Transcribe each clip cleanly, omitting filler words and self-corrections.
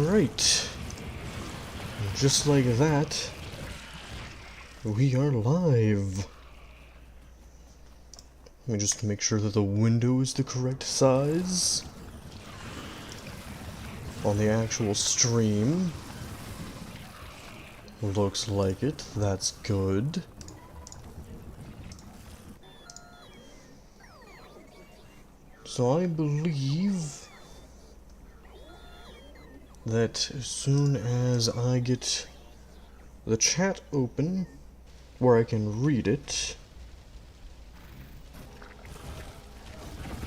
Alright. Just like that, we are live. Let me just make sure that the window is the correct size on the actual stream. Looks like it. That's good. So I believe that as soon as I get the chat open where I can read it,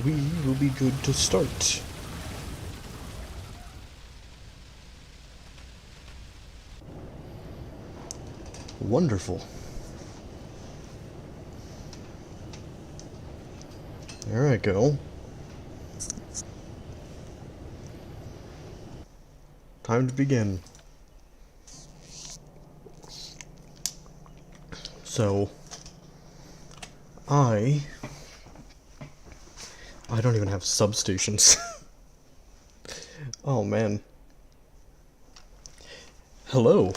we will be good to start. Wonderful. There I go. Time to begin. So, I don't even have substations. Oh man. Hello.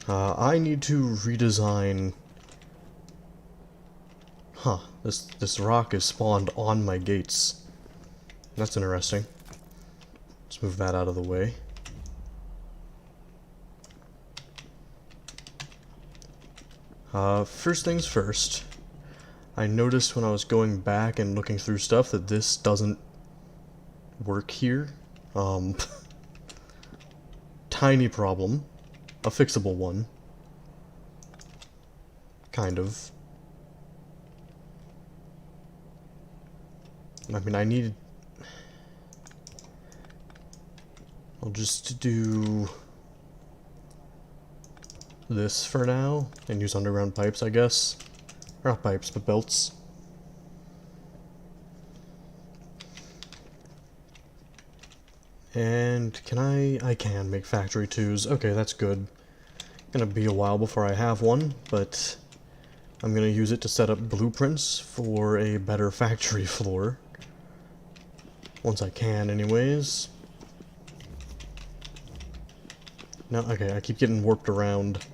I need to redesign... Huh, this rock is spawned on my gates. That's interesting. Let's move that out of the way. First things first, I noticed when I was going back and looking through stuff that this doesn't work here. Tiny problem. A fixable one. Kind of. I mean, I need... I'll just do this for now, and use underground pipes, I guess. Or not pipes, but belts. And can I can make factory 2s. Okay, that's good. Gonna be a while before I have one, but I'm gonna use it to set up blueprints for a better factory floor. Once I can, anyways. No, okay, I keep getting warped around.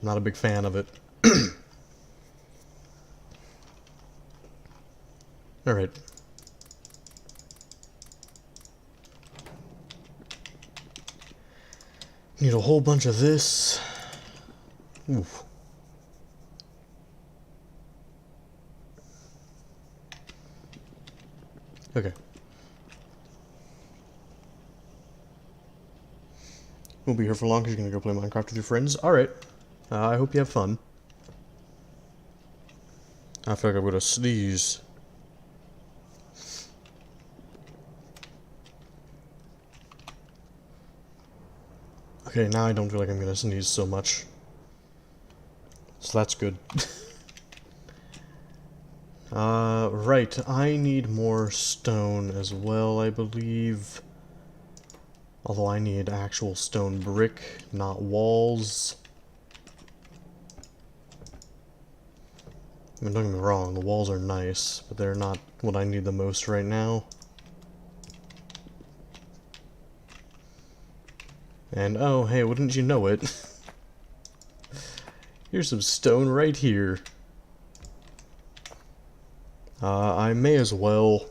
Not a big fan of it. Alright. Need a whole bunch of this. Oof. Okay. We'll be here for long because you're gonna go play Minecraft with your friends. Alright. I hope you have fun. I feel like I'm gonna sneeze. Okay, now I don't feel like I'm gonna sneeze so much. So that's good. Right, I need more stone as well, I believe. Although I need actual stone brick, not walls. I mean, don't get me wrong, the walls are nice, but they're not what I need the most right now. And oh, hey, wouldn't you know it? Here's some stone right here. I may as well...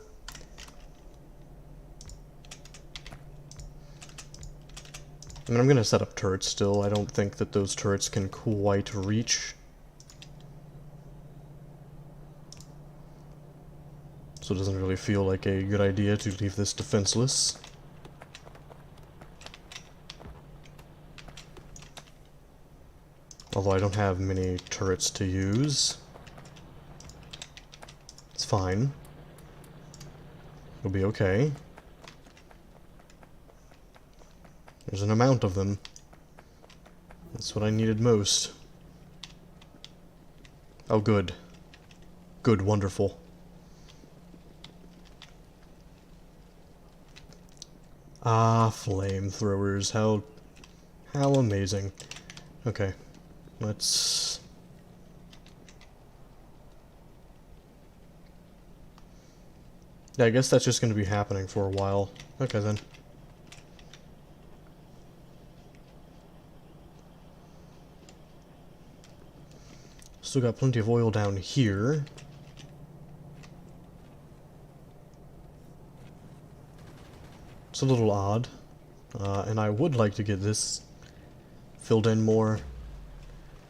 I mean, I'm gonna set up turrets still. I don't think that those turrets can quite reach. So it doesn't really feel like a good idea to leave this defenseless. Although I don't have many turrets to use. It's fine. It'll be okay. There's an amount of them. That's what I needed most. Oh, good. Good, wonderful. Ah, flamethrowers. How amazing. Okay. Let's... Yeah, I guess that's just going to be happening for a while. Okay, then. Still got plenty of oil down here. It's a little odd. And I would like to get this filled in more.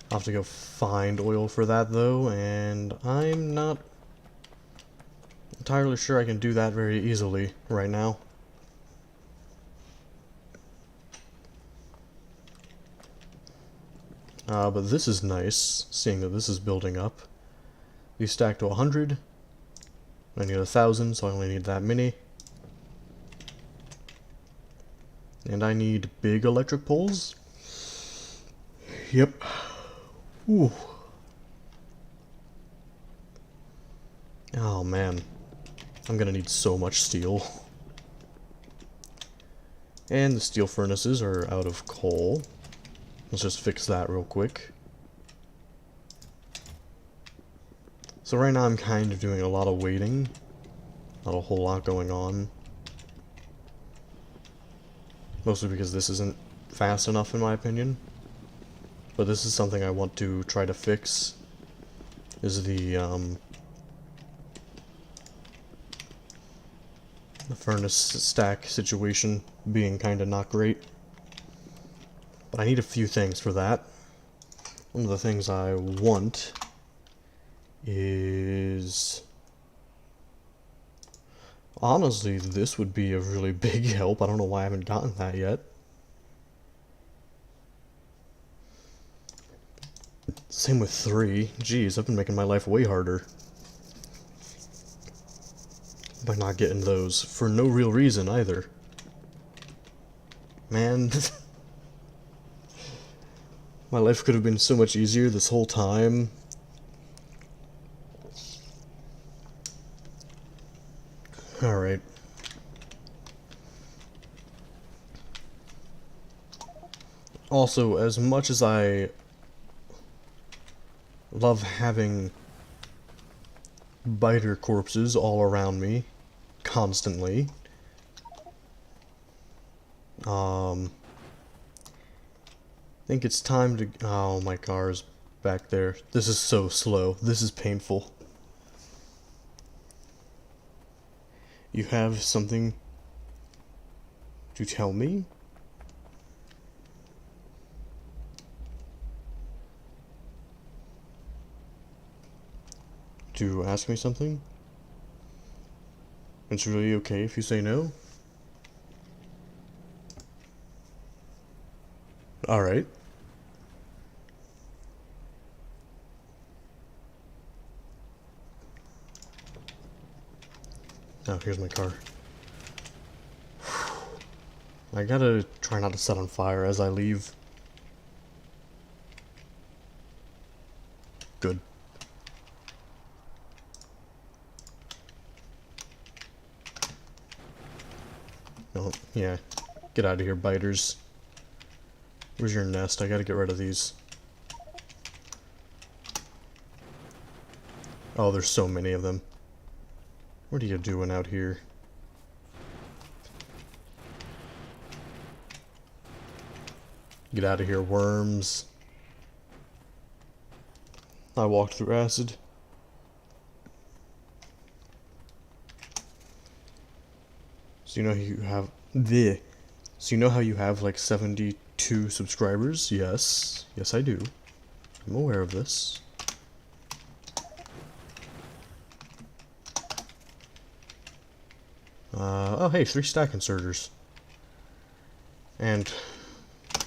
I'll have to go find oil for that, though, and I'm not entirely sure I can do that very easily right now. But this is nice, seeing that this is building up. These stack to 100. I need 1,000, so I only need that many. And I need big electric poles. Yep. Ooh. Oh man. I'm gonna need so much steel. And the steel furnaces are out of coal. Let's just fix that real quick. So right now I'm kind of doing a lot of waiting. Not a whole lot going on. Mostly because this isn't fast enough in my opinion. But this is something I want to try to fix. Is the furnace stack situation being kind of not great. But I need a few things for that. One of the things I want is... honestly, this would be a really big help. I don't know why I haven't gotten that yet. Same with 3. Jeez, I've been making my life way harder by not getting those, for no real reason either. Man, my life could have been so much easier this whole time. Alright. Also, as much as I love having biter corpses all around me, constantly, I think it's time to... oh, my car's back there. This is so slow. This is painful. You have something to tell me? To ask me something? It's really okay if you say no? Alright. Now, here's my car. I gotta try not to set on fire as I leave. Good. Oh, yeah. Get out of here, biters. Where's your nest? I gotta get rid of these. Oh, there's so many of them. What are you doing out here? Get out of here, worms. I walked through acid. So you know how you have... bleh. So you know how you have like 72 subscribers? Yes. Yes, I do. I'm aware of this. Oh hey, 3 stack inserters. And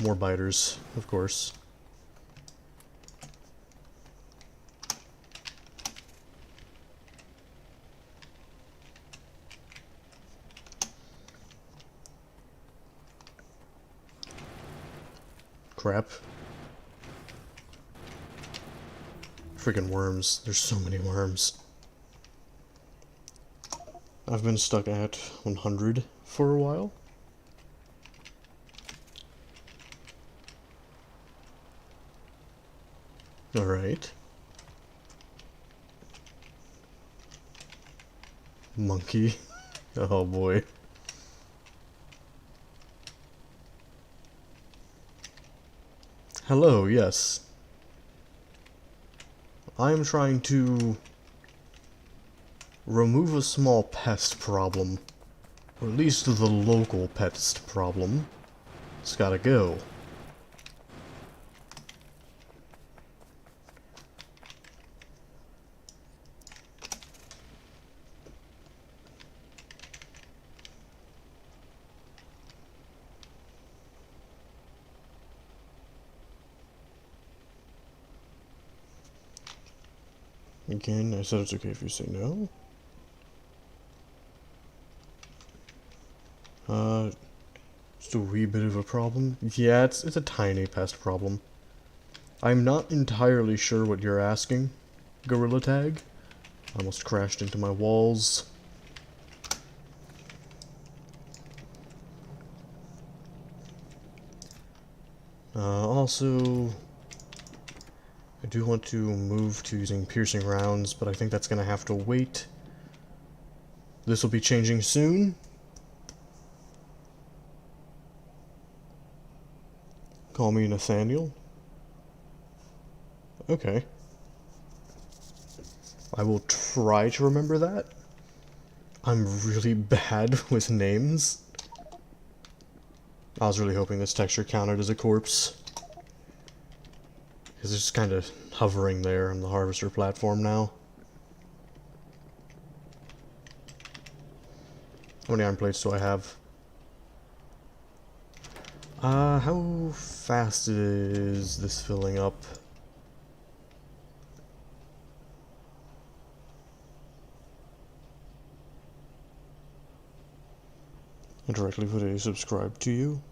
more biters, of course. Crap. Freaking worms. There's so many worms. I've been stuck at 100 for a while. Alright. Monkey. Oh boy. Hello, yes. I am trying to remove a small pest problem. Or at least the local pest problem. It's gotta go. Again, I said it's okay if you say no. Just a wee bit of a problem. Yeah, it's a tiny pest problem. I'm not entirely sure what you're asking, Gorilla Tag. Almost crashed into my walls. Also, I do want to move to using piercing rounds, but I think that's gonna have to wait. This will be changing soon. Call me Nathaniel. Okay. I will try to remember that. I'm really bad with names. I was really hoping this texture counted as a corpse. Because it's just kind of hovering there on the harvester platform now. How many iron plates do I have? How fast is this filling up? I directly put a subscribe to you.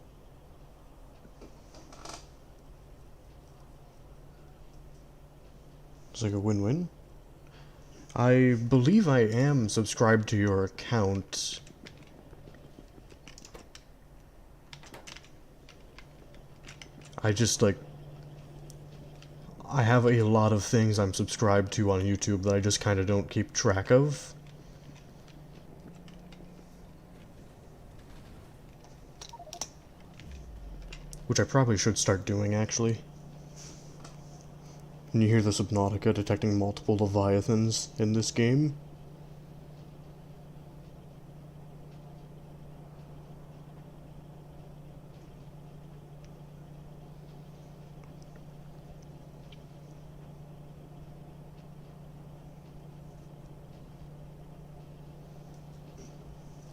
It's like a win-win. I believe I am subscribed to your account. I just, like... I have a lot of things I'm subscribed to on YouTube that I just kind of don't keep track of. Which I probably should start doing, actually. When you hear the Subnautica detecting multiple Leviathans in this game.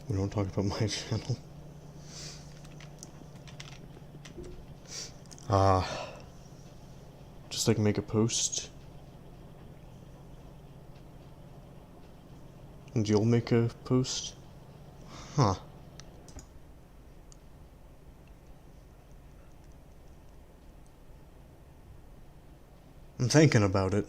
We don't talk about my channel. Just like make a post. And you'll make a post? Huh. I'm thinking about it.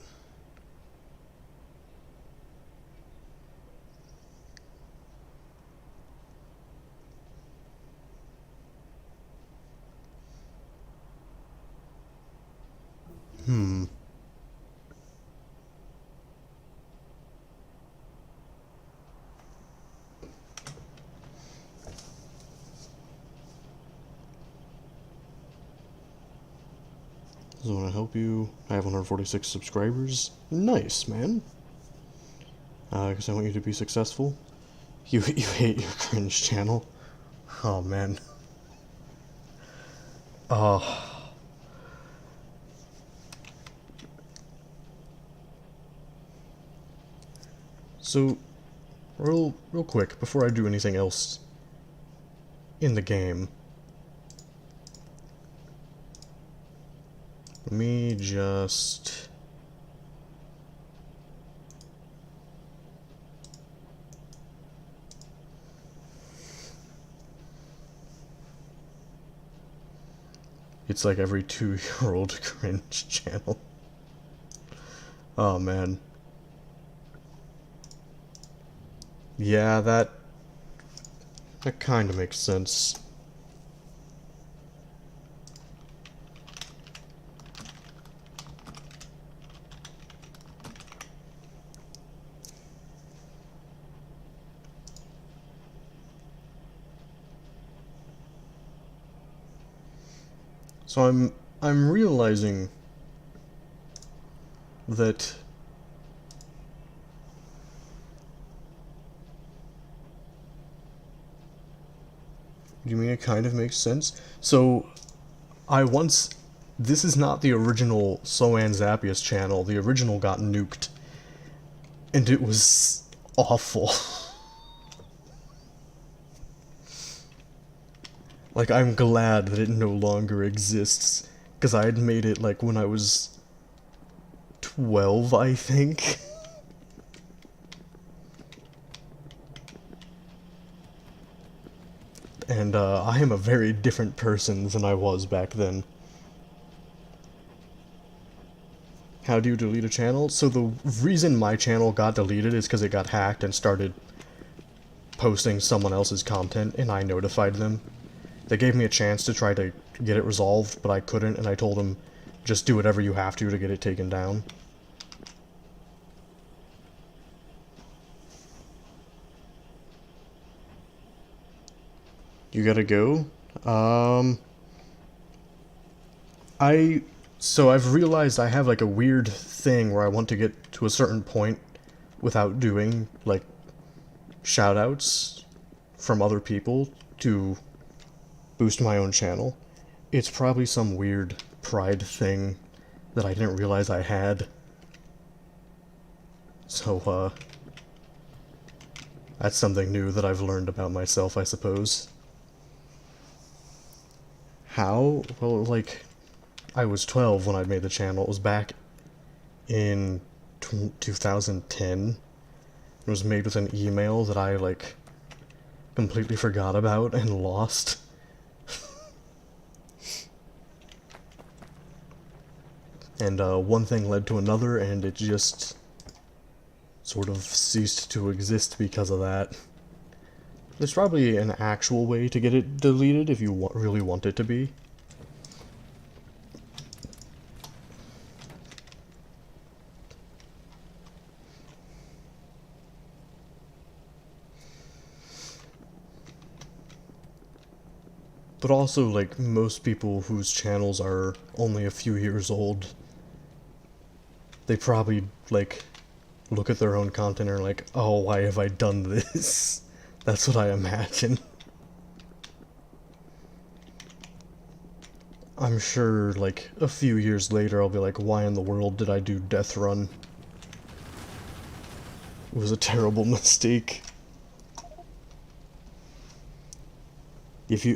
Does it want to help you? I have 146 subscribers. Nice, man. Because I want you to be successful. You hate your cringe channel. Oh, man. Oh. So, real quick, before I do anything else in the game, let me just... It's like every 2-year-old cringe channel. Oh, man. Yeah, that kind of makes sense. So I'm realizing that do you mean it kind of makes sense? So this is not the original Soan Zappius channel. The original got nuked. And it was awful. Like, I'm glad that it no longer exists. Because I had made it, like, when I was 12, I think. And, I am a very different person than I was back then. How do you delete a channel? So the reason my channel got deleted is because it got hacked and started posting someone else's content, and I notified them. They gave me a chance to try to get it resolved, but I couldn't, and I told them, just do whatever you have to get it taken down. You gotta go? So I've realized I have like a weird thing where I want to get to a certain point without doing, like, shoutouts from other people to boost my own channel. It's probably some weird pride thing that I didn't realize I had. So, that's something new that I've learned about myself, I suppose. How? Well, like, I was 12 when I made the channel. It was back in 2010. It was made with an email that I, like, completely forgot about and lost. And one thing led to another, and it just sort of ceased to exist because of that. There's probably an actual way to get it deleted if you really want it to be. But also, like, most people whose channels are only a few years old, they probably, like, look at their own content and are like, oh, why have I done this? That's what I imagine. I'm sure, like, a few years later I'll be like, why in the world did I do Death Run? It was a terrible mistake.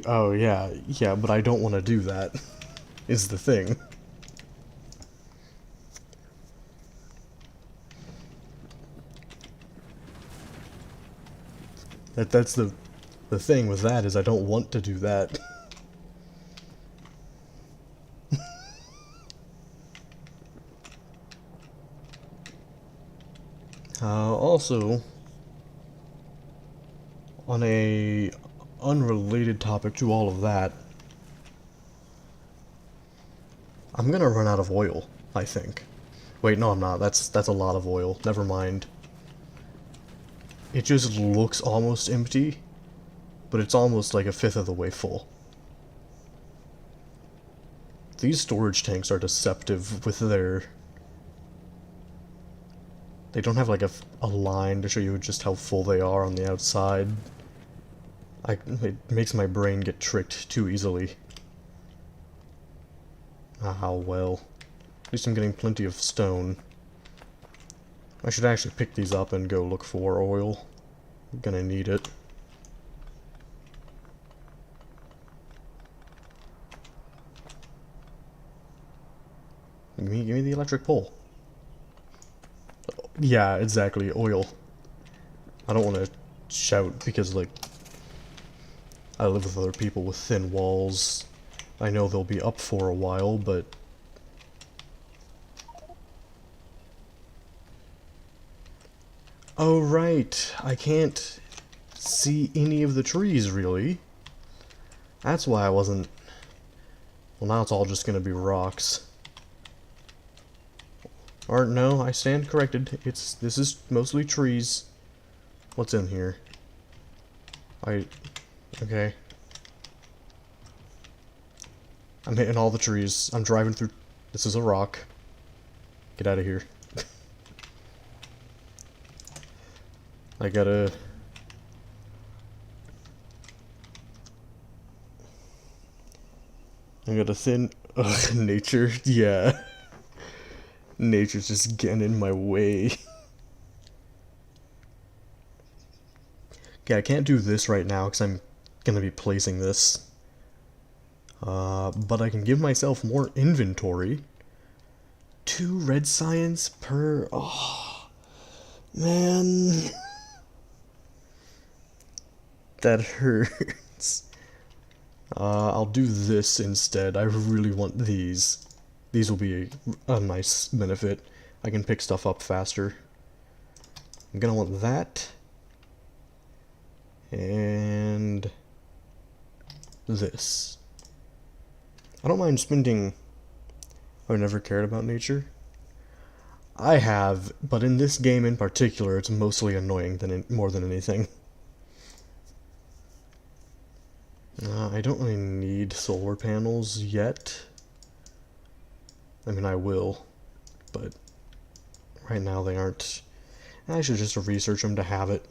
Oh yeah, but I don't want to do that, is the thing. That's the thing with that, is I don't want to do that. Also, on a unrelated topic to all of that, I'm gonna run out of oil, I think. Wait, no I'm not. That's a lot of oil. Never mind. It just looks almost empty, but it's almost like a fifth of the way full. These storage tanks are deceptive with their... They don't have like a line to show you just how full they are on the outside. It makes my brain get tricked too easily. Ah, well. At least I'm getting plenty of stone. I should actually pick these up and go look for oil. I'm gonna need it. Give me the electric pole. Yeah, exactly, oil. I don't want to shout because, like, I live with other people with thin walls. I know they'll be up for a while, but... Oh, right. I can't see any of the trees, really. That's why I wasn't... Well, now it's all just gonna be rocks. Or, no, I stand corrected. This is mostly trees. What's in here? Okay. I'm hitting all the trees. I'm driving through... This is a rock. Get out of here. I gotta... thin... Ugh, nature. Yeah. Nature's just getting in my way. Okay, I can't do this right now because I'm gonna be placing this. But I can give myself more inventory. 2 red science per... Oh, man. That hurts. I'll do this instead. I really want these. These will be a nice benefit. I can pick stuff up faster. I'm gonna want that. And... this. I don't mind spending... I've never cared about nature. I have, but in this game in particular, it's mostly annoying more than anything. I don't really need solar panels yet. I mean, I will, but right now they aren't. I should just research them to have it.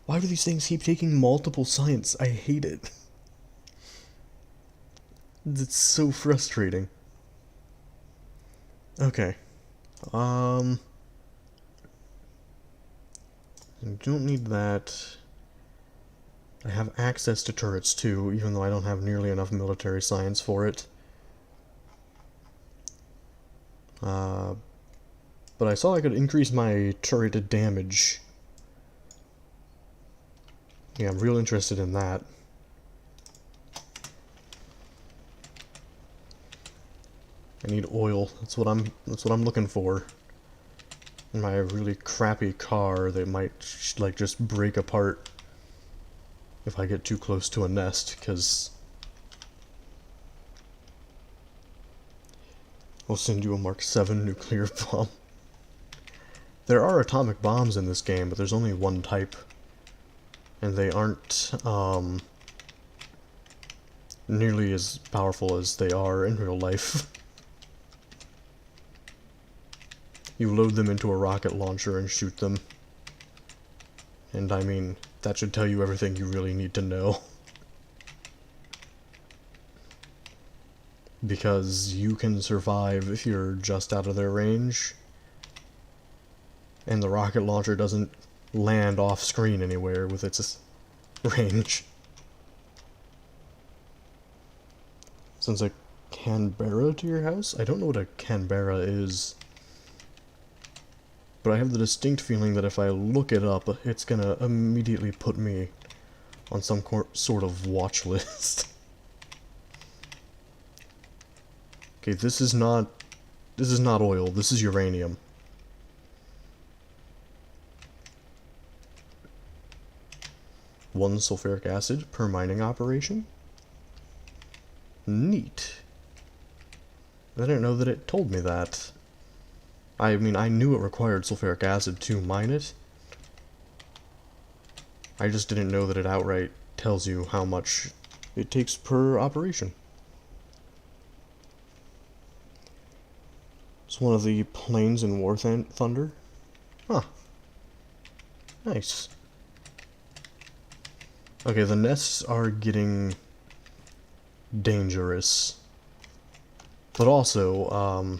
Why do these things keep taking multiple science? I hate it. It's so frustrating. Okay. I don't need that. I have access to turrets too, even though I don't have nearly enough military science for it. But I saw I could increase my turreted damage. Yeah, I'm real interested in that. I need oil. That's what I'm looking for. In my really crappy car that might like just break apart if I get too close to a nest, because we'll send you a Mark 7 nuclear bomb. There are atomic bombs in this game, but there's only one type. And they aren't nearly as powerful as they are in real life. You load them into a rocket launcher and shoot them. And I mean, that should tell you everything you really need to know. Because you can survive if you're just out of their range. And the rocket launcher doesn't land off screen anywhere with its range. Sounds like Canberra to your house? I don't know what a Canberra is. But I have the distinct feeling that if I look it up, it's gonna immediately put me on some sort of watch list. Okay, this is not oil, this is uranium. One sulfuric acid per mining operation? Neat. I didn't know that it told me that. I mean, I knew it required sulfuric acid to mine it. I just didn't know that it outright tells you how much it takes per operation. It's one of the planes in War Thunder. Huh. Nice. Okay, the nests are getting dangerous. But also,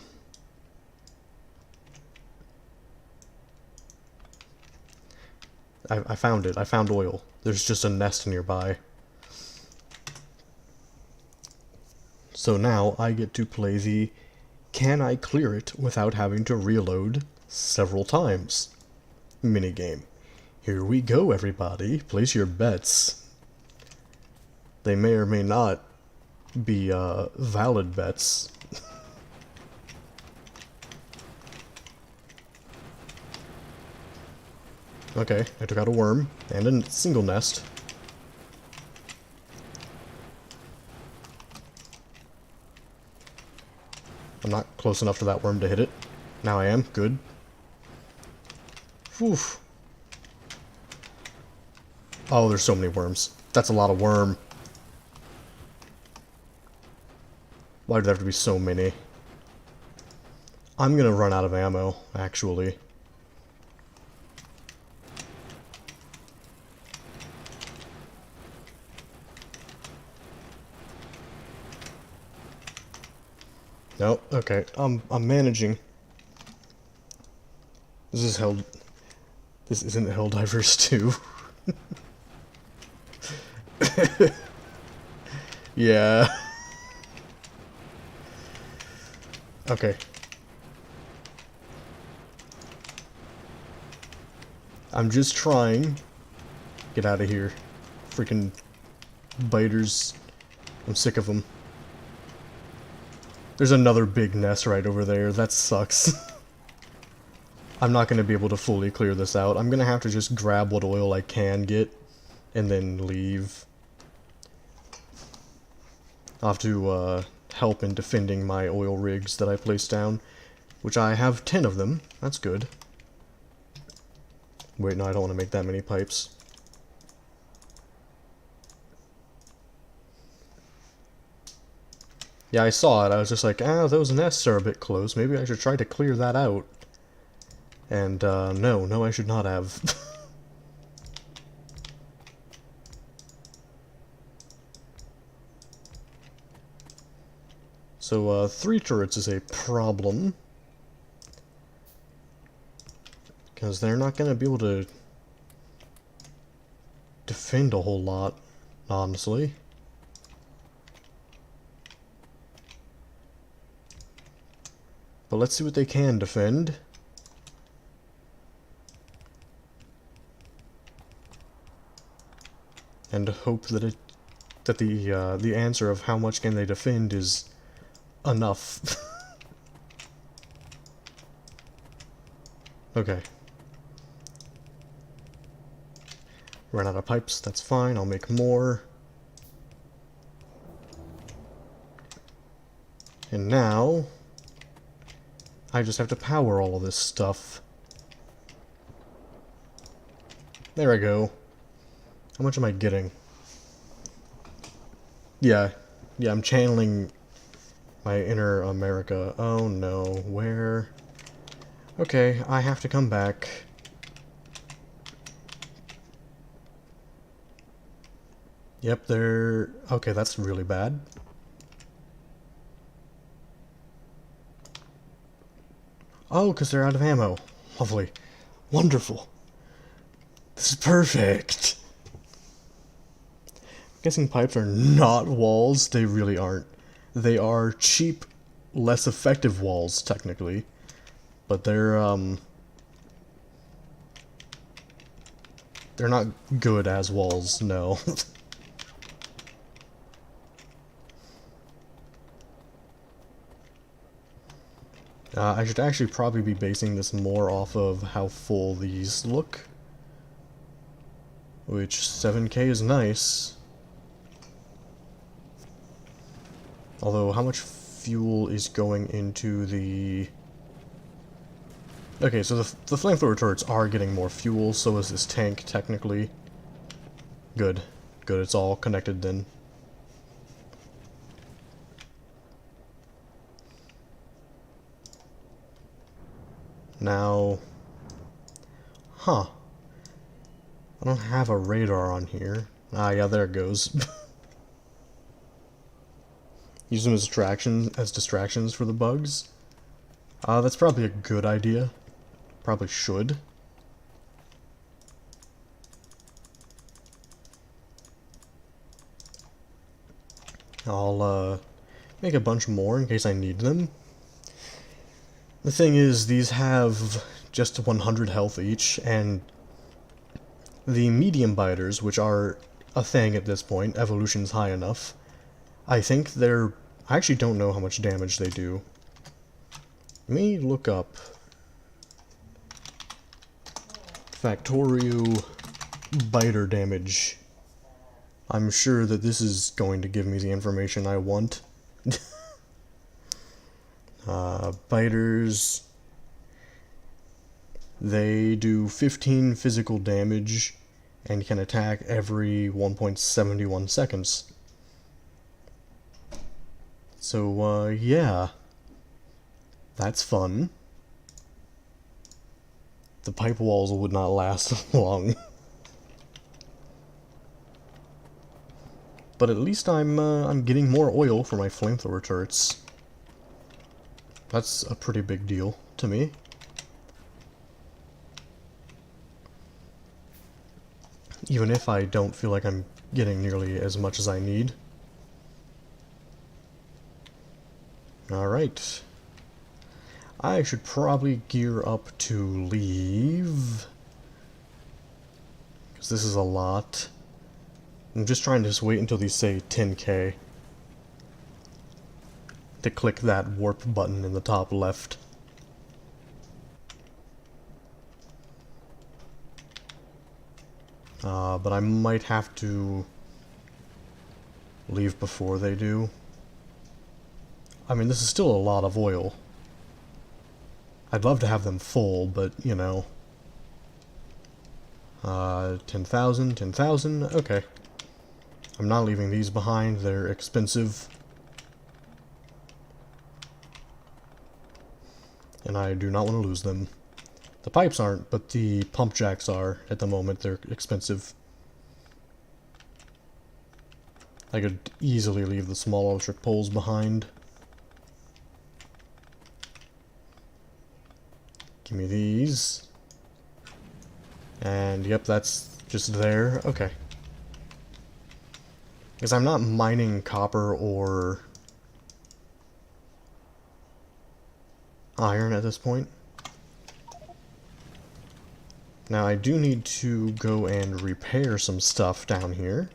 I found it. I found oil. There's just a nest nearby. So now I get to play the can I clear it without having to reload several times minigame. Here we go, everybody. Place your bets. They may or may not be valid bets. Okay, I took out a worm and a single nest. I'm not close enough to that worm to hit it. Now I am. Good. Oof. Oh, there's so many worms. That's a lot of worm. Why do there have to be so many? I'm gonna run out of ammo, actually. No, okay. I'm managing. This is Hell. This isn't Helldivers 2. Yeah. Okay. I'm just trying. Get out of here. Freaking biters. I'm sick of them. There's another big nest right over there. That sucks. I'm not going to be able to fully clear this out. I'm going to have to just grab what oil I can get and then leave. I'll have to help in defending my oil rigs that I placed down, which I have 10 of them. That's good. Wait, no, I don't want to make that many pipes. Yeah, I saw it. I was just like, those nests are a bit close. Maybe I should try to clear that out. And, no, I should not have. So, 3 turrets is a problem. Because they're not going to be able to defend a whole lot, honestly. But let's see what they can defend. And hope that the answer of how much can they defend is enough. Okay. Run out of pipes, that's fine, I'll make more. And now I just have to power all of this stuff. There I go. How much am I getting? Yeah, I'm channeling my inner America. Oh no, where? Okay, I have to come back. Yep, they're... Okay, that's really bad. Oh, because they're out of ammo. Lovely. Wonderful. This is perfect. I'm guessing pipes are not walls. They really aren't. They are cheap, less effective walls, technically. But they're not good as walls, no. I should actually probably be basing this more off of how full these look. Which, 7K is nice. Although, how much fuel is going into the... Okay, so the flamethrower turrets are getting more fuel, so is this tank, technically. Good. Good, it's all connected then. Now... Huh. I don't have a radar on here. Ah, yeah, there it goes. Use them as distractions for the bugs. That's probably a good idea. Probably should. I'll, make a bunch more in case I need them. The thing is, these have just 100 health each, and the medium biters, which are a thing at this point, evolution's high enough, I think they're... I actually don't know how much damage they do. Let me look up Factorio biter damage. I'm sure that this is going to give me the information I want. Biters, they do 15 physical damage and can attack every 1.71 seconds. So, yeah. That's fun. The pipe walls would not last long. But at least I'm getting more oil for my flamethrower turrets. That's a pretty big deal to me. Even if I don't feel like I'm getting nearly as much as I need. Alright. I should probably gear up to leave. Because this is a lot. I'm just trying to just wait until these say 10k. To click that warp button in the top left. But I might have to leave before they do. I mean, this is still a lot of oil. I'd love to have them full, but, you know. 10,000, 10,000, okay. I'm not leaving these behind, they're expensive. And I do not want to lose them. The pipes aren't, but the pump jacks are at the moment. They're expensive. I could easily leave the small electric poles behind. Give me these. And yep, that's just there. Okay. Because I'm not mining copper or iron at this point. Now I do need to go and repair some stuff down here.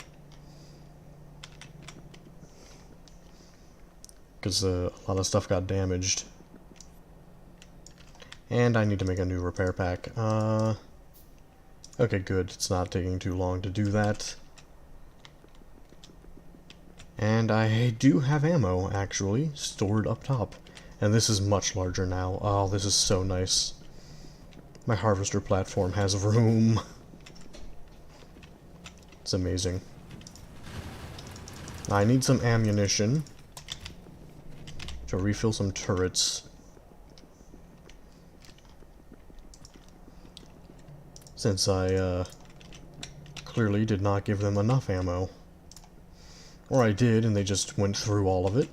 Because a lot of stuff got damaged. And I need to make a new repair pack. Okay, good. It's not taking too long to do that. And I do have ammo, actually, stored up top. And this is much larger now. Oh, this is so nice. My harvester platform has room. It's amazing. I need some ammunition to refill some turrets. Since I clearly did not give them enough ammo. Or I did, and they just went through all of it.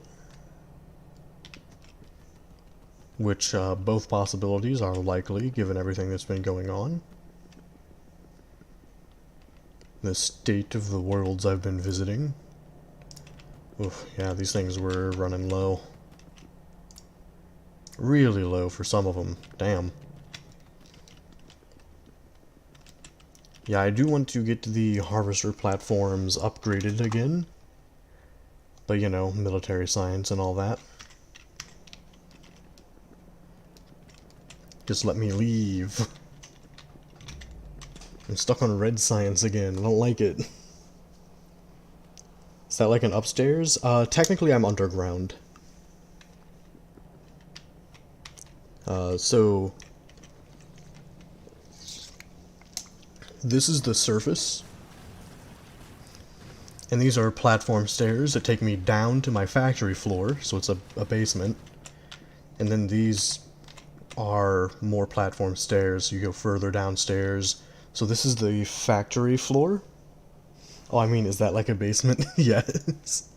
Which, both possibilities are likely, given everything that's been going on. The state of the worlds I've been visiting. Oof, yeah, these things were running low. Really low for some of them. Damn. Yeah, I do want to get the harvester platforms upgraded again. But, you know, military science and all that. Just let me leave. I'm stuck on red science again. I don't like it. Is that like an upstairs? Technically I'm underground. So... this is the surface. And these are platform stairs that take me down to my factory floor, so it's a basement. And then these are more platform stairs, you go further downstairs. So this is the factory floor. Oh, I mean, is that like a basement? Yes.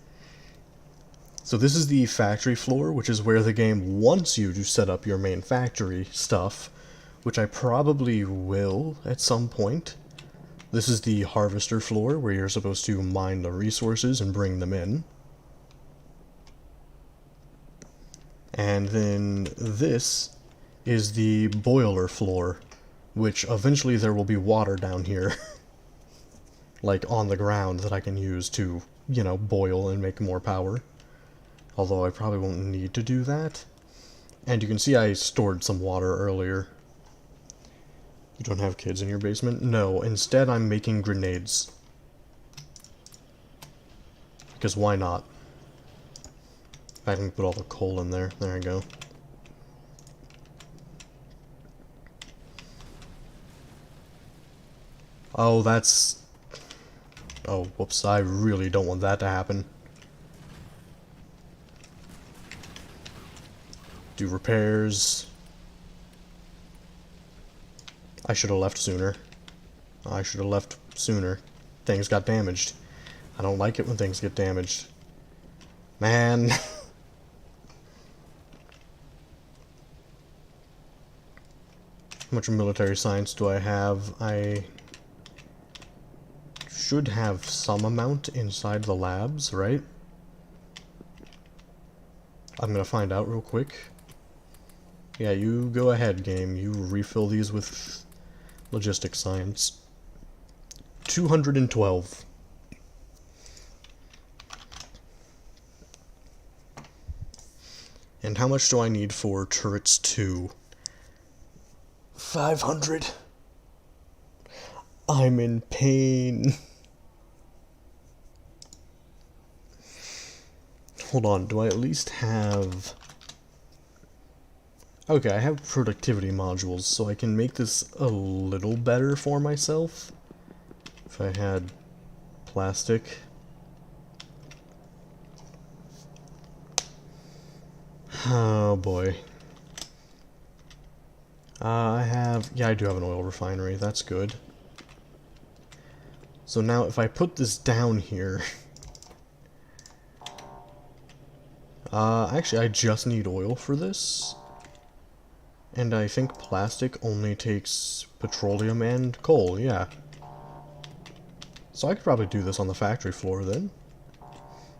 So this is the factory floor, which is where the game wants you to set up your main factory stuff, which I probably will at some point. This is the harvester floor, where you're supposed to mine the resources and bring them in. And then this is the boiler floor, which eventually there will be water down here. Like on the ground that I can use to, you know, boil and make more power. Although I probably won't need to do that. And you can see I stored some water earlier. You don't have kids in your basement? No, instead I'm making grenades. Because why not? I can put all the coal in there. There I go. Oh, that's... oh, whoops, I really don't want that to happen. do repairs. I should have left sooner. I should have left sooner. Things got damaged. I don't like it when things get damaged. Man. How much military science do I have? I should have some amount inside the labs, right? I'm gonna find out real quick. Yeah, you go ahead, game. You refill these with logistics science. 212. And how much do I need for turrets 2? 500. I'm in pain. Hold on, do I at least have... Okay, I have productivity modules, so I can make this a little better for myself. If I had plastic. Oh boy. Yeah, I do have an oil refinery, that's good. So now if I put this down here... actually I just need oil for this. And I think plastic only takes petroleum and coal, yeah. So I could probably do this on the factory floor then.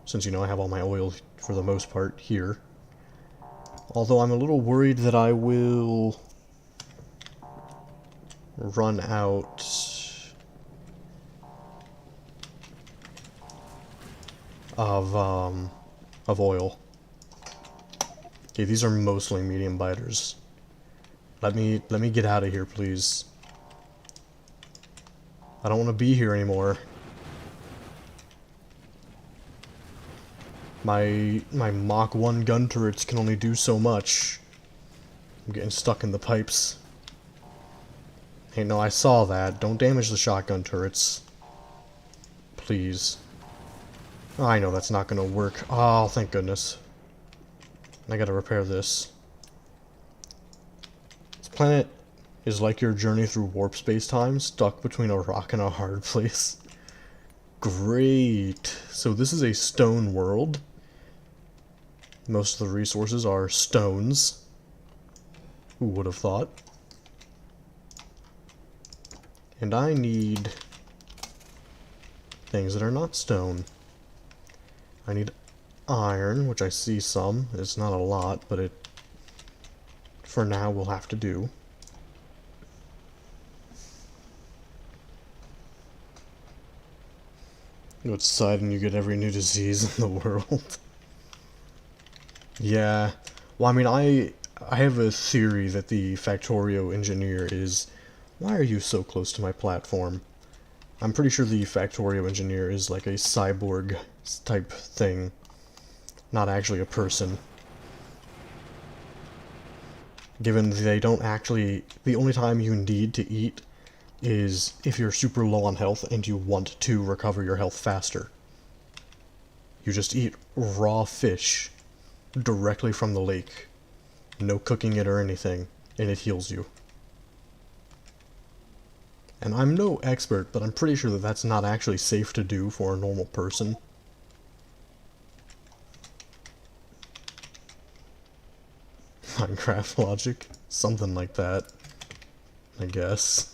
Since, you know, I have all my oil, for the most part, here. Although I'm a little worried that I will run out of oil. Okay, these are mostly medium biters. Let me get out of here, please. I don't want to be here anymore. My Mach 1 gun turrets can only do so much. I'm getting stuck in the pipes. Hey, no, I saw that. Don't damage the shotgun turrets. Please. Oh, I know that's not gonna work. Oh, thank goodness. I gotta repair this. This planet is like your journey through warp space-time, stuck between a rock and a hard place. Great. So this is a stone world. Most of the resources are stones. Who would have thought? And I need things that are not stone. I need iron, which I see some. It's not a lot, but it, for now, will have to do. You go outside and you get every new disease in the world. Yeah. Well, I mean, I have a theory that the Factorio engineer is... Why are you so close to my platform? I'm pretty sure the Factorio engineer is like a cyborg type thing. Not actually a person. Given they don't actually... The only time you need to eat is if you're super low on health and you want to recover your health faster. You just eat raw fish directly from the lake. No cooking it or anything, and it heals you. And I'm no expert, but I'm pretty sure that that's not actually safe to do for a normal person. Minecraft logic? Something like that, I guess.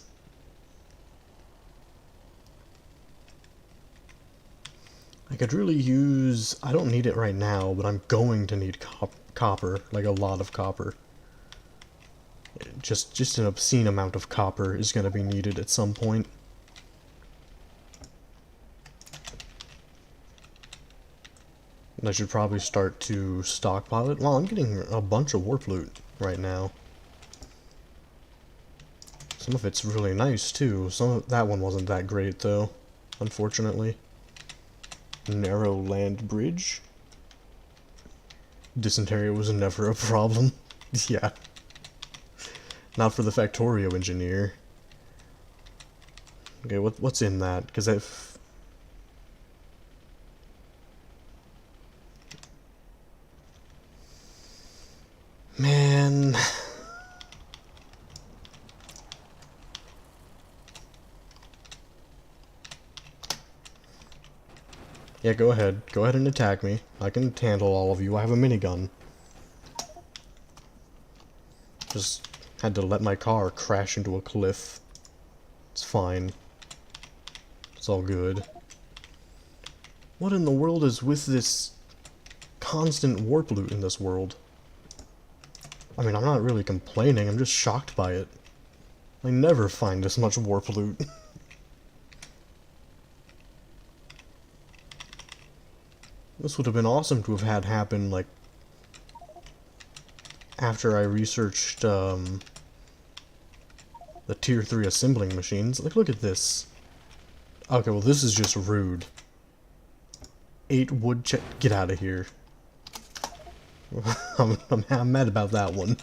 I could really use... I don't need it right now, but I'm going to need copper, like a lot of copper. Just an obscene amount of copper is going to be needed at some point. And I should probably start to stockpile it. Well, I'm getting a bunch of warp loot right now. Some of it's really nice, too. That one wasn't that great, though, unfortunately. Narrow land bridge. Dysentery was never a problem. Yeah. Not for the Factorio engineer. Okay, what's in that? Because if... Man. Yeah, go ahead. Go ahead and attack me. I can handle all of you. I have a minigun. Just had to let my car crash into a cliff. It's fine. It's all good. What in the world is with this constant warp loot in this world? I mean, I'm not really complaining, I'm just shocked by it. I never find this much warp loot. This would have been awesome to have had happen, like, after I researched, the Tier 3 assembling machines. Like, look at this. Okay, well, this is just rude. 8 wood get out of here. I'm mad about that one.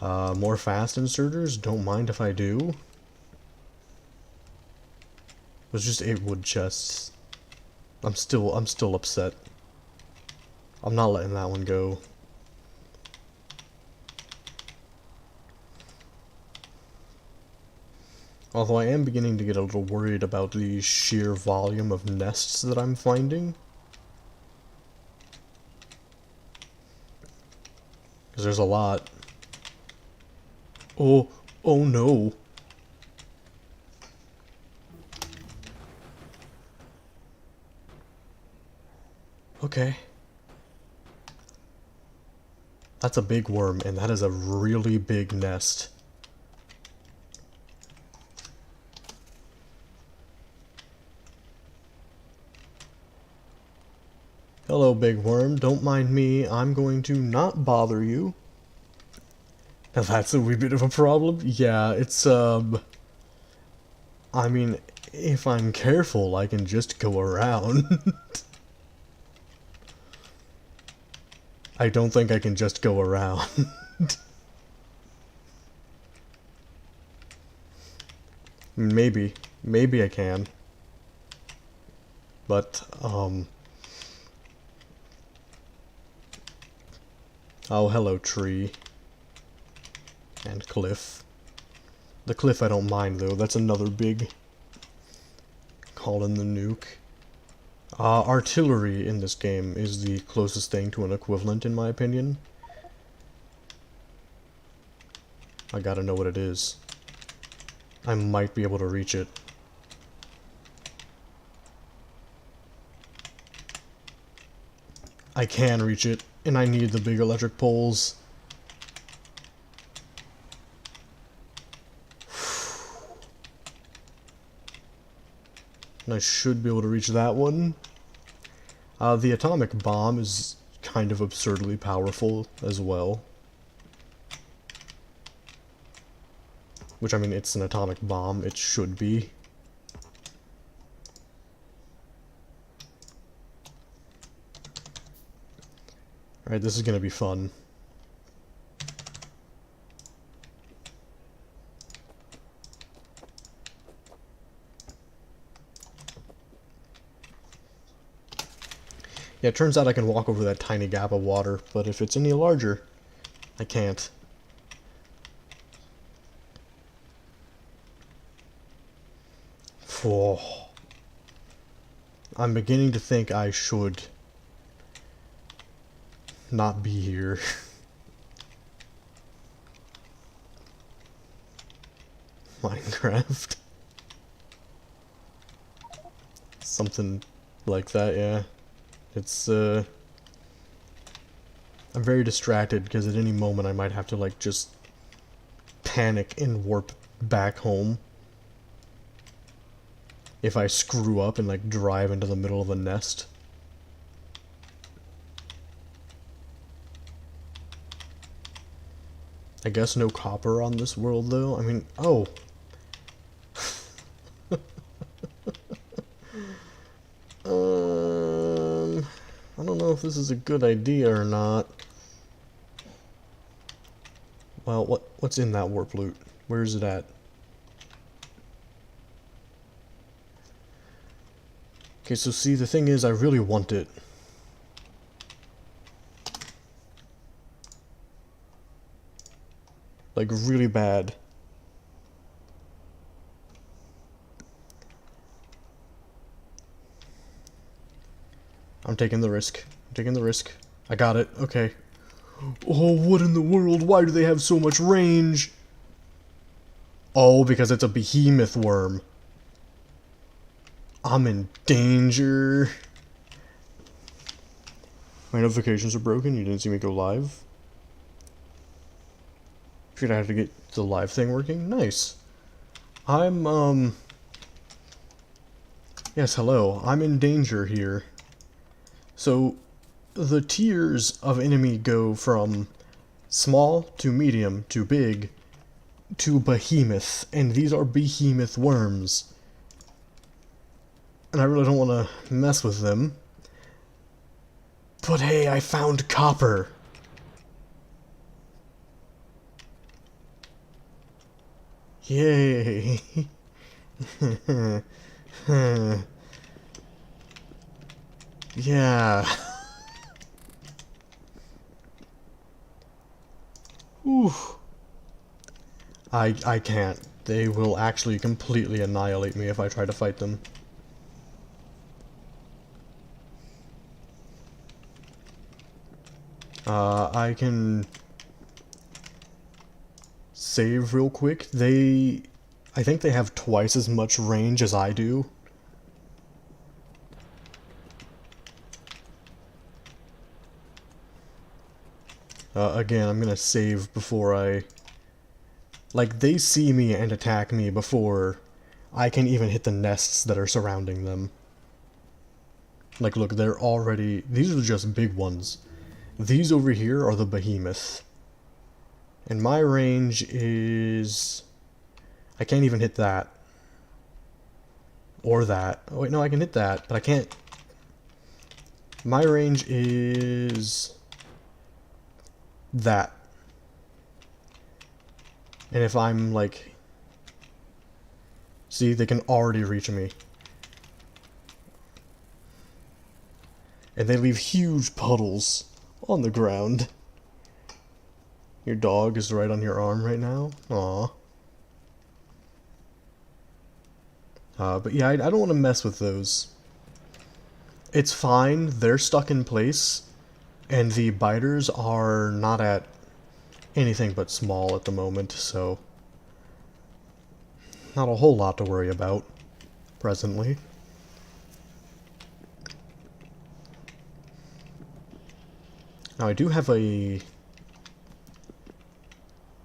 More fast inserters? Don't mind if I do. It was just 8 wood chests. I'm still upset. I'm not letting that one go. Although I am beginning to get a little worried about the sheer volume of nests that I'm finding. Because there's a lot. Oh no. Okay. That's a big worm, and that is a really big nest. Hello, big worm. Don't mind me. I'm going to not bother you. Now that's a wee bit of a problem. Yeah, it's, I mean, if I'm careful, I can just go around. I don't think I can just go around. Maybe. Maybe I can. But, oh, hello, tree. And cliff. The cliff I don't mind, though. That's another big... Call in the nuke. Artillery in this game is the closest thing to an equivalent, in my opinion. I gotta know what it is. I might be able to reach it. I can reach it, and I need the big electric poles. And I should be able to reach that one. The atomic bomb is kind of absurdly powerful as well. Which, I mean, it's an atomic bomb. It should be. Alright, this is gonna be fun. Yeah, it turns out I can walk over that tiny gap of water, but if it's any larger, I can't. Oh. I'm beginning to think I should not be here. Minecraft. Something like that, yeah. It's, I'm very distracted because at any moment I might have to, like, just panic and warp back home. If I screw up and, like, drive into the middle of a nest. I guess no copper on this world, though. I mean, oh. I don't know if this is a good idea or not. Well, what's in that warp loot? Where is it at? Okay, so see, the thing is, I really want it. Like, really bad. I'm taking the risk. I'm taking the risk. I got it. Okay. Oh, what in the world? Why do they have so much range? Oh, because it's a behemoth worm. I'm in danger. My notifications are broken. You didn't see me go live. Figured I had to get the live thing working. Nice. Yes, hello. I'm in danger here. So, the tiers of enemy go from small to medium to big to behemoth, and these are behemoth worms. And I really don't want to mess with them. But hey, I found copper! Yay! Yeah. Oof. I can't. They will actually completely annihilate me if I try to fight them. I can save real quick. I think they have twice as much range as I do. Again, I'm gonna save before I... Like, they see me and attack me before I can even hit the nests that are surrounding them. Like, look, they're already... These are just big ones. These over here are the behemoth. And my range is... I can't even hit that. Or that. Oh, wait, no, I can hit that, but I can't... My range is... that. And if I'm, like... See, they can already reach me. And they leave huge puddles on the ground. Your dog is right on your arm right now. Aww. But yeah, I don't want to mess with those. It's fine, they're stuck in place, and the biters are not at anything but small at the moment, so not a whole lot to worry about presently. Now I do have a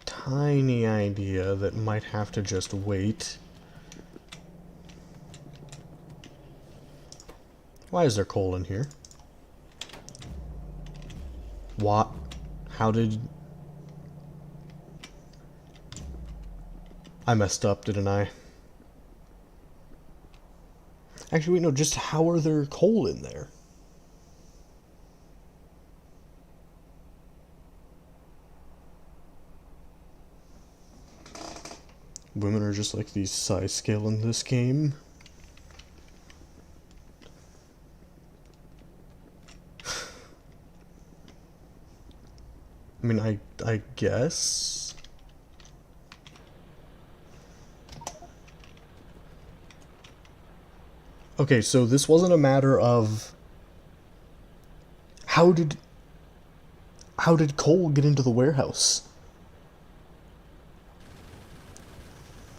tiny idea that might have to just wait. Why is there coal in here? What? How did... I messed up, didn't I? Actually, wait, no, just how are there coal in there? Women are just like the size scale in this game. I mean, I guess. Okay, so this wasn't a matter of how did coal get into the warehouse?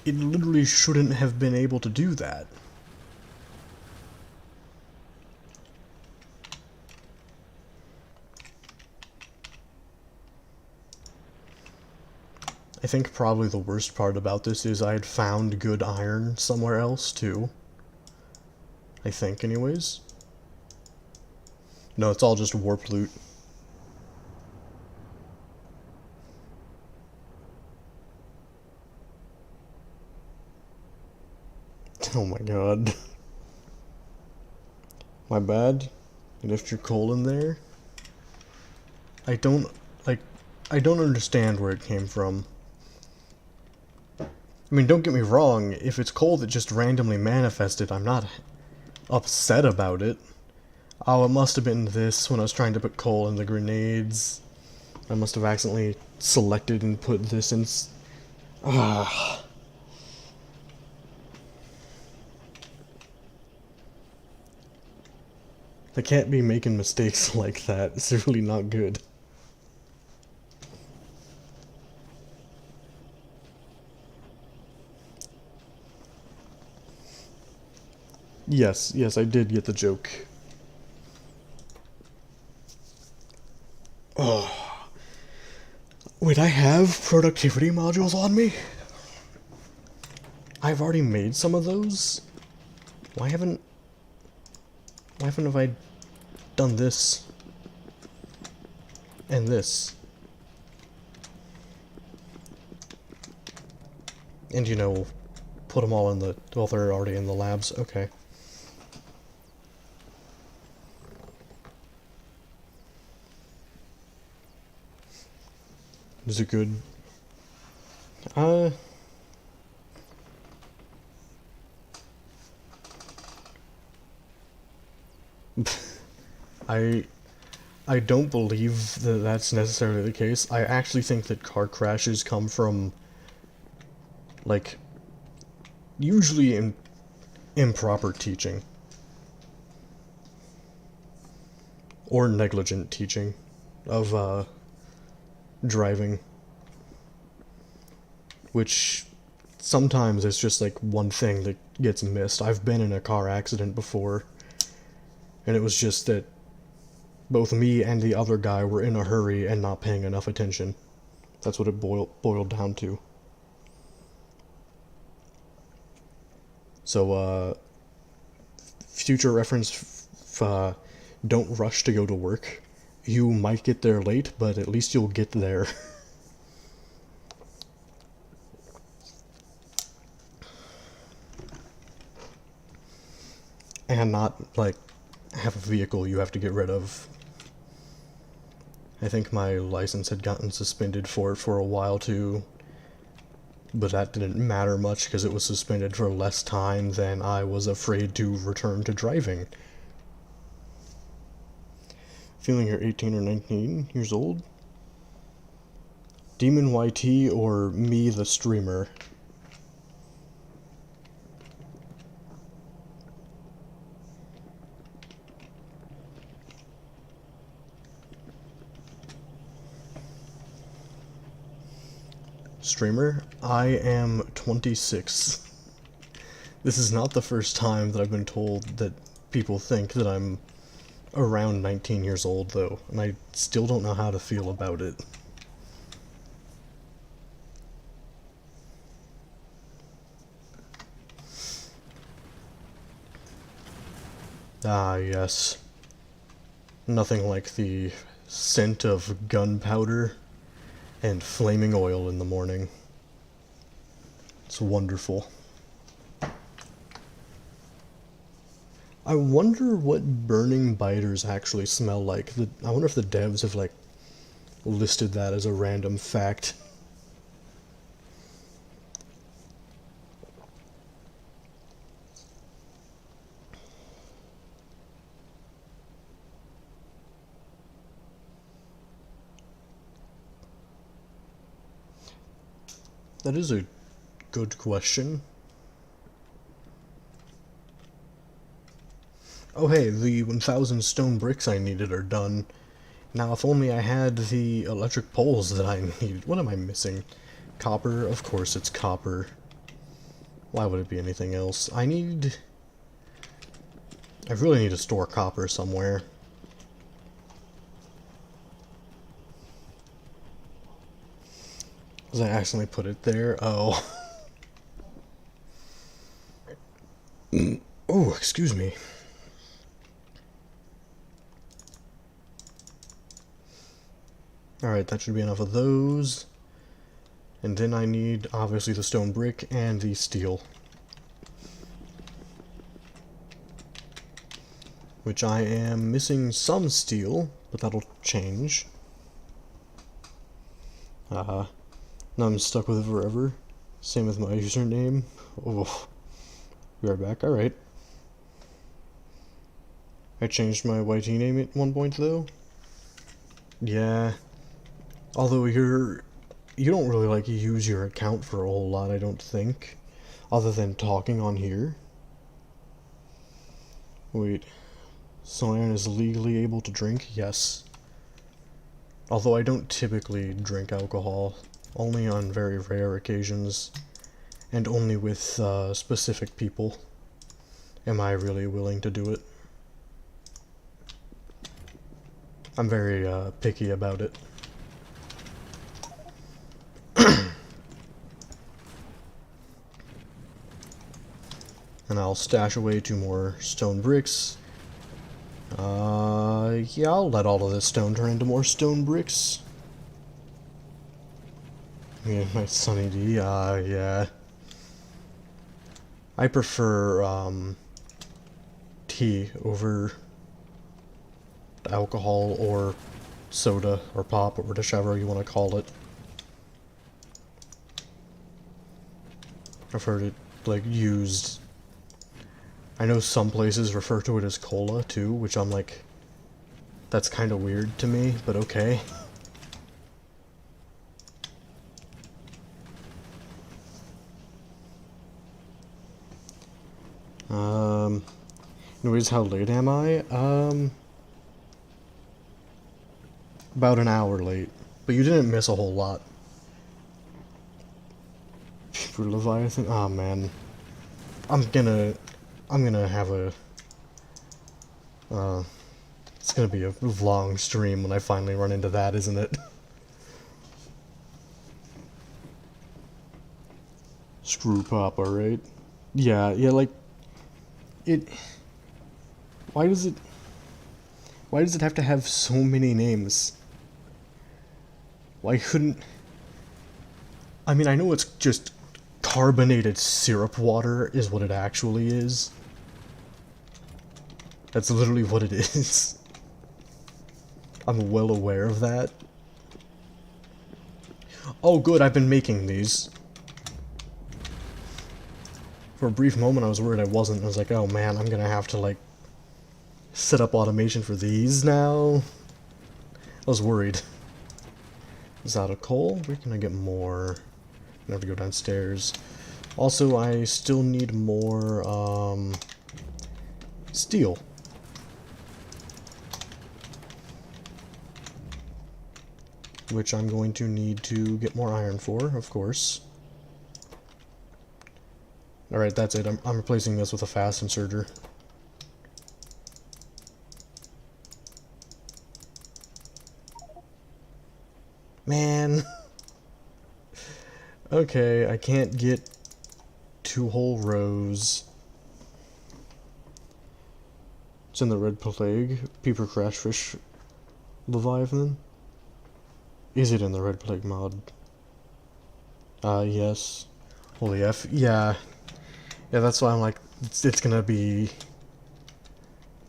It literally shouldn't have been able to do that. I think probably the worst part about this is I had found good iron somewhere else, too. I think, anyways. No, it's all just warp loot. Oh my god. My bad. You left your coal in there? I don't understand where it came from. I mean, don't get me wrong, if it's coal that just randomly manifested, I'm not upset about it. Oh, it must have been this when I was trying to put coal in the grenades. I must have accidentally selected and put this in... Ah. I can't be making mistakes like that. It's really not good. Yes, yes, I did get the joke. Oh. Wait, I have productivity modules on me? I've already made some of those? Why haven't I done this? And this? And, you know, put them all in the... Well, they're already in the labs. Okay. Is it good? I don't believe that that's necessarily the case. I actually think that car crashes come from, like, usually improper teaching. Or negligent teaching of, driving. Which, sometimes it's just, like, one thing that gets missed. I've been in a car accident before, and it was just that both me and the other guy were in a hurry and not paying enough attention. That's what it boiled down to. So, future reference, don't rush to go to work. You might get there late, but at least you'll get there. And not, like, have a vehicle you have to get rid of. I think my license had gotten suspended for it for a while too, but that didn't matter much because it was suspended for less time than I was afraid to return to driving. Feeling you're 18 or 19 years old? Demon YT or me the streamer? Streamer? I am 26. This is not the first time that I've been told that people think that I'm around 19 years old, though, and I still don't know how to feel about it. Ah, yes. Nothing like the scent of gunpowder and flaming oil in the morning. It's wonderful. I wonder what burning biters actually smell like. I wonder if the devs have, like, listed that as a random fact. That is a good question. Oh hey, the 1,000 stone bricks I needed are done. Now if only I had the electric poles that I need. What am I missing? Copper? Of course it's copper. Why would it be anything else? I really need to store copper somewhere. Because I accidentally put it there. Oh. Oh, excuse me. Alright, that should be enough of those. And then I need, obviously, the stone brick and the steel. Which I am missing some steel, but that'll change. Now I'm stuck with it forever. Same with my username. Oh, we are back. Alright. I changed my YT name at one point, though. Yeah. Although you don't really like use your account for a whole lot, I don't think, other than talking on here. Wait, Cyan is legally able to drink? Yes. Although I don't typically drink alcohol, only on very rare occasions, and only with specific people am I really willing to do it. I'm very picky about it. And I'll stash away 2 more stone bricks. Yeah, I'll let all of this stone turn into more stone bricks. Yeah, my Sunny D, yeah. I prefer, tea over alcohol or soda or pop or whatever you want to call it. I've heard it, like, used. I know some places refer to it as cola, too, which I'm like, that's kind of weird to me, but okay. Anyways, how late am I? About an hour late. But you didn't miss a whole lot. For Leviathan? Oh man. I'm gonna have a it's gonna be a long stream when I finally run into that, isn't it? Screw Pop, alright? Yeah, like why does it have to have so many names? Why couldn't I mean, I know it's just carbonated syrup water is what it actually is. That's literally what it is. I'm well aware of that. Oh good, I've been making these. For a brief moment I was worried I wasn't. I was like, oh man, I'm gonna have to like set up automation for these now. I was worried. Is that a coal? Where can I get more? I have to go downstairs. Also, I still need more steel. Which I'm going to need to get more iron for, of course. Alright, that's it. I'm replacing this with a fast inserter. Man. Okay, I can't get 2 whole rows. It's in the Red Plague. Peeper Crashfish Leviathan. Is it in the Red Plague mod? Yes. Holy F. Yeah. Yeah, that's why I'm like, it's gonna be...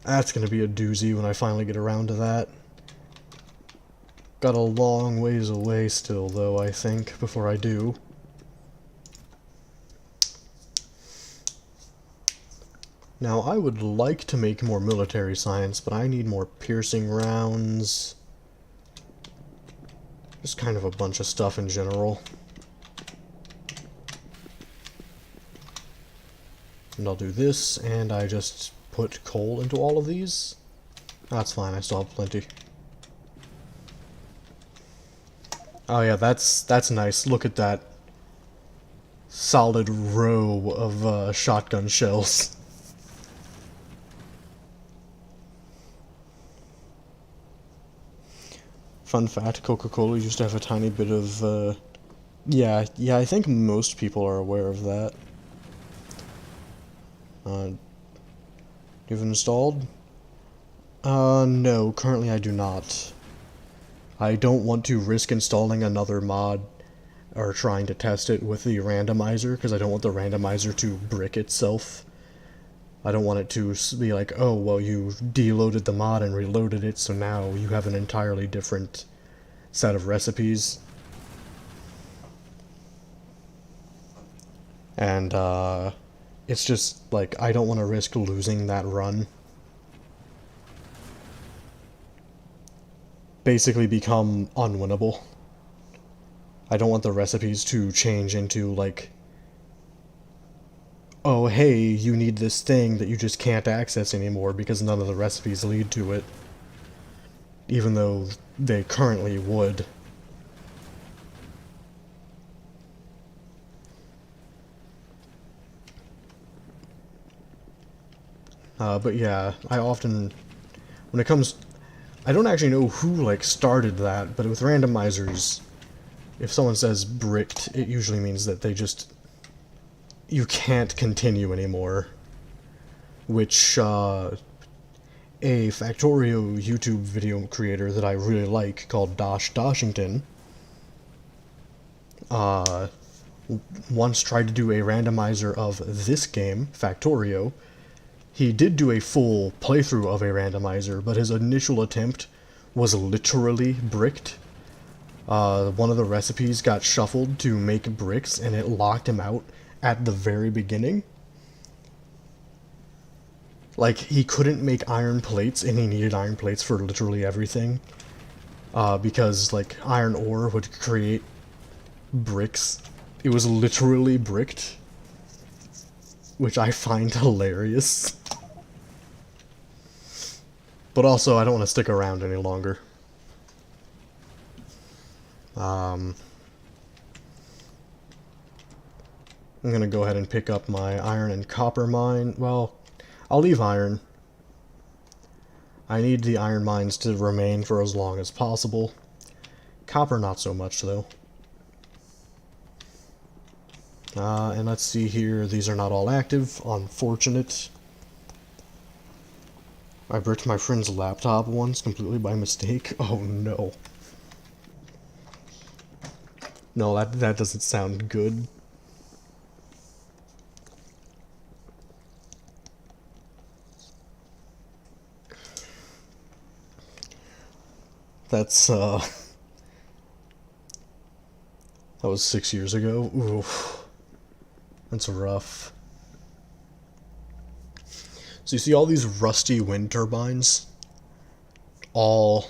That's gonna be a doozy when I finally get around to that. Got a long ways away still, though, I think, before I do. Now, I would like to make more military science, but I need more piercing rounds. Just kind of a bunch of stuff in general. And I'll do this, and I just put coal into all of these. That's fine, I still have plenty. Oh yeah, that's nice. Look at that solid row of shotgun shells. Fun fact, Coca-Cola used to have a tiny bit of, yeah, I think most people are aware of that. You've installed? No, currently I do not. I don't want to risk installing another mod or trying to test it with the randomizer, because I don't want the randomizer to brick itself. I don't want it to be like, oh, well, you deloaded the mod and reloaded it, so now you have an entirely different set of recipes. And, it's just, like, I don't want to risk losing that run. Basically become unwinnable. I don't want the recipes to change into, like, oh, hey, you need this thing that you just can't access anymore because none of the recipes lead to it. Even though they currently would. But yeah, I often, when it comes, I don't actually know who, like, started that, but with randomizers, if someone says bricked, it usually means that they just, you can't continue anymore. Which, a Factorio YouTube video creator that I really like, called Doshington, once tried to do a randomizer of this game, Factorio. He did do a full playthrough of a randomizer, but his initial attempt was literally bricked. One of the recipes got shuffled to make bricks, and it locked him out at the very beginning. Like, he couldn't make iron plates, and he needed iron plates for literally everything. Because, like, iron ore would create bricks. It was literally bricked. Which I find hilarious. But also, I don't want to stick around any longer. I'm gonna go ahead and pick up my iron and copper mine. Well, I'll leave iron. I need the iron mines to remain for as long as possible. Copper, not so much, though. And let's see here. These are not all active. Unfortunate. I bricked my friend's laptop once completely by mistake. Oh no. No, that doesn't sound good. That's, that was 6 years ago. Oof. That's rough. So you see all these rusty wind turbines? All...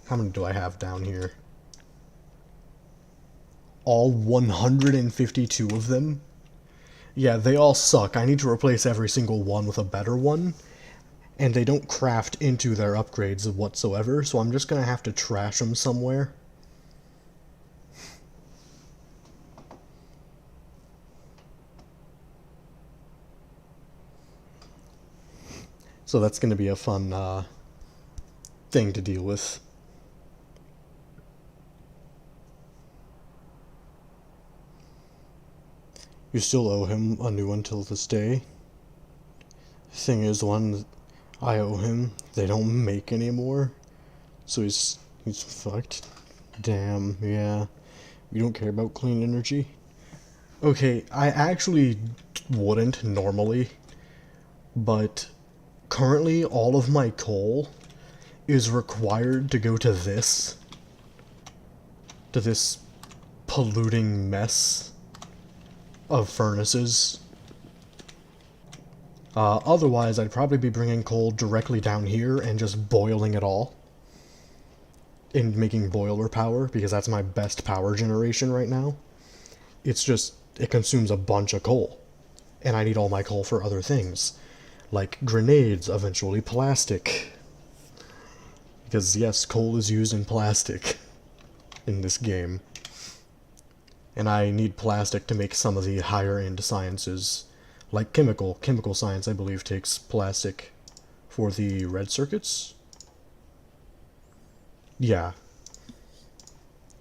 How many do I have down here? All 152 of them? Yeah, they all suck. I need to replace every single one with a better one. And they don't craft into their upgrades whatsoever, so I'm just gonna have to trash them somewhere. So that's gonna be a fun, thing to deal with. You still owe him a new one till this day. Thing is, the one I owe him, they don't make anymore. So he's fucked. Damn, yeah. You don't care about clean energy? Okay, I actually wouldn't normally, but currently all of my coal is required to go to this polluting mess of furnaces. Otherwise, I'd probably be bringing coal directly down here and just boiling it all. And making boiler power, because that's my best power generation right now. It's just, it consumes a bunch of coal. And I need all my coal for other things. Like grenades, eventually plastic. Because yes, coal is used in plastic in this game. And I need plastic to make some of the higher end sciences. Like chemical science, I believe, takes plastic for the red circuits. Yeah.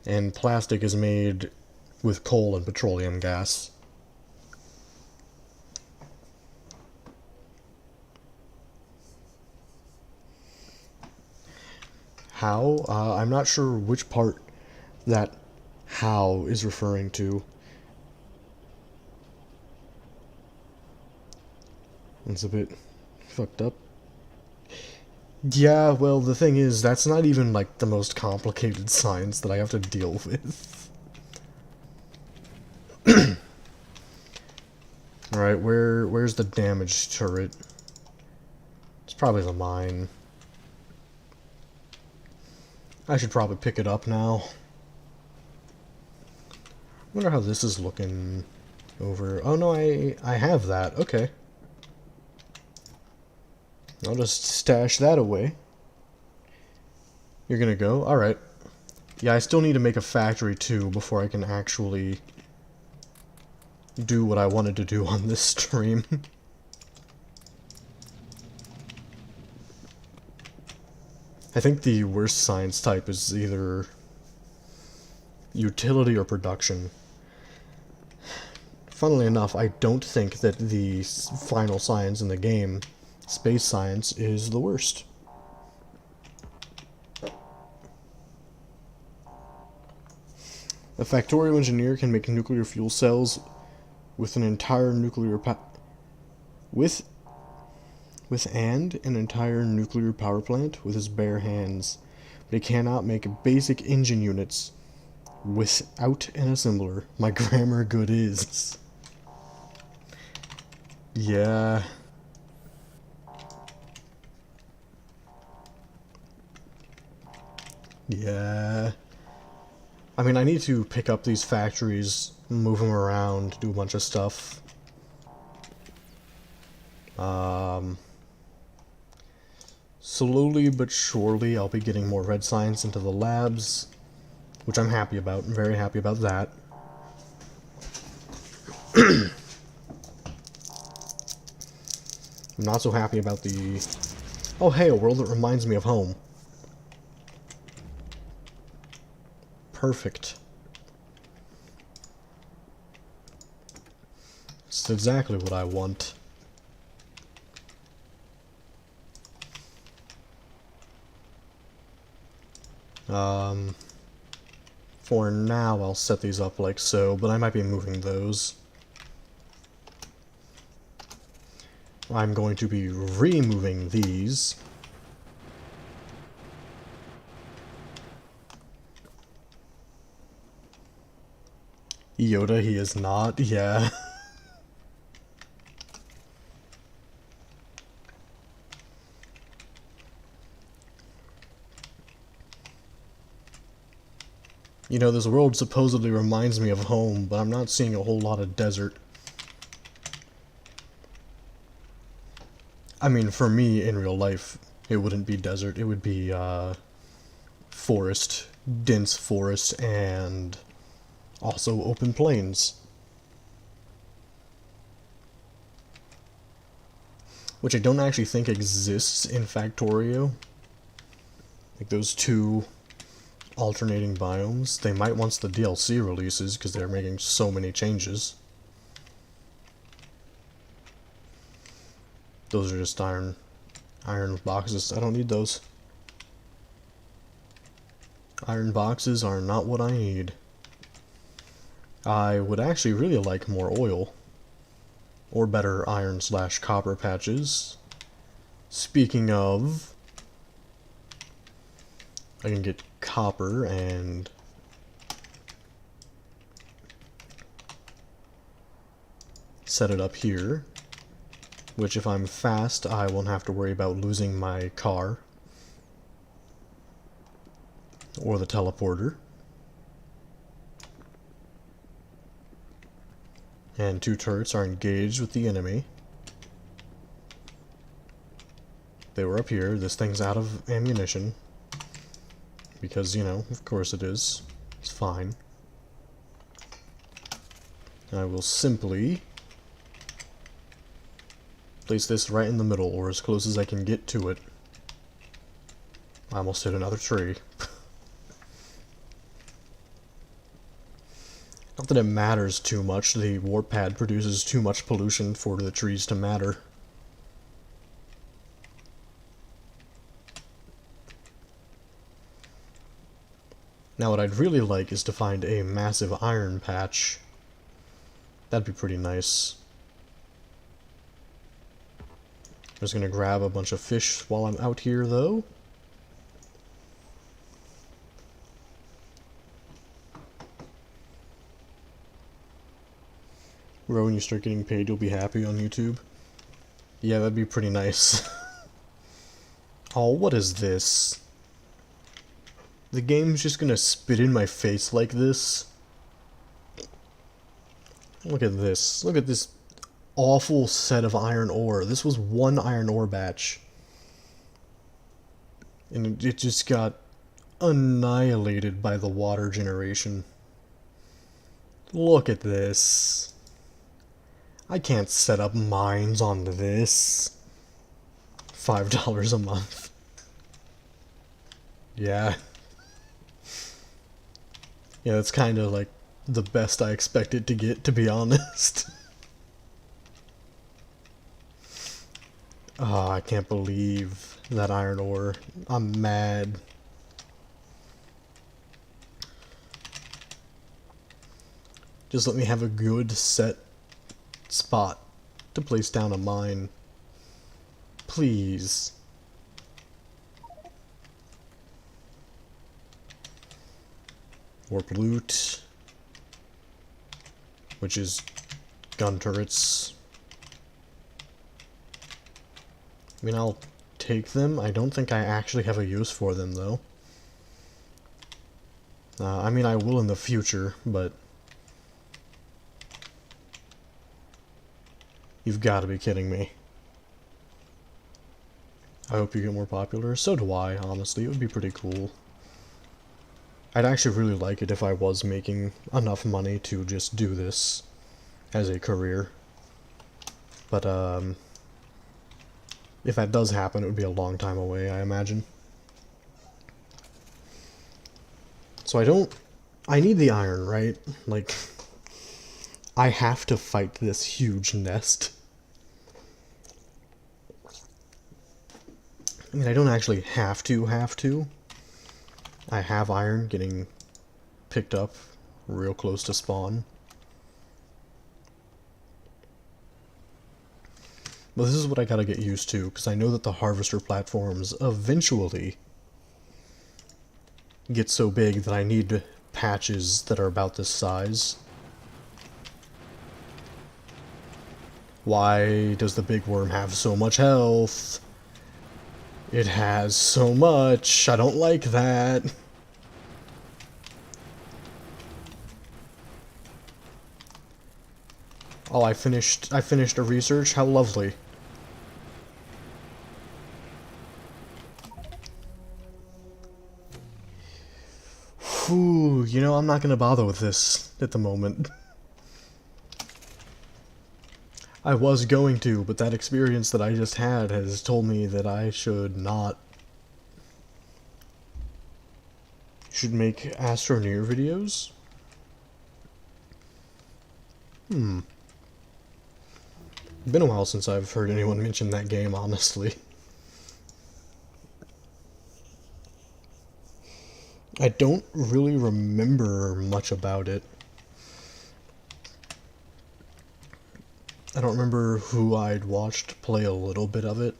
And plastic is made with coal and petroleum gas. How? I'm not sure which part that how is referring to. It's a bit fucked up. Yeah, well, the thing is, that's not even, like, the most complicated science that I have to deal with. Alright, where's the damage turret? It's probably the mine. I should probably pick it up now. Wonder how this is looking over. Oh no, I have that. Okay. I'll just stash that away. You're gonna go? Alright. Yeah, I still need to make a factory too before I can actually do what I wanted to do on this stream. I think the worst science type is either utility or production. Funnily enough, I don't think that the final science in the game, space science, is the worst. A Factorio engineer can make nuclear fuel cells with an entire nuclear an entire nuclear power plant with his bare hands, but he cannot make basic engine units without an assembler. My grammar good is. Yeah. Yeah. I mean, I need to pick up these factories, move them around, do a bunch of stuff. Slowly but surely, I'll be getting more red science into the labs, which I'm happy about. I'm very happy about that. I'm not so happy about the... Oh hey, a world that reminds me of home. Perfect. It's exactly what I want. For now, I'll set these up like so, but I might be moving those. I'm going to be removing these. Yoda, he is not, yeah. You know, this world supposedly reminds me of home, but I'm not seeing a whole lot of desert. I mean, for me, in real life, it wouldn't be desert. It would be, forest, dense forest, and also open plains. Which I don't actually think exists in Factorio. Like, those two alternating biomes. They might once the DLC releases, because they're making so many changes. Those are just iron boxes. I don't need those. Iron boxes are not what I need. I would actually really like more oil. Or better, iron/copper patches. Speaking of, I can get copper and set it up here, which if I'm fast, I won't have to worry about losing my car or the teleporter. And 2 turrets are engaged with the enemy. They were up here. This thing's out of ammunition. Because, you know, of course it is. It's fine. I will simply place this right in the middle, or as close as I can get to it. I almost hit another tree. Not that it matters too much. The warp pad produces too much pollution for the trees to matter. Now what I'd really like is to find a massive iron patch. That'd be pretty nice. I'm just gonna grab a bunch of fish while I'm out here, though. Bro, when you start getting paid, you'll be happy on YouTube. Yeah, that'd be pretty nice. Oh, what is this? The game's just gonna spit in my face like this? Look at this. Look at this awful set of iron ore. This was one iron ore batch. And it just got annihilated by the water generation. Look at this. I can't set up mines on this. $5 a month. Yeah. Yeah, that's kind of like the best I expected to get, to be honest. Ah, I can't believe that iron ore. I'm mad. Just let me have a good set spot to place down a mine. Please. Warp loot, which is gun turrets. I mean, I'll take them. I don't think I actually have a use for them, though. I mean, I will in the future, but you've got to be kidding me. I hope you get more popular. So do I, honestly. It would be pretty cool. I'd actually really like it if I was making enough money to just do this as a career. But, if that does happen, it would be a long time away, I imagine. So I need the iron, right? Like, I have to fight this huge nest. I mean, I don't actually have to. I have iron getting picked up real close to spawn. But this is what I gotta get used to, because I know that the harvester platforms eventually get so big that I need patches that are about this size. Why does the big worm have so much health? It has so much. I don't like that. Oh, I finished a research. How lovely. Whew, you know, I'm not gonna bother with this at the moment. I was going to, but that experience that I just had has told me that I should not. Should make Astroneer videos? Been a while since I've heard anyone mention that game, honestly. I don't really remember much about it. I don't remember who I'd watched play a little bit of it.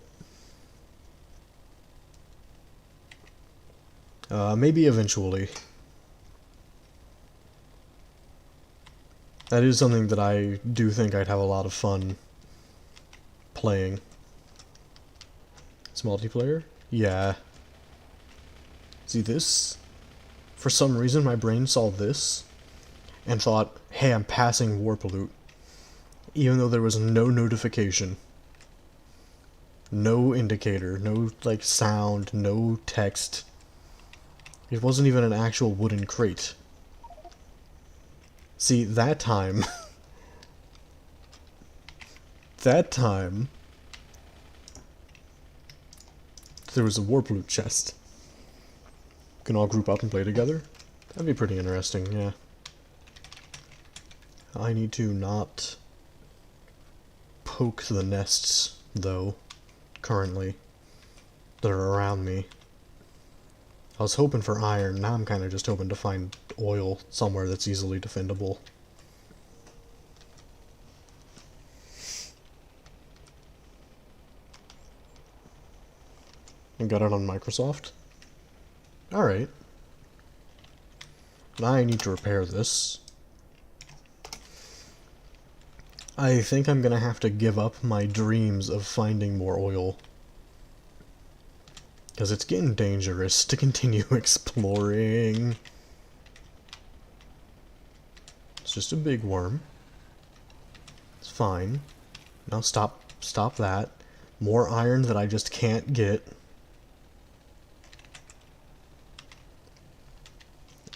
Maybe eventually. That is something that I do think I'd have a lot of fun playing. It's multiplayer? Yeah. See this? For some reason my brain saw this and thought, hey, I'm passing warp loot. Even though there was no notification. No indicator, no, like, sound, no text. It wasn't even an actual wooden crate. See, that time... that time... there was a warp loot chest. We can all group up and play together? That'd be pretty interesting, yeah. I need to not poke the nests, though, currently, that are around me. I was hoping for iron, now I'm kind of just hoping to find oil somewhere that's easily defendable. I got it on Microsoft. Alright. Now I need to repair this. I think I'm gonna have to give up my dreams of finding more oil. Because it's getting dangerous to continue exploring. It's just a big worm. fine. Now stop that. More iron that I just can't get.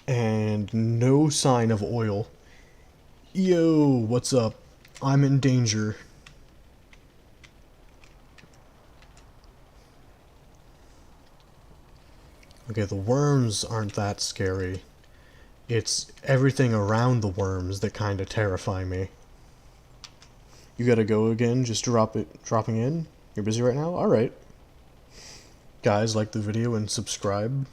And no sign of oil. Yo, what's up? I'm in danger. Okay, the worms aren't that scary. It's everything around the worms that kind of terrify me. You gotta go again, just dropping in? You're busy right now? Alright. Guys, like the video and subscribe.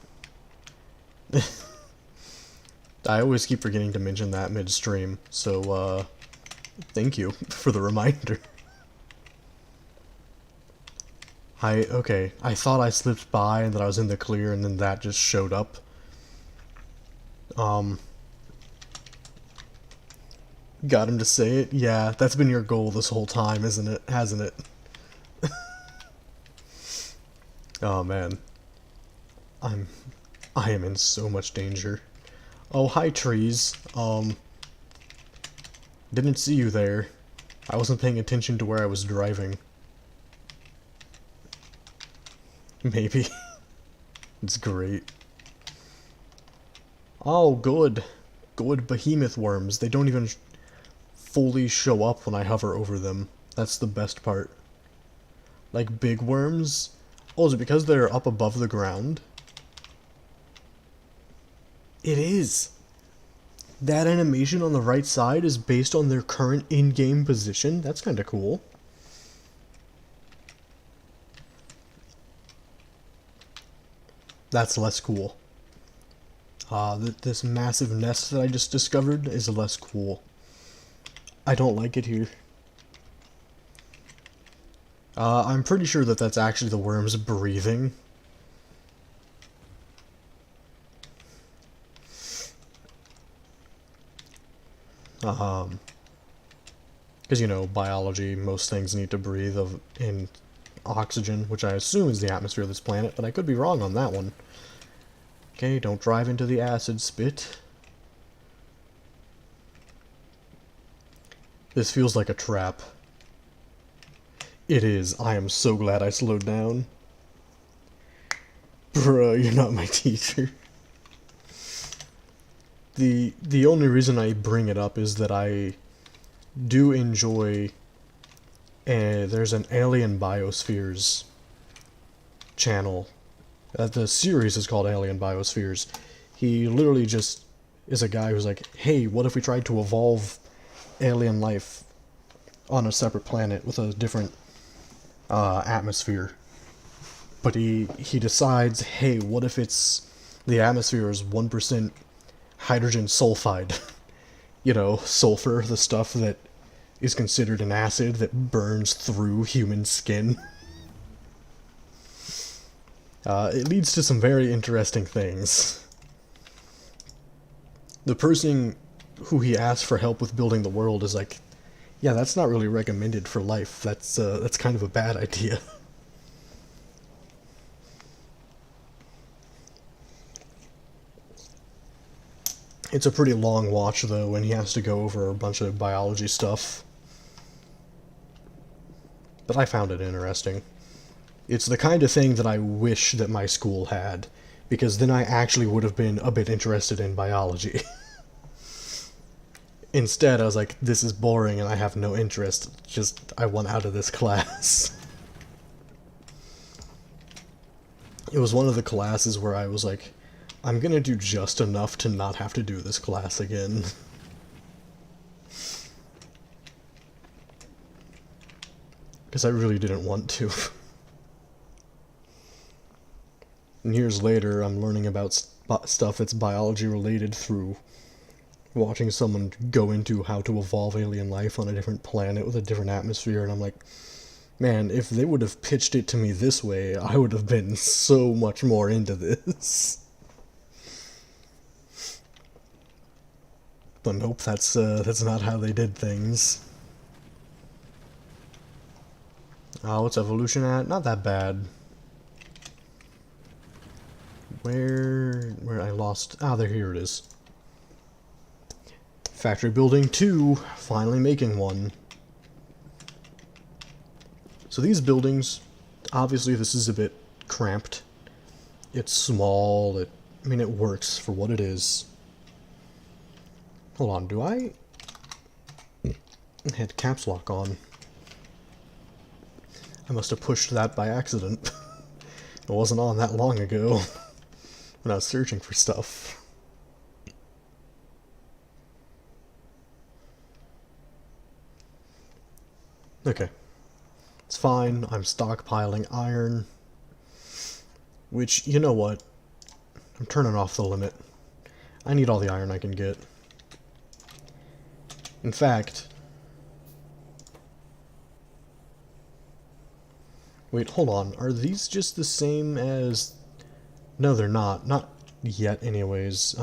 I always keep forgetting to mention that mid-stream, so, thank you for the reminder. Okay, I thought I slipped by and that I was in the clear and then that just showed up. Got him to say it? Yeah, that's been your goal this whole time, isn't it? Hasn't it? Oh man. I am in so much danger. Oh, hi trees. Didn't see you there. I wasn't paying attention to where I was driving. Maybe. It's great. Oh, good. Good behemoth worms. They don't even fully show up when I hover over them. That's the best part. Like big worms. Oh, is it because they're up above the ground? It is. That animation on the right side is based on their current in-game position. That's kind of cool. That's less cool. This massive nest that I just discovered is less cool. I don't like it here. I'm pretty sure that that's actually the worms breathing. Because, you know, biology, most things need to breathe in oxygen, which I assume is the atmosphere of this planet, but I could be wrong on that one. Okay, don't drive into the acid spit. This feels like a trap. It is. I am so glad I slowed down. Bruh, you're not my teacher. The only reason I bring it up is that I do enjoy... there's an Alien Biospheres channel. The series is called Alien Biospheres. He literally just is a guy who's like, hey, what if we tried to evolve alien life on a separate planet with a different atmosphere? But he decides, hey, what if the atmosphere is 1% hydrogen sulfide? You know, sulfur, the stuff that is considered an acid that burns through human skin. It leads to some very interesting things. The person who he asked for help with building the world is like, yeah, that's not really recommended for life. That's kind of a bad idea. It's a pretty long watch, though, and he has to go over a bunch of biology stuff. But I found it interesting. It's the kind of thing that I wish that my school had, because then I actually would have been a bit interested in biology. Instead, I was like, this is boring and I have no interest, just I want out of this class. It was one of the classes where I was like, I'm gonna do just enough to not have to do this class again. Because I really didn't want to. And years later, I'm learning about stuff that's biology related through watching someone go into how to evolve alien life on a different planet with a different atmosphere, and I'm like, man, if they would have pitched it to me this way, I would have been so much more into this. But nope, that's not how they did things. What's evolution at? Not that bad. Where I lost... here it is. Factory building 2, finally making one. So these buildings, obviously this is a bit cramped. It's small, I mean, it works for what it is. Hold on, do I had caps lock on? I must have pushed that by accident. It wasn't on that long ago when I was searching for stuff. Okay. It's fine, I'm stockpiling iron. Which, you know what? I'm turning off the limit. I need all the iron I can get. In fact... Wait, hold on. Are these just the same as... No, they're not. Not yet, anyways.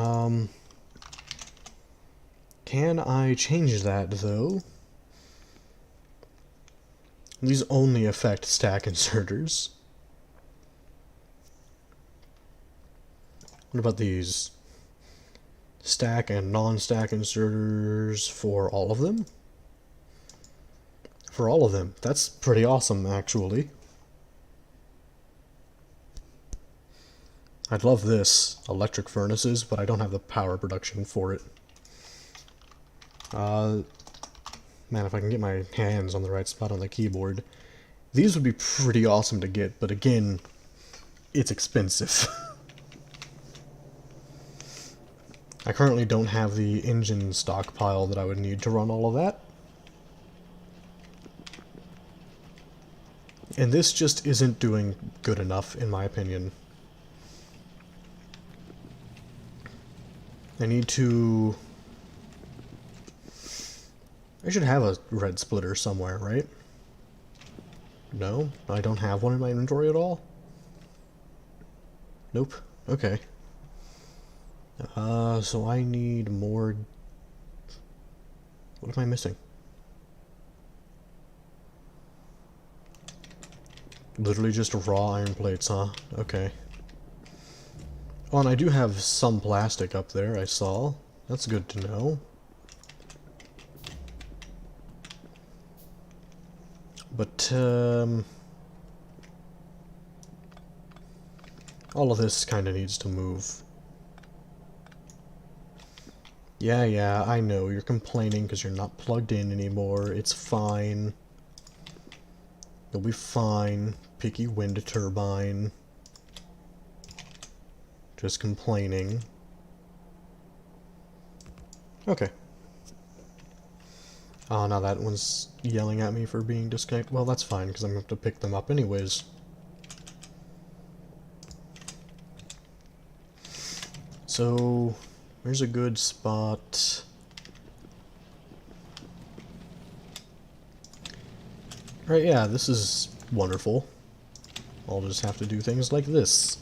Can I change that, though? These only affect stack inserters. What about these? Stack and non-stack inserters for all of them? For all of them. That's pretty awesome, actually. I'd love this. Electric furnaces, but I don't have the power production for it. Man, if I can get my hands on the right spot on the keyboard. These would be pretty awesome to get, but again, it's expensive. I currently don't have the engine stockpile that I would need to run all of that. And this just isn't doing good enough, in my opinion. I need to... I should have a red splitter somewhere, right? No? I don't have one in my inventory at all? Nope. Okay. So I need more... What am I missing? Literally just raw iron plates, huh? Okay. Oh, and I do have some plastic up there, I saw. That's good to know. But, all of this kind of needs to move. Yeah, I know. You're complaining because you're not plugged in anymore. It's fine. You'll be fine. Picky wind turbine. Just complaining. Okay. Oh, now that one's yelling at me for being disconnected. Well, that's fine, because I'm going to have to pick them up anyways. So, where's a good spot? Right, yeah, this is wonderful. I'll just have to do things like this.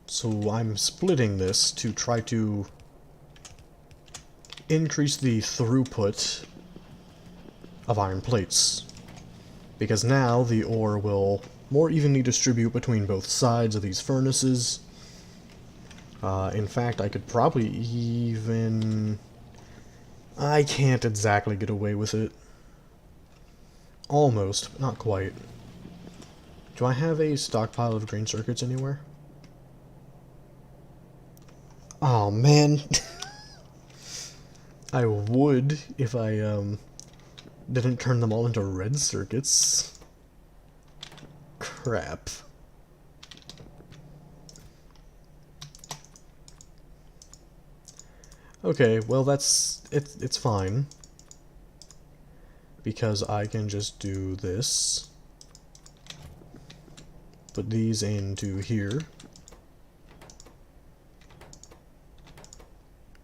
So I'm splitting this to try to increase the throughput of iron plates. Because now the ore will more evenly distribute between both sides of these furnaces. In fact, I could probably even... I can't exactly get away with it. Almost, but not quite. Do I have a stockpile of green circuits anywhere? Oh man. I would if I didn't turn them all into red circuits. Crap. Okay, well it's fine. Because I can just do this. Put these into here.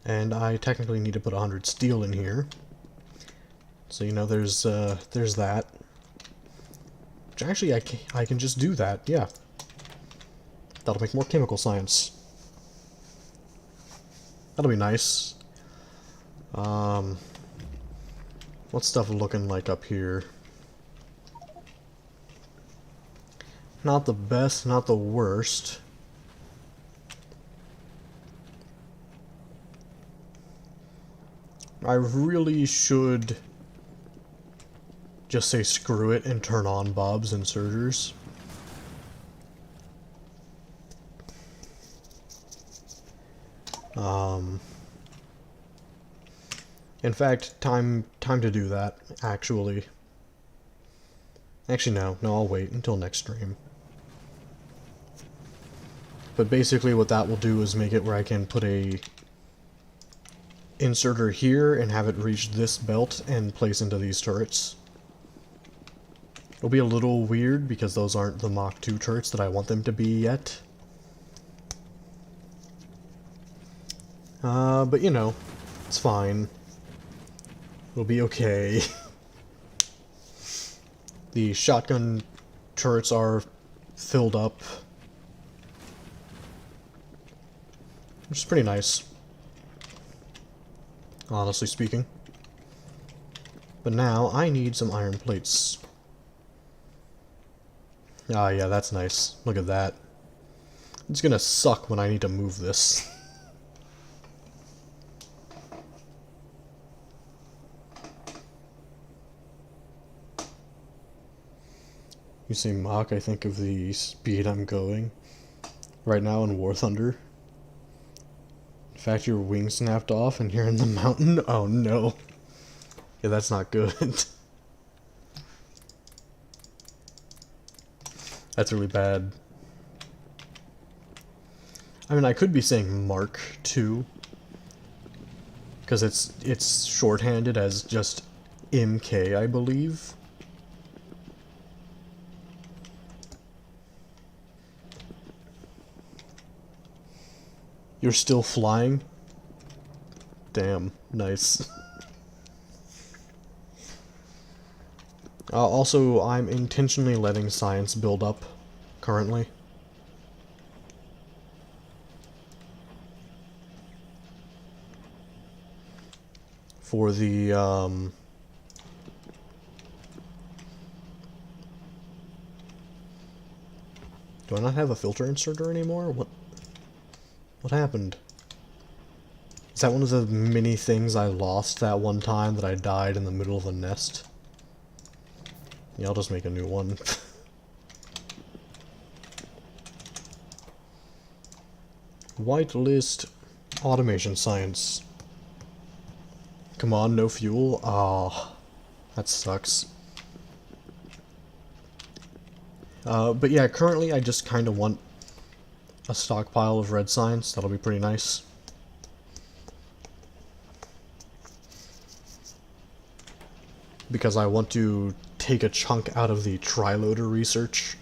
And I technically need to put 100 steel in here. So, you know, there's that. Which actually, I can just do that, yeah. That'll make more chemical science. That'll be nice. What's stuff looking like up here? Not the best, not the worst. I really should just say screw it and turn on Bob's inserters. In fact, time to do that, actually. Actually, no, I'll wait until next stream. But basically what that will do is make it where I can put a inserter here and have it reach this belt and place into these turrets. It'll be a little weird because those aren't the Mach.II turrets that I want them to be yet. But you know, it's fine. It'll be okay. The shotgun turrets are filled up, which is pretty nice, honestly speaking. But now I need some iron plates. Ah, yeah, that's nice. Look at that. It's gonna suck when I need to move this. You say Mach, I think of the speed I'm going right now in War Thunder. In fact, your wing snapped off and you're in the mountain? Oh no. Yeah, that's not good. That's really bad. I mean, I could be saying Mark II, because it's shorthanded as just MK, I believe. You're still flying? Damn, nice. Also, I'm intentionally letting science build up, currently. For the, do I not have a filter inserter anymore? What happened? Is that one of the many things I lost that one time that I died in the middle of a nest? Yeah, I'll just make a new one. Whitelist automation science. Come on, no fuel? Ah, that sucks. But yeah, currently I just kind of want a stockpile of red science. That'll be pretty nice. Because I want to take a chunk out of the triloader research.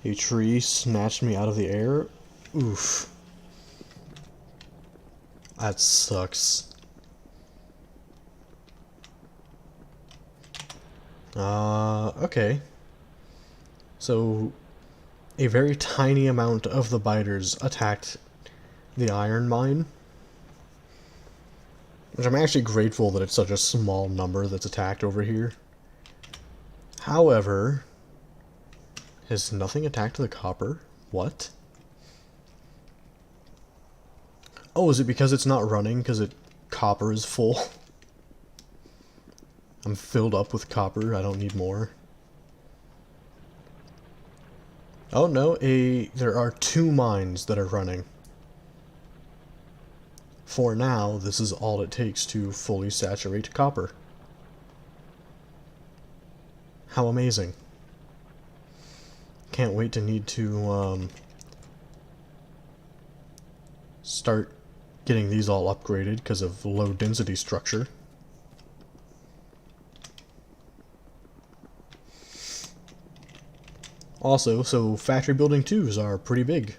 A tree snatched me out of the air? Oof. That sucks. Okay. So, a very tiny amount of the biters attacked the iron mine. Which I'm actually grateful that it's such a small number that's attacked over here. However, has nothing attacked the copper? What? Oh, is it because it's not running? Because copper is full? I'm filled up with copper, I don't need more. Oh no, there are 2 mines that are running. For now, this is all it takes to fully saturate copper. How amazing. Can't wait to need to start getting these all upgraded because of low density structure. Also, so factory building 2s are pretty big.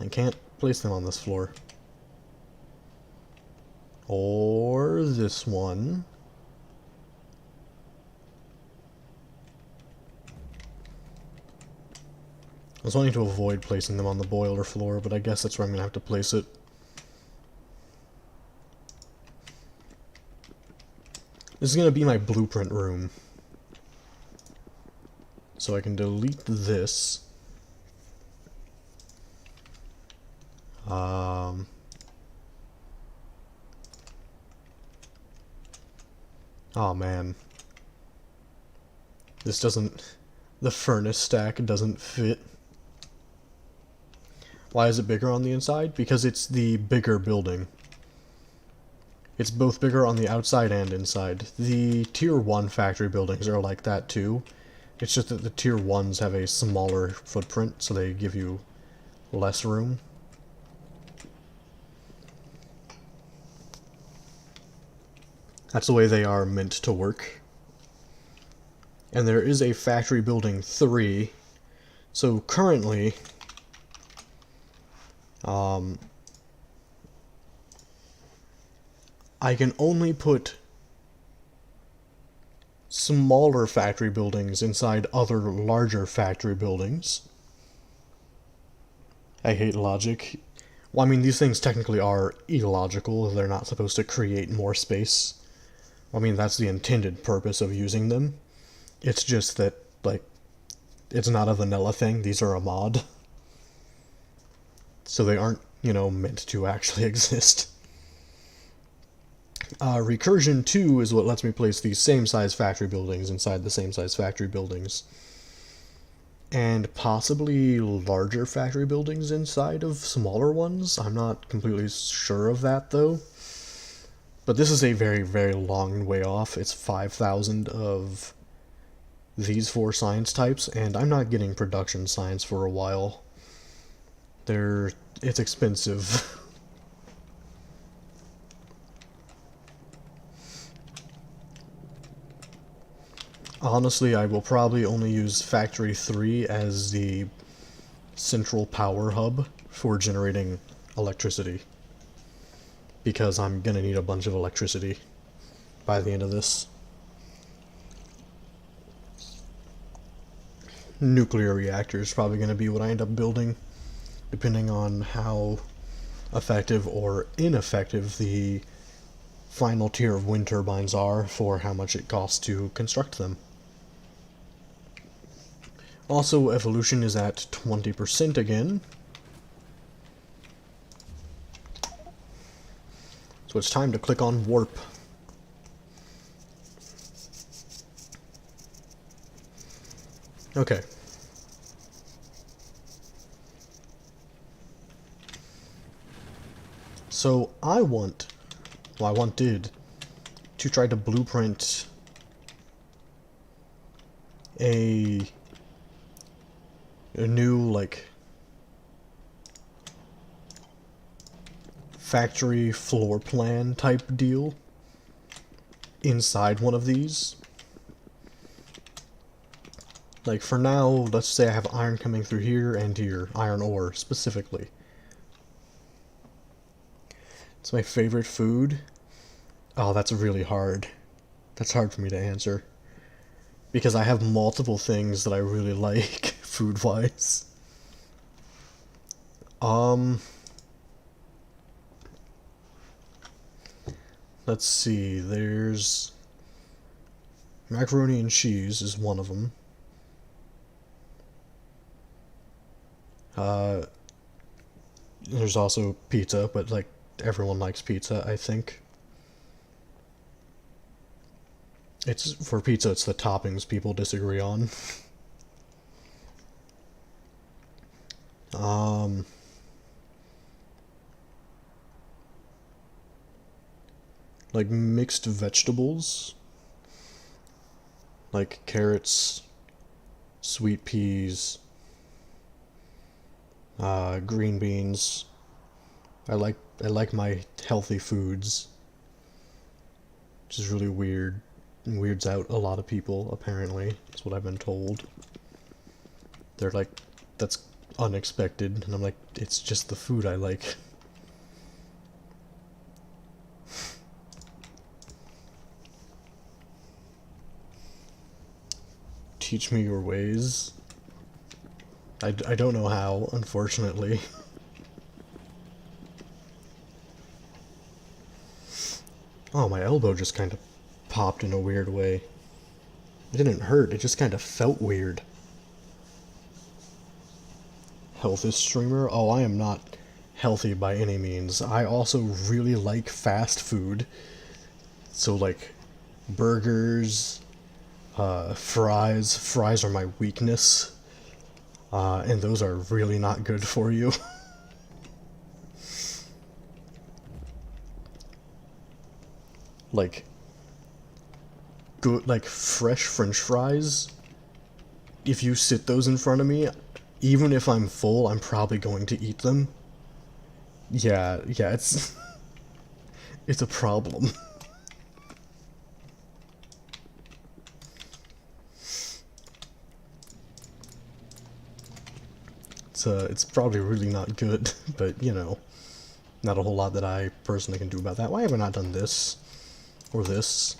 I can't place them on this floor. Or this one. I was wanting to avoid placing them on the boiler floor, but I guess that's where I'm going to have to place it. This is going to be my blueprint room. So I can delete this. Oh man. This doesn't... The furnace stack doesn't fit. Why is it bigger on the inside? Because it's the bigger building. It's both bigger on the outside and inside. The Tier 1 factory buildings are like that too. It's just that the Tier 1s have a smaller footprint, so they give you less room. That's the way they are meant to work. And there is a Factory Building 3. So currently, I can only put smaller factory buildings inside other larger factory buildings. I hate logic. Well, I mean, these things technically are illogical. They're not supposed to create more space. I mean, that's the intended purpose of using them. It's just that, like, it's not a vanilla thing. These are a mod. So they aren't, you know, meant to actually exist. Recursion 2 is what lets me place these same size factory buildings inside the same size factory buildings. And possibly larger factory buildings inside of smaller ones. I'm not completely sure of that, though. But this is a very, very long way off. It's 5,000 of these 4 science types, and I'm not getting production science for a while. It's expensive. Honestly, I will probably only use Factory 3 as the central power hub for generating electricity. Because I'm gonna need a bunch of electricity by the end of this. Nuclear reactor is probably gonna be what I end up building, depending on how effective or ineffective the final tier of wind turbines are for how much it costs to construct them. Also, evolution is at 20% again. So it's time to click on warp. Okay. So I wanted to try to blueprint a new, like, factory floor plan type deal inside one of these. Like, for now, let's say I have iron coming through here and here, iron ore specifically. It's my favorite food. Oh, that's really hard. That's hard for me to answer. Because I have multiple things that I really like, food-wise. Let's see, there's... macaroni and cheese is one of them. There's also pizza, but, like, everyone likes pizza, I think. For pizza, it's the toppings people disagree on. Like mixed vegetables, like carrots, sweet peas, green beans. I like my healthy foods, which is really weird. It weirds out a lot of people, apparently. That's what I've been told. They're like, that's unexpected, and I'm like, it's just the food I like. Teach me your ways. I don't know how, unfortunately. Oh, my elbow just kind of popped in a weird way. It didn't hurt, it just kind of felt weird. Healthy streamer? Oh, I am not healthy by any means. I also really like fast food. So, like, burgers, fries. Fries are my weakness, and those are really not good for you. Like, good, like, fresh French fries, if you sit those in front of me, even if I'm full, I'm probably going to eat them. Yeah, it's it's a problem. It's probably really not good, but you know, not a whole lot that I personally can do about that. Why have I not done this or this?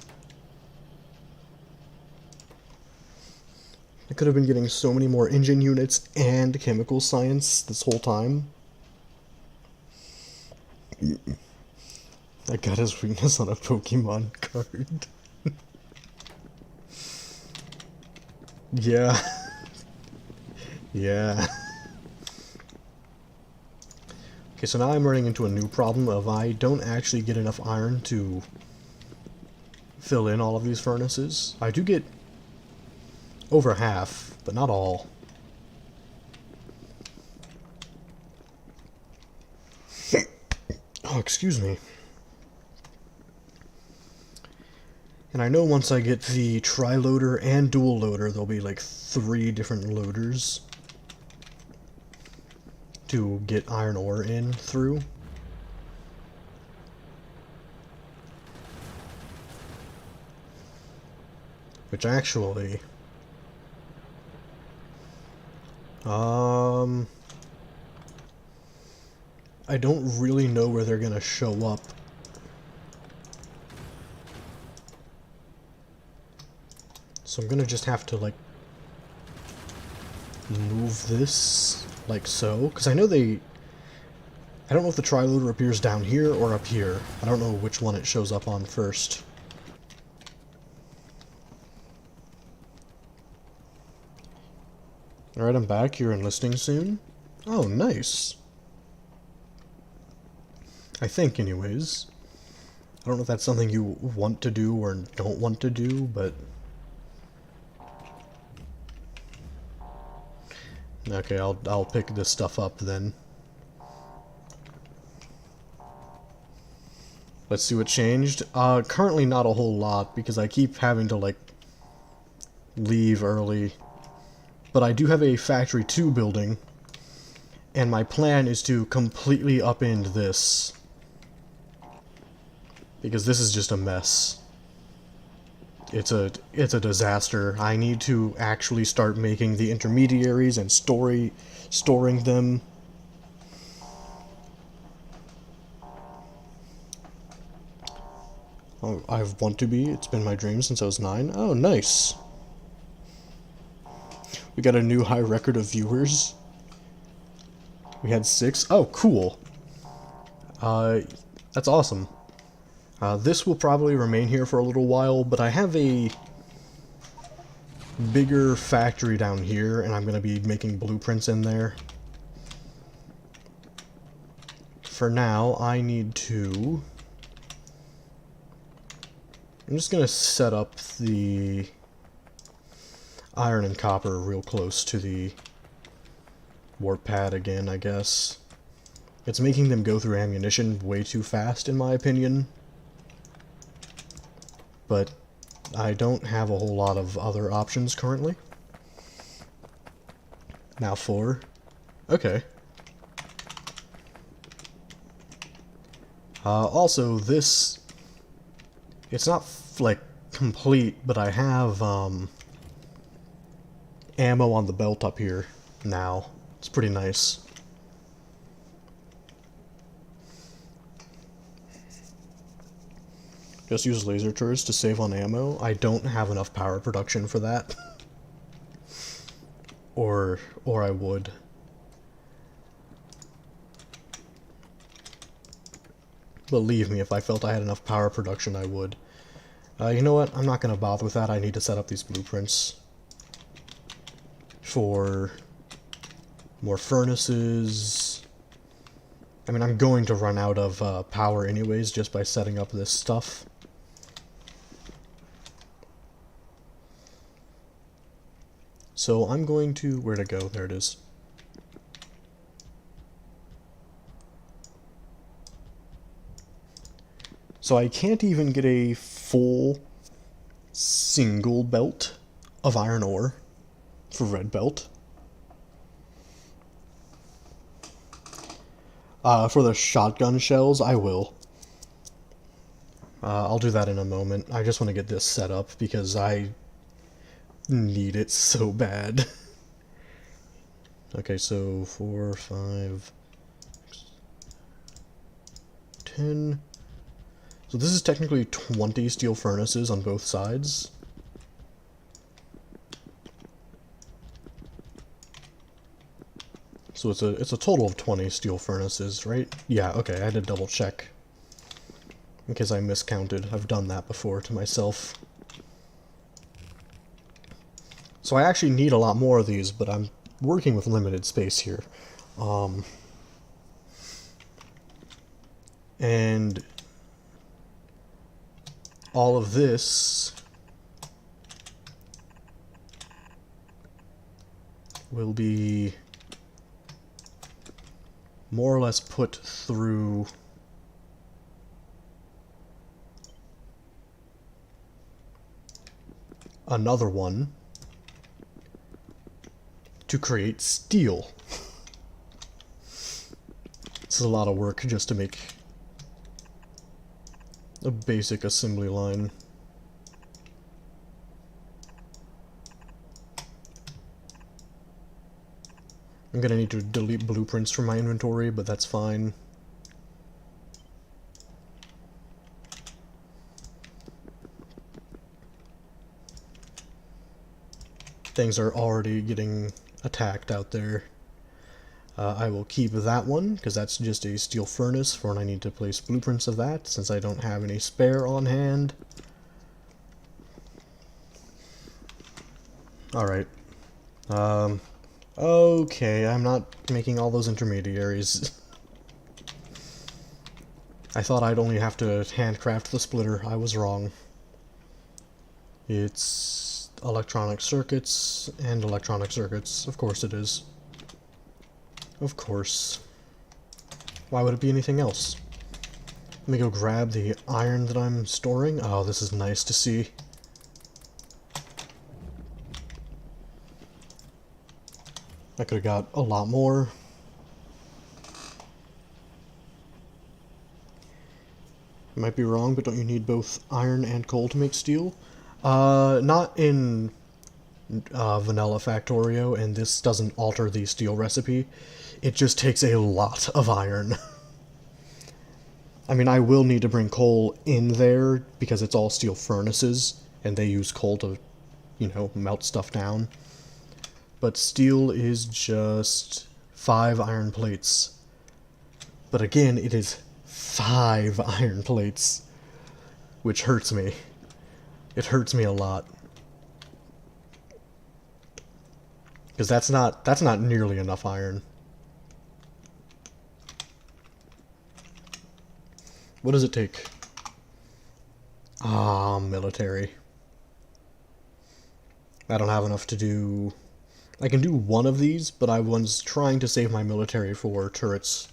I could have been getting so many more engine units and chemical science this whole time. I got his weakness on a Pokemon card. Yeah. Yeah. Okay, so now I'm running into a new problem of I don't actually get enough iron to fill in all of these furnaces. I do get over half, but not all. Oh, excuse me. And I know once I get the tri-loader and dual loader, there'll be like 3 different loaders to get iron ore in through. Which actually... I don't really know where they're gonna show up. So I'm gonna just have to, like, move this like so. Because I know they... I don't know if the tri-loader appears down here or up here. I don't know which one it shows up on first. Alright, I'm back. You're enlisting soon? Oh, nice. I think, anyways. I don't know if that's something you want to do or don't want to do, but... Okay, I'll pick this stuff up then. Let's see what changed. Currently not a whole lot, because I keep having to, like, leave early. But I do have a Factory 2 building, and my plan is to completely upend this. Because this is just a mess. It's a disaster. I need to actually start making the intermediaries and storing them. Oh, I want to be. It's been my dream since I was 9. Oh, nice. We got a new high record of viewers. We had 6. Oh, cool. That's awesome. This will probably remain here for a little while, but I have a bigger factory down here, and I'm going to be making blueprints in there. For now, I need to... I'm just going to set up the iron and copper real close to the warp pad again, I guess. It's making them go through ammunition way too fast, in my opinion. But I don't have a whole lot of other options currently. Now 4. Okay. Also, this... It's not, like, complete, but I have, ammo on the belt up here now. It's pretty nice. Just use laser turrets to save on ammo. I don't have enough power production for that. Or I would. Believe me, if I felt I had enough power production, I would. You know what? I'm not going to bother with that. I need to set up these blueprints for more furnaces. I mean, I'm going to run out of power anyways just by setting up this stuff. So I'm going to... where'd it go? There it is. So I can't even get a full single belt of iron ore for red belt. For the shotgun shells, I will. I'll do that in a moment. I just want to get this set up because I need it so bad. Okay, so 4, 5, 10. So this is technically 20 steel furnaces on both sides. So it's a total of 20 steel furnaces, right? Yeah, okay, I had to double check. In case I miscounted. I've done that before to myself. So I actually need a lot more of these, but I'm working with limited space here. And all of this will be more or less put through another one to create steel. This is a lot of work just to make a basic assembly line. I'm gonna need to delete blueprints from my inventory, but that's fine. Things are already getting attacked out there. I will keep that one, because that's just a steel furnace for when I need to place blueprints of that, since I don't have any spare on hand. Alright. Okay, I'm not making all those intermediaries. I thought I'd only have to handcraft the splitter. I was wrong. It's electronic circuits and electronic circuits. Of course it is. Of course. Why would it be anything else? Let me go grab the iron that I'm storing. Oh, this is nice to see. I could have got a lot more. I might be wrong, but don't you need both iron and coal to make steel? Not in vanilla Factorio, and this doesn't alter the steel recipe. It just takes a lot of iron. I mean, I will need to bring coal in there because it's all steel furnaces, and they use coal to, you know, melt stuff down. But steel is just 5 iron plates. But again, it is 5 iron plates, which hurts me. It hurts me a lot. Because that's not nearly enough iron. What does it take? Ah, military. I don't have enough to do... I can do one of these, but I was trying to save my military for turrets.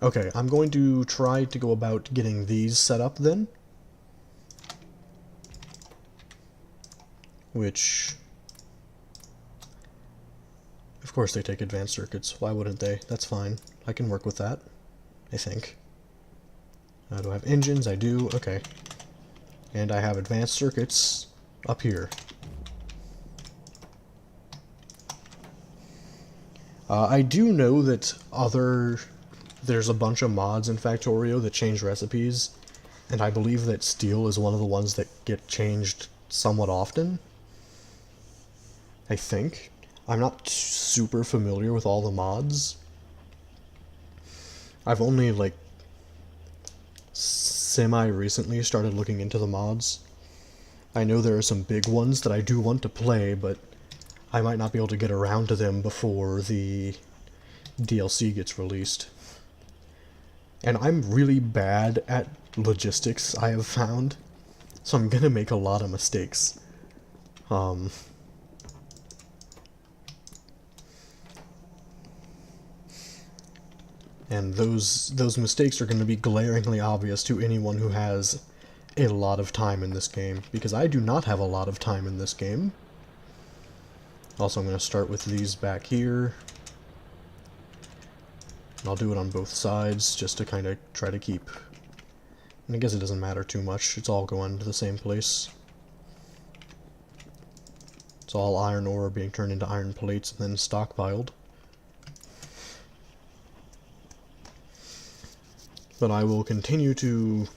Okay, I'm going to try to go about getting these set up then. Which... Of course they take advanced circuits. Why wouldn't they? That's fine. I can work with that, I think. Do I have engines? I do. Okay. And I have advanced circuits up here. I do know that there's a bunch of mods in Factorio that change recipes, and I believe that steel is one of the ones that get changed somewhat often. I think. I'm not super familiar with all the mods. I've only, like, semi-recently started looking into the mods. I know there are some big ones that I do want to play, but I might not be able to get around to them before the DLC gets released. And I'm really bad at logistics, I have found, so I'm gonna make a lot of mistakes. And those mistakes are going to be glaringly obvious to anyone who has a lot of time in this game, because I do not have a lot of time in this game. Also, I'm going to start with these back here. And I'll do it on both sides, just to kind of try to keep... And I guess it doesn't matter too much, it's all going to the same place. It's all iron ore being turned into iron plates and then stockpiled. But I will continue to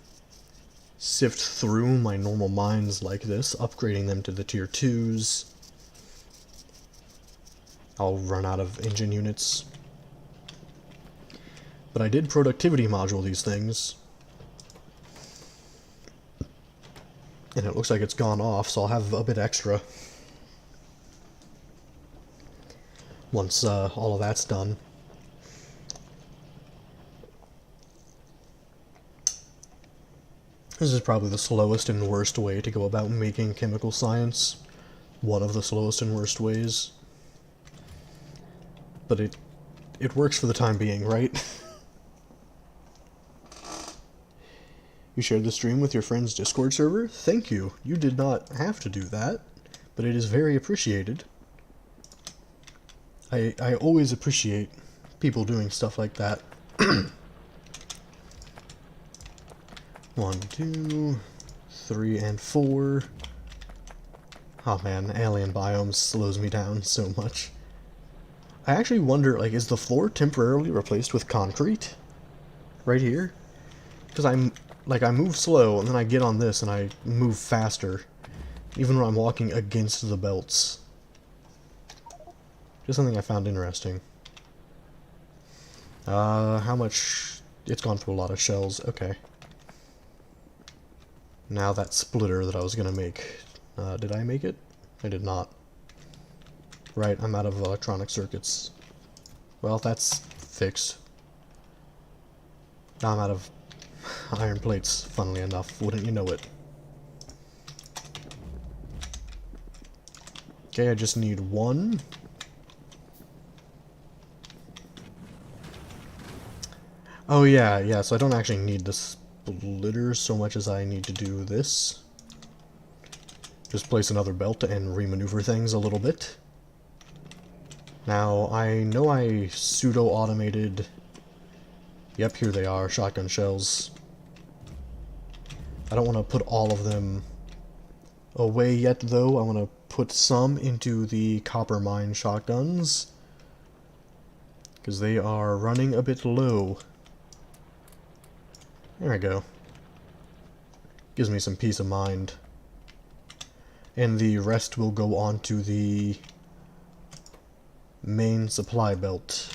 sift through my normal mines like this, upgrading them to the tier 2s. I'll run out of engine units. But I did productivity module these things. And it looks like it's gone off, so I'll have a bit extra once all of that's done. This is probably the slowest and worst way to go about making chemical science. One of the slowest and worst ways. But it works for the time being, right? You shared the stream with your friend's Discord server? Thank you. You did not have to do that, but it is very appreciated. I always appreciate people doing stuff like that. 1, 2, 3, and 4. Oh man, alien biomes slows me down so much. I actually wonder, like, is the floor temporarily replaced with concrete? Right here? Because I move slow, and then I get on this, and I move faster. Even when I'm walking against the belts. Just something I found interesting. How much... It's gone through a lot of shells. Okay. Now that splitter that I was gonna make. Did I make it? I did not. Right, I'm out of electronic circuits. Well, that's fixed. Now I'm out of iron plates, funnily enough. Wouldn't you know it? Okay, I just need 1. Oh yeah, so I don't actually need the splitter so much as I need to do this. Just place another belt and remaneuver things a little bit. Now, I know I pseudo-automated... Yep, here they are, shotgun shells. I don't want to put all of them away yet, though. I want to put some into the copper mine shotguns, because they are running a bit low. There we go. Gives me some peace of mind. And the rest will go on to the main supply belt.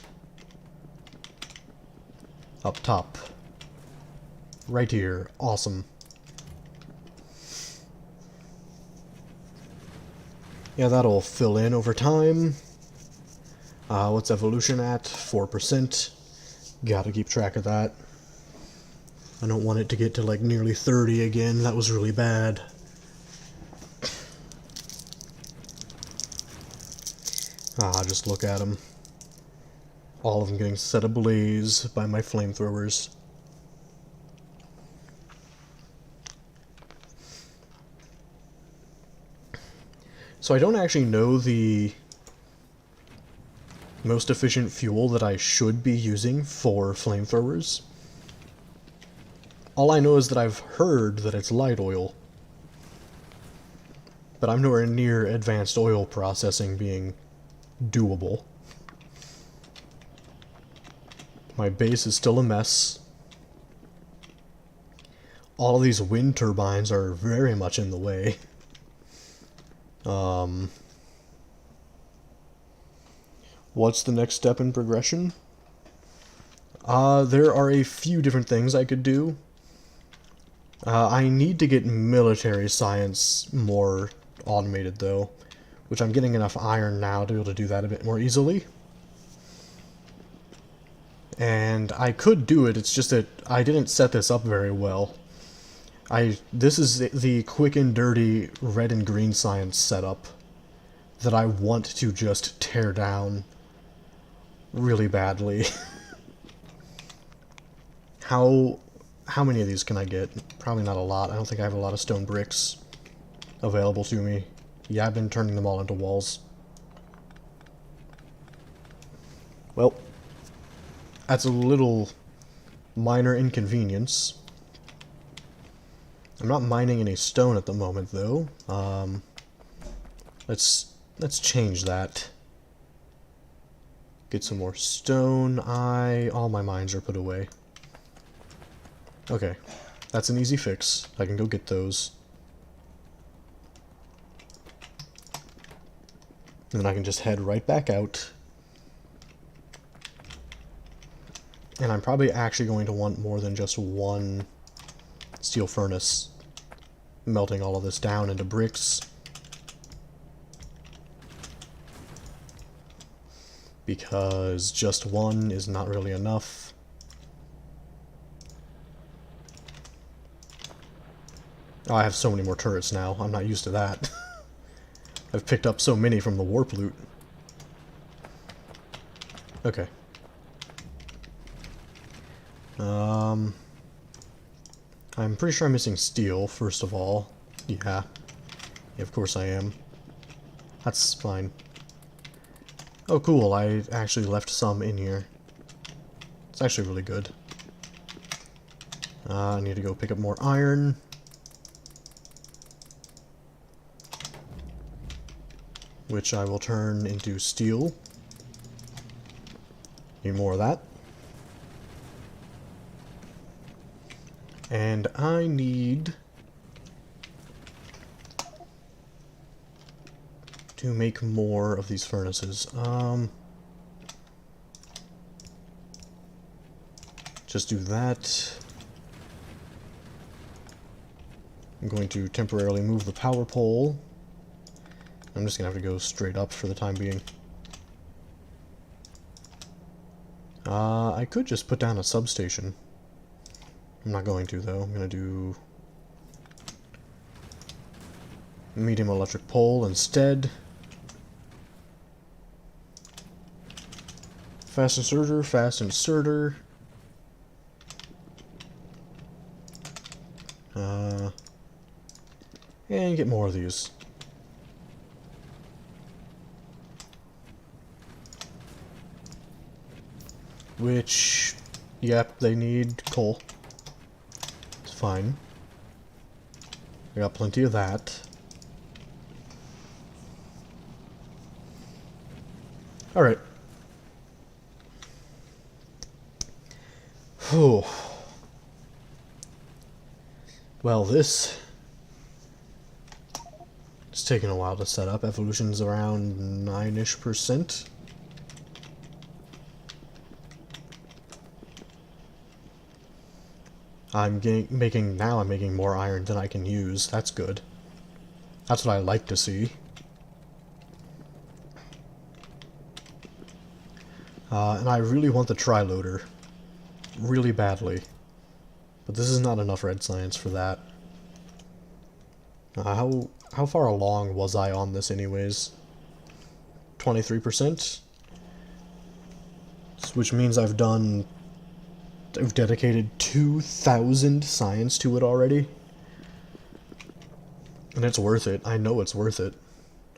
Up top. Right here. Awesome. Yeah, that'll fill in over time. What's evolution at? 4%. Gotta keep track of that. I don't want it to get to like nearly 30 again. That was really bad. Just look at them. All of them getting set ablaze by my flamethrowers. So I don't actually know the most efficient fuel that I should be using for flamethrowers. All I know is that I've heard that it's light oil. But I'm nowhere near advanced oil processing being doable. My base is still a mess. All of these wind turbines are very much in the way. What's the next step in progression? There are a few different things I could do. I need to get military science more automated, though, which I'm getting enough iron now to be able to do that a bit more easily. And I could do it, it's just that I didn't set this up very well. This is the quick and dirty red and green science setup that I want to just tear down really badly. How many of these can I get? Probably not a lot. I don't think I have a lot of stone bricks available to me. Yeah, I've been turning them all into walls. Well, that's a little minor inconvenience. I'm not mining any stone at the moment, though. Let's change that. Get some more stone. All my mines are put away. Okay, that's an easy fix. I can go get those. And then I can just head right back out. And I'm probably actually going to want more than just one steel furnace, melting all of this down into bricks. Because just one is not really enough. Oh, I have so many more turrets now. I'm not used to that. I've picked up so many from the warp loot. Okay. I'm pretty sure I'm missing steel, first of all. Yeah, of course I am. That's fine. Oh, cool, I actually left some in here. It's actually really good. I need to go pick up more iron. Which I will turn into steel. Need more of that. And I need to make more of these furnaces. Just do that. I'm going to temporarily move the power pole. I'm just gonna have to go straight up for the time being. I could just put down a substation. I'm not going to, though. I'm gonna do medium electric pole instead. Fast inserter, fast inserter. And get more of these. Which, yep, they need coal. It's fine. I got plenty of that. Alright. Oh. Well, this it's taking a while to set up. Evolution's around 9-ish%. I'm making more iron than I can use. That's good. That's what I like to see. And I really want the tri-loader. Really badly. But this is not enough red science for that. How far along was I on this anyways? 23%? Which means I've dedicated 2,000 science to it already. And it's worth it. I know it's worth it.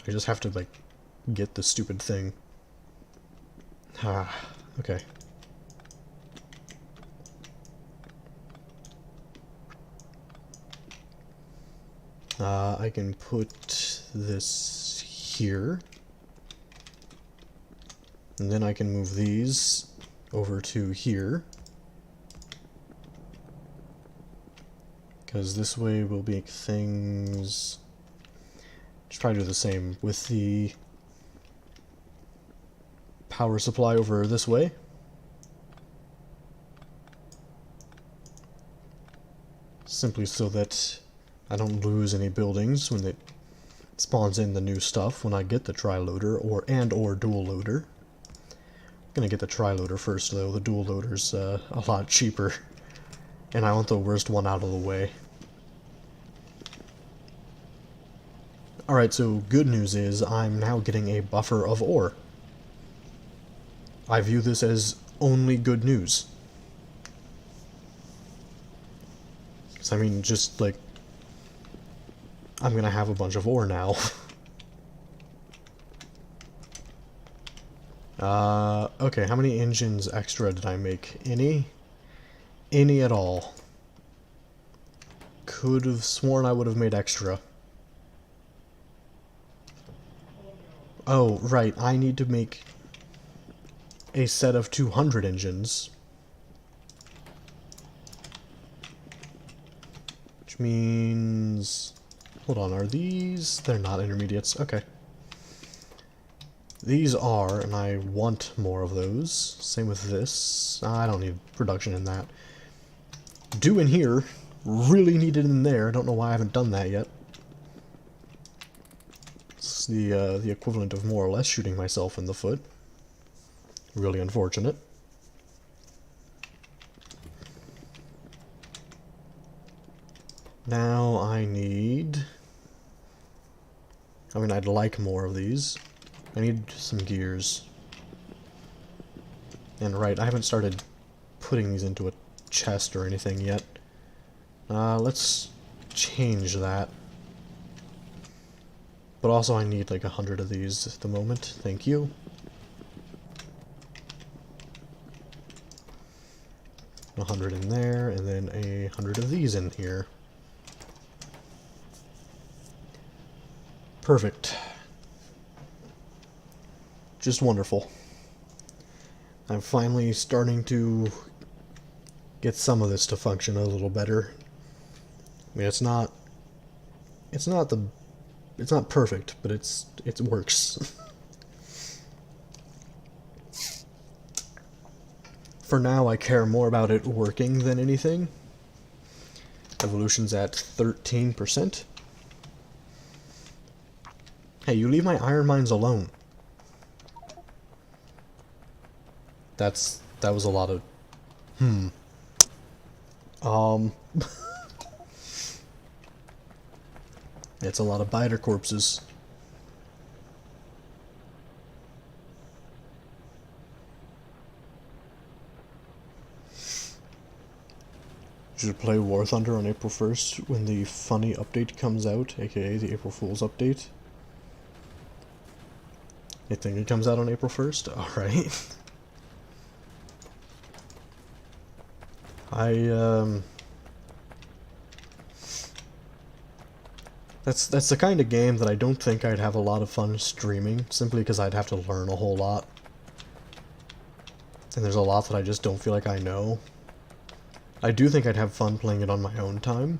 I just have to, like, get the stupid thing. Okay. I can put this here. And then I can move these over to here. Because this way we'll make things... Just try to do the same with the power supply over this way. Simply so that I don't lose any buildings when it spawns in the new stuff when I get the tri-loader or dual loader. I'm gonna get the tri-loader first though. The dual loader's a lot cheaper. And I want the worst one out of the way. Alright, so good news is I'm now getting a buffer of ore. I view this as only good news. I mean, just like, I'm gonna have a bunch of ore now. Okay, how many engines extra did I make? Any? Any at all. Could have sworn I would have made extra. Oh, right, I need to make a set of 200 engines. Which means... Hold on, are these... They're not intermediates, okay. These are, and I want more of those. Same with this. I don't need production in that. Do in here. Really need it in there. I don't know why I haven't done that yet. It's the equivalent of more or less shooting myself in the foot. Really unfortunate. Now I need... I mean, I'd like more of these. I need some gears. And right, I haven't started putting these into a chest or anything yet. Let's change that. But also I need like 100 of these at the moment. Thank you. A 100 in there, and then 100 of these in here. Perfect. Just wonderful. I'm finally starting to get some of this to function a little better. I mean, it's not perfect, but it works. For now, I care more about it working than anything. Evolution's at 13%. Hey, you leave my iron mines alone. That was a lot of... It's a lot of biter corpses. Should play War Thunder on April 1st when the funny update comes out, aka the April Fool's update. You think it comes out on April 1st? Alright. That's the kind of game that I don't think I'd have a lot of fun streaming, simply because I'd have to learn a whole lot. And there's a lot that I just don't feel like I know. I do think I'd have fun playing it on my own time.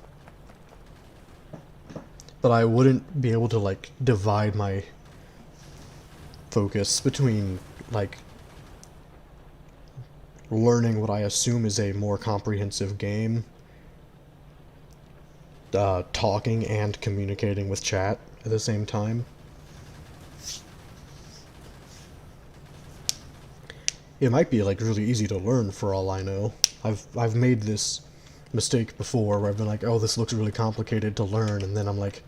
But I wouldn't be able to, like, divide my focus between, like, learning what I assume is a more comprehensive game, talking and communicating with chat at the same time. It might be, like, really easy to learn for all I know. I've made this mistake before where I've been like, oh, this looks really complicated to learn, and then I'm like,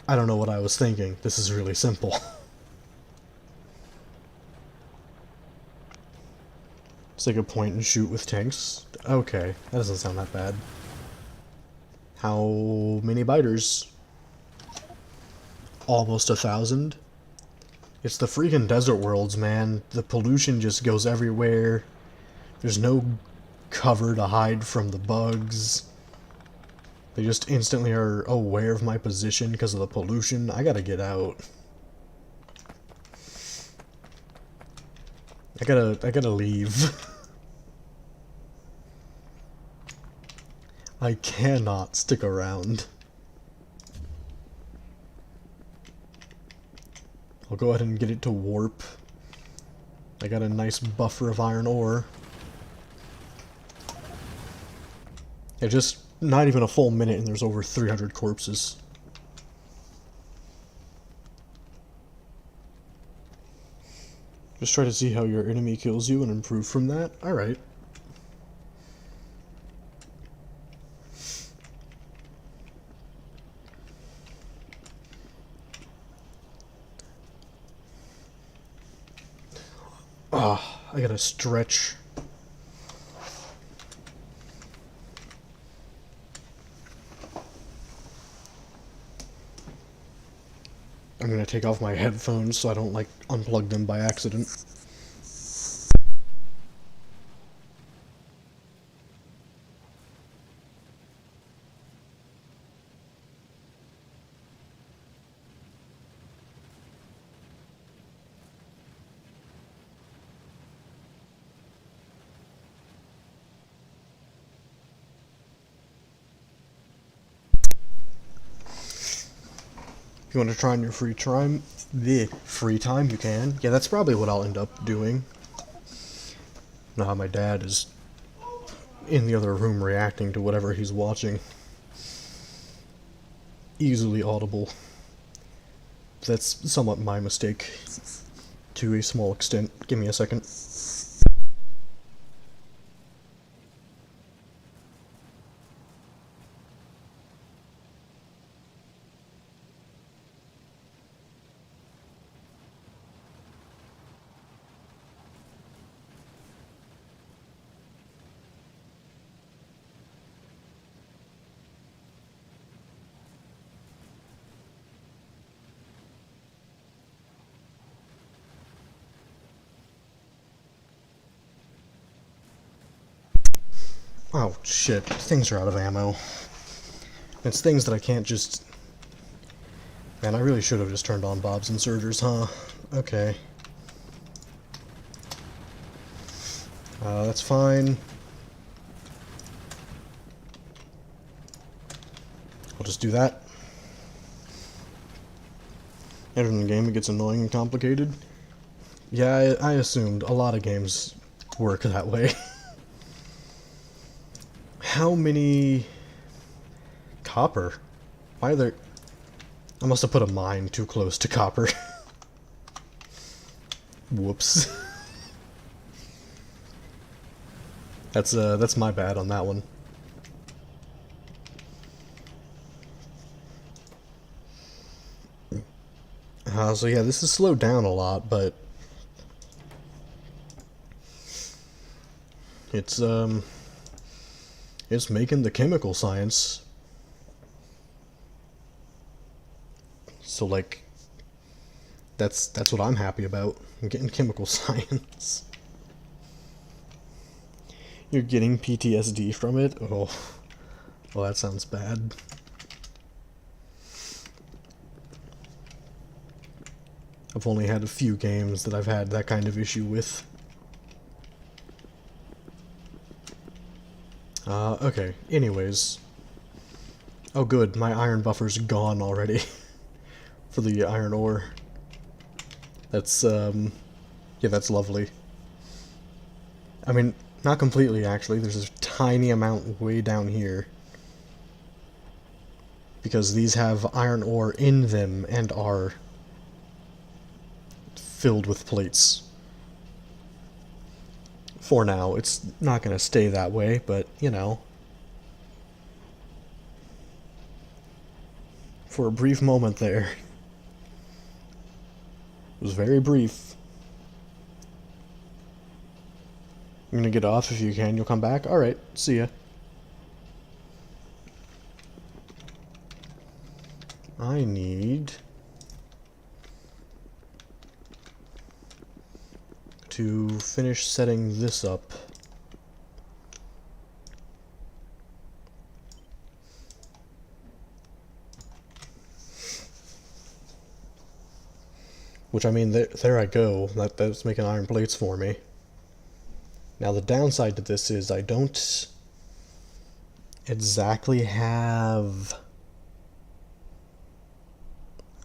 I don't know what I was thinking. This is really simple. It's like a point and shoot with tanks. Okay, that doesn't sound that bad. How many biters? Almost 1,000. It's the freaking desert worlds, man. The pollution just goes everywhere. There's no cover to hide from the bugs. They just instantly are aware of my position because of the pollution. I gotta get out. I gotta leave. I cannot stick around. I'll go ahead and get it to warp. I got a nice buffer of iron ore. Yeah, just not even a full minute and there's over 300 corpses. Just try to see how your enemy kills you and improve from that. Alright. I gotta stretch. I'm gonna take off my headphones so I don't, like, unplug them by accident. If you want to try in your free time, you can. Yeah, that's probably what I'll end up doing. Now my dad is in the other room reacting to whatever he's watching. Easily audible. That's somewhat my mistake, to a small extent. Give me a second. Oh, shit. Things are out of ammo. It's things that I can't just... Man, I really should have just turned on Bob's Insurgers, huh? Okay. That's fine. I'll just do that. Later in the game, it gets annoying and complicated. Yeah, I assumed a lot of games work that way. How many... Copper? Why are there... I must have put a mine too close to copper. Whoops. That's my bad on that one. So yeah, this is slowed down a lot, but... It's making the chemical science. So, like, that's what I'm happy about. I'm getting chemical science. You're getting PTSD from it? Oh, well, that sounds bad. I've only had a few games that I've had that kind of issue with. Okay, anyways. Oh good, my iron buffer's gone already. For the iron ore. That's, yeah, that's lovely. I mean, not completely, actually. There's a tiny amount way down here. Because these have iron ore in them and are filled with plates. For now, it's not gonna stay that way, but, you know. For a brief moment there. It was very brief. You're gonna get off if you can, you'll come back? Alright, see ya. I need... to finish setting this up. Which, I mean, there I go. That's making iron plates for me. Now, the downside to this is I don't exactly have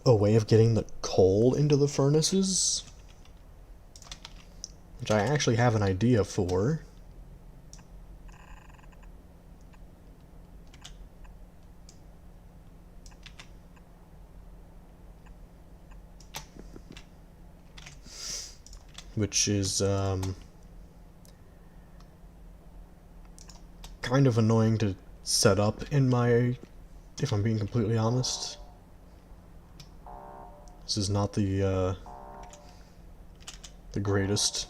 a way of getting the coal into the furnaces. Which I actually have an idea for. Which is, kind of annoying to set up in my, if I'm being completely honest. This is not the greatest.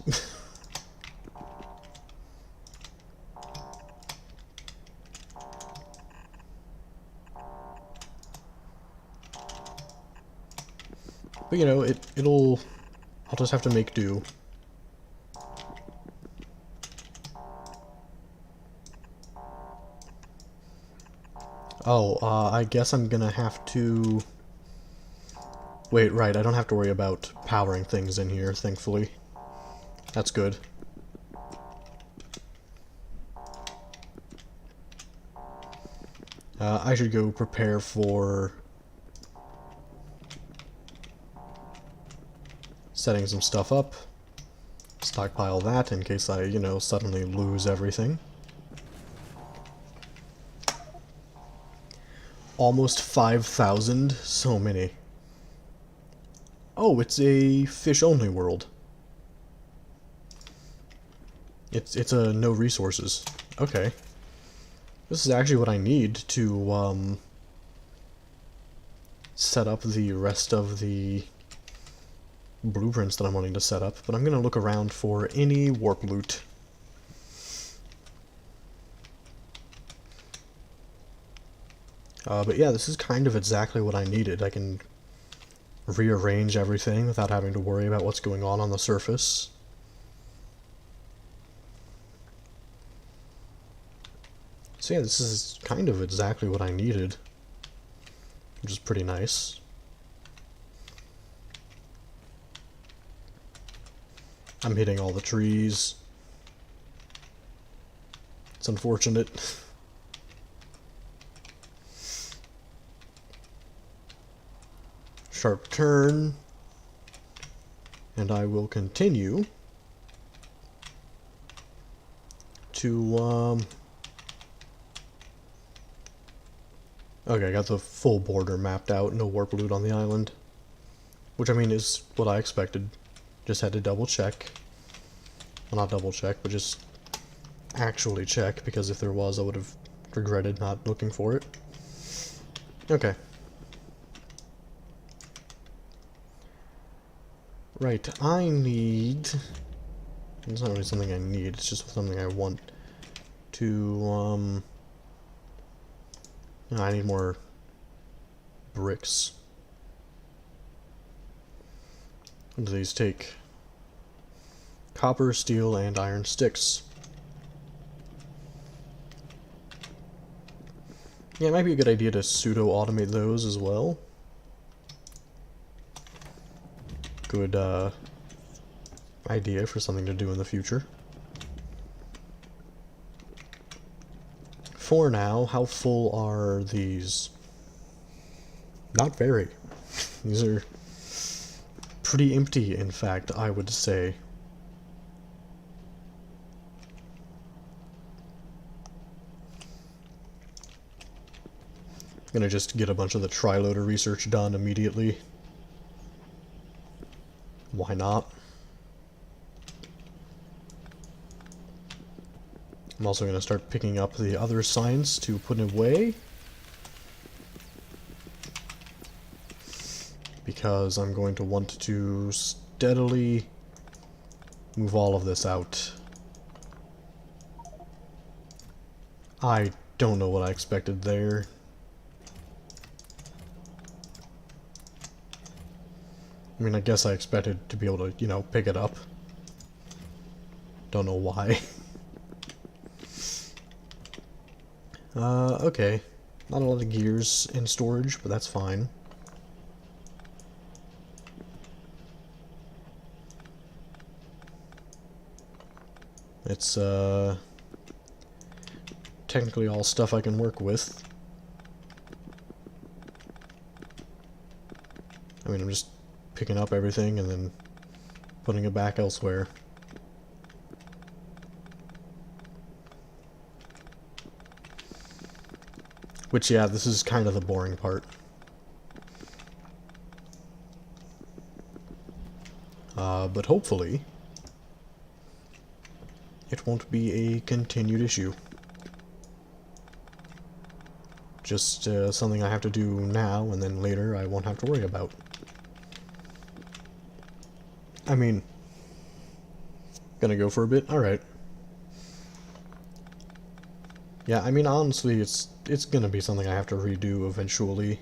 But you know, I'll just have to make do. Oh, I guess I'm gonna have to... Wait, right, I don't have to worry about powering things in here, thankfully. That's good. I should go prepare for setting some stuff up. Stockpile that in case I, you know, suddenly lose everything. Almost 5,000? So many. Oh, it's a fish-only world. It's a no resources. Okay. This is actually what I need to, set up the rest of the blueprints that I'm wanting to set up, but I'm gonna look around for any warp loot. But yeah, this is kind of exactly what I needed. I can rearrange everything without having to worry about what's going on the surface. So yeah, this is kind of exactly what I needed, which is pretty nice. I'm hitting all the trees. It's unfortunate. Sharp turn. And I will continue to, okay, I got the full border mapped out, no warp loot on the island. Which, I mean, is what I expected. Just had to double check. Well, not double check, but just actually check, because if there was, I would have regretted not looking for it. Okay. Right, I need... It's not really something I need, it's just something I want to, I need more bricks. What do these take? Copper, steel, and iron sticks. Yeah, it might be a good idea to pseudo-automate those as well. Good, idea for something to do in the future. For now, how full are these? Not very. These are pretty empty, in fact, I would say. I'm gonna just get a bunch of the triloader research done immediately. Why not? I'm also going to start picking up the other science to put away, because I'm going to want to steadily move all of this out. I don't know what I expected there. I mean, I guess I expected to be able to, you know, pick it up. Don't know why. Okay. Not a lot of gears in storage, but that's fine. It's, technically all stuff I can work with. I mean, I'm just picking up everything and then putting it back elsewhere. Which, yeah, this is kind of the boring part. But hopefully, it won't be a continued issue. Just something I have to do now, and then later I won't have to worry about. I mean, gonna go for a bit? Alright. Yeah, I mean, honestly, it's gonna be something I have to redo eventually.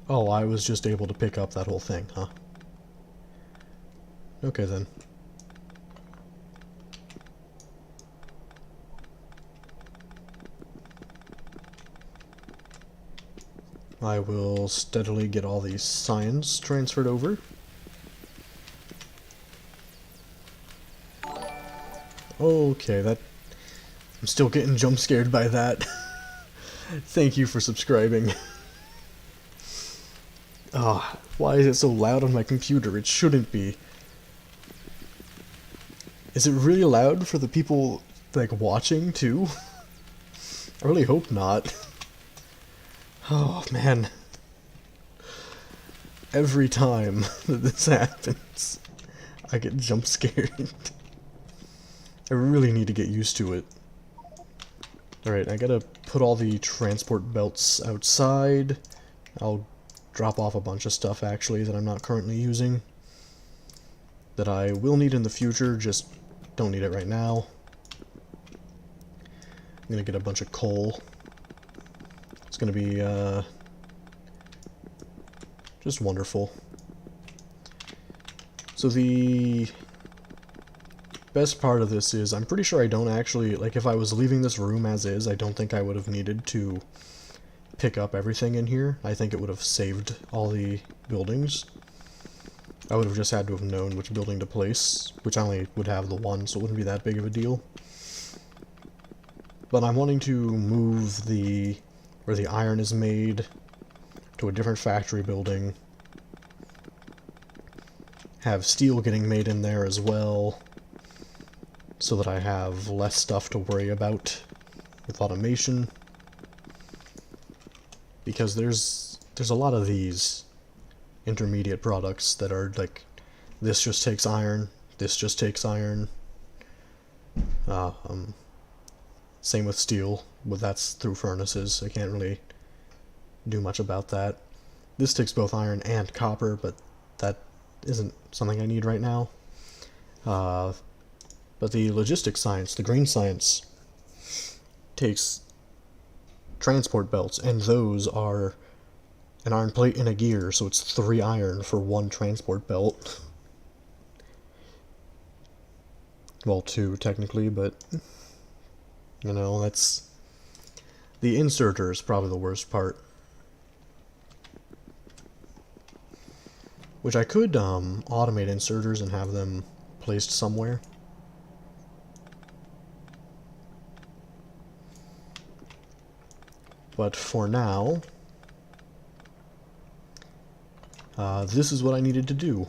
Oh, I was just able to pick up that whole thing, huh? Okay then. I will steadily get all these signs transferred over. Okay, I'm still getting jump scared by that. Thank you for subscribing. Ah, why is it so loud on my computer? It shouldn't be. Is it really loud for the people, like, watching, too? I really hope not. Oh, man. Every time that this happens, I get jump scared. I really need to get used to it. Alright, I gotta put all the transport belts outside. I'll drop off a bunch of stuff, actually, that I'm not currently using. That I will need in the future, just don't need it right now. I'm gonna get a bunch of coal. It's gonna be, just wonderful. So the best part of this is, I'm pretty sure I don't actually, like, if I was leaving this room as is, I don't think I would have needed to pick up everything in here. I think it would have saved all the buildings. I would have just had to have known which building to place, which I only would have the one, so it wouldn't be that big of a deal. But I'm wanting to move where the iron is made to a different factory building. Have steel getting made in there as well, so that I have less stuff to worry about with automation. Because there's a lot of these intermediate products that are like, this just takes iron, this just takes iron. Same with steel, but that's through furnaces. I can't really do much about that. This takes both iron and copper, but that isn't something I need right now. But the logistics science, the green science, takes transport belts, and those are an iron plate and a gear, so it's 3 iron for 1 transport belt. Well, 2 technically, but you know, that's... The inserter is probably the worst part. Which I could automate inserters and have them placed somewhere. But for now, this is what I needed to do.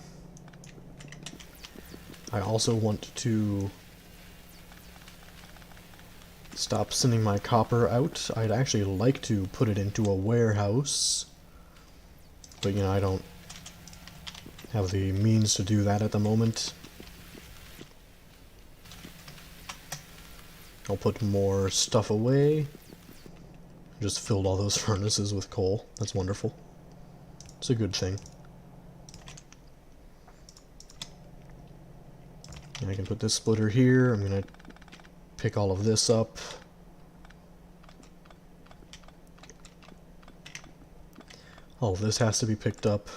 I also want to stop sending my copper out. I'd actually like to put it into a warehouse, but you know, I don't have the means to do that at the moment. I'll put more stuff away. Just filled all those furnaces with coal. That's wonderful. It's a good thing. And I can put this splitter here. I'm gonna pick all of this up. All of this has to be picked up.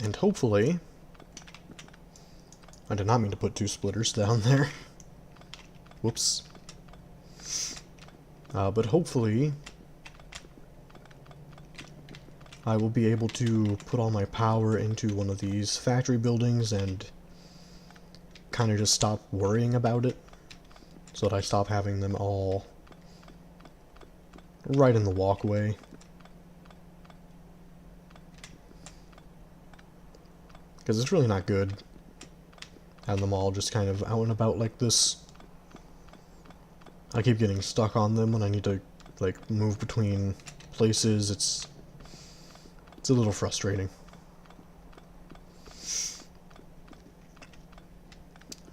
And hopefully... I did not mean to put 2 splitters down there. Whoops. But hopefully I will be able to put all my power into one of these factory buildings and kind of just stop worrying about it, so that I stop having them all right in the walkway. Because it's really not good having them all just kind of out and about like this. I keep getting stuck on them when I need to, like, move between places. It's a little frustrating.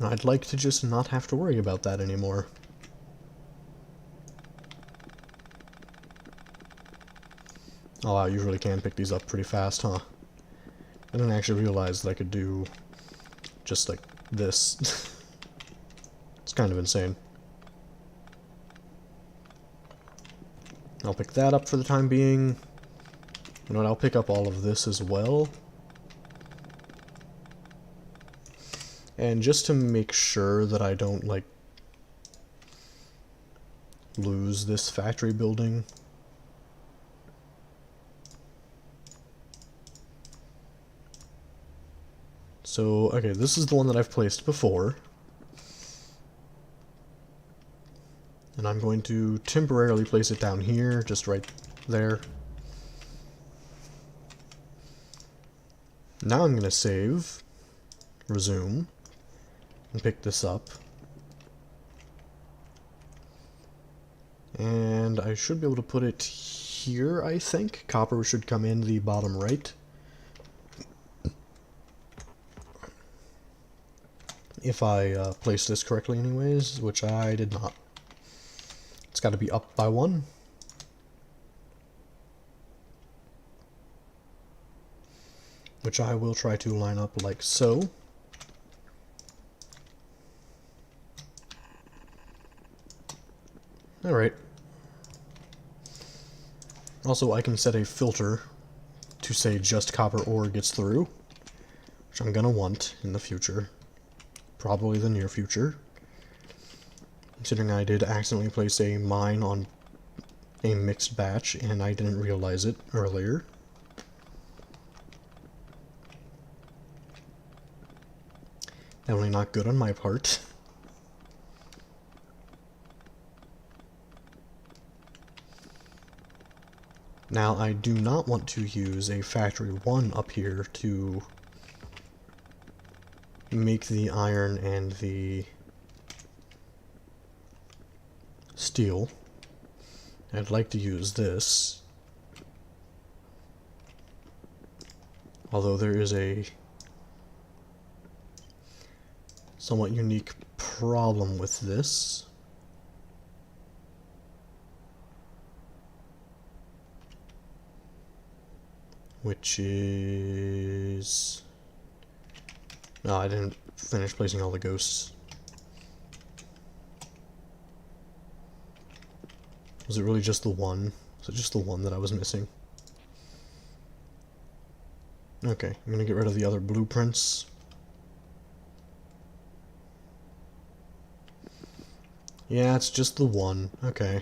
I'd like to just not have to worry about that anymore. Oh wow, you really can pick these up pretty fast, huh? I didn't actually realize that I could do just like this. It's kind of insane. I'll pick that up for the time being. You know what, I'll pick up all of this as well. And just to make sure that I don't, like, lose this factory building. So, okay, this is the one that I've placed before. And I'm going to temporarily place it down here, just right there. Now I'm going to save, resume, and pick this up. And I should be able to put it here, I think. Copper should come in the bottom right. If I placed this correctly anyways, which I did not. It's got to be up by 1. Which I will try to line up like so. Alright. Also, I can set a filter to say just copper ore gets through, which I'm gonna want in the future. Probably the near future. Considering I did accidentally place a mine on a mixed batch and I didn't realize it earlier. Definitely not good on my part. Now, I do not want to use a Factory 1 up here to make the iron and the steel. I'd like to use this. Although there is a somewhat unique problem with this. Which is... No, I didn't finish placing all the ghosts. Was it really just the one? Was it just the one that I was missing? Okay, I'm gonna get rid of the other blueprints. Yeah, it's just the one. Okay.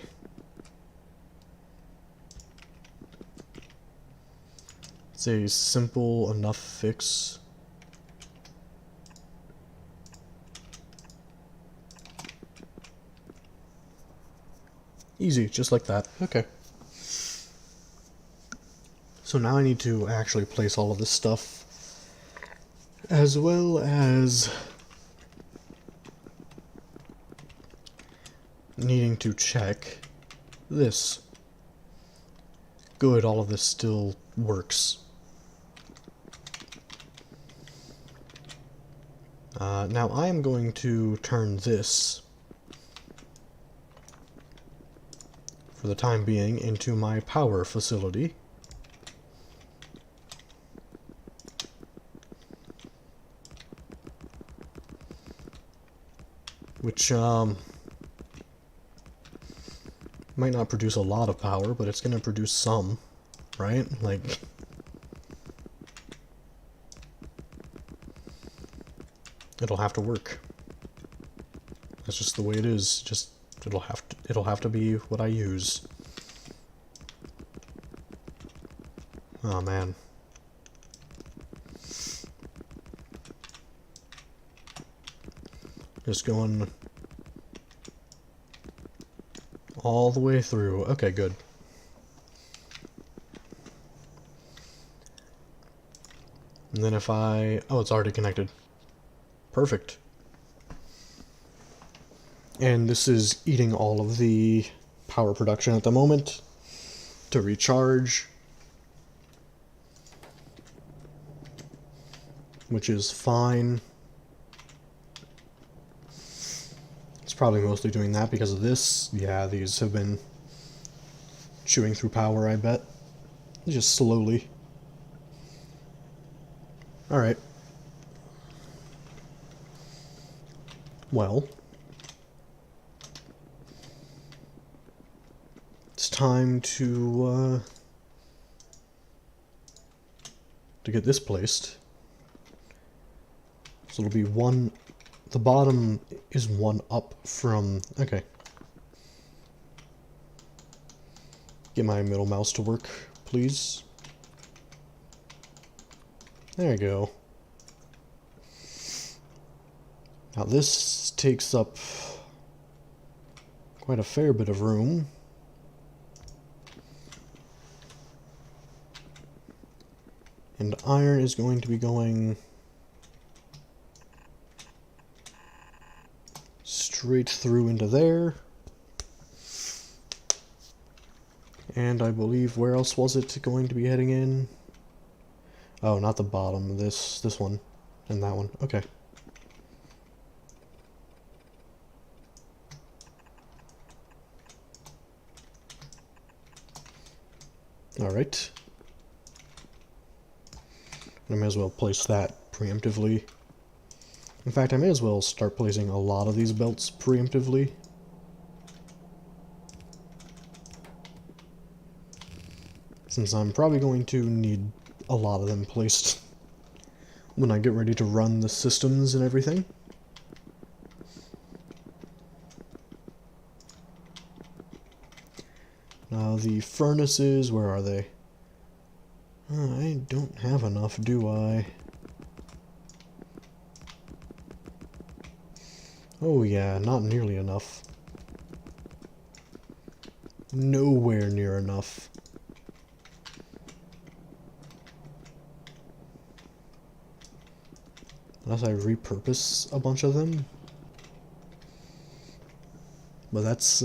It's a simple enough fix. Easy, just like that. Okay. So now I need to actually place all of this stuff, as well as needing to check this. Good, all of this still works. Now I am going to turn this, for the time being, into my power facility. Which, might not produce a lot of power, but it's gonna produce some, right? Like... It'll have to work. That's just the way it is. Just it'll have to be what I use. Oh man. Just going all the way through. Okay, good. And then if I... Oh, it's already connected. Perfect. And this is eating all of the power production at the moment to recharge, which is fine. It's probably mostly doing that because of this. Yeah, these have been chewing through power, I bet. Just slowly. Alright. Well, it's time to get this placed. So it'll be one, the bottom is one up from, okay. Get my middle mouse to work, please. There you go. Now this takes up quite a fair bit of room. And iron is going to be going straight through into there. And I believe, where else was it going to be heading in? Oh, not the bottom, this one, and that one, okay. Alright. I may as well place that preemptively. In fact, I may as well start placing a lot of these belts preemptively. Since I'm probably going to need a lot of them placed when I get ready to run the systems and everything. Now the furnaces, where are they? I don't have enough, do I? Oh yeah, not nearly enough. Nowhere near enough. Unless I repurpose a bunch of them. But that's,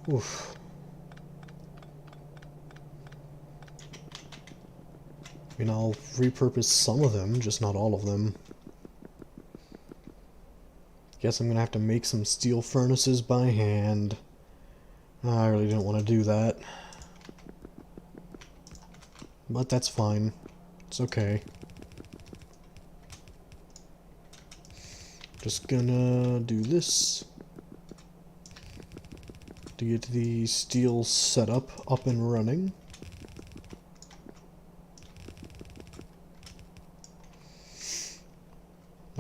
oof. I mean, I'll repurpose some of them, just not all of them. Guess I'm gonna have to make some steel furnaces by hand. I really didn't want to do that. But that's fine. It's okay. Just gonna do this to get the steel setup up and running.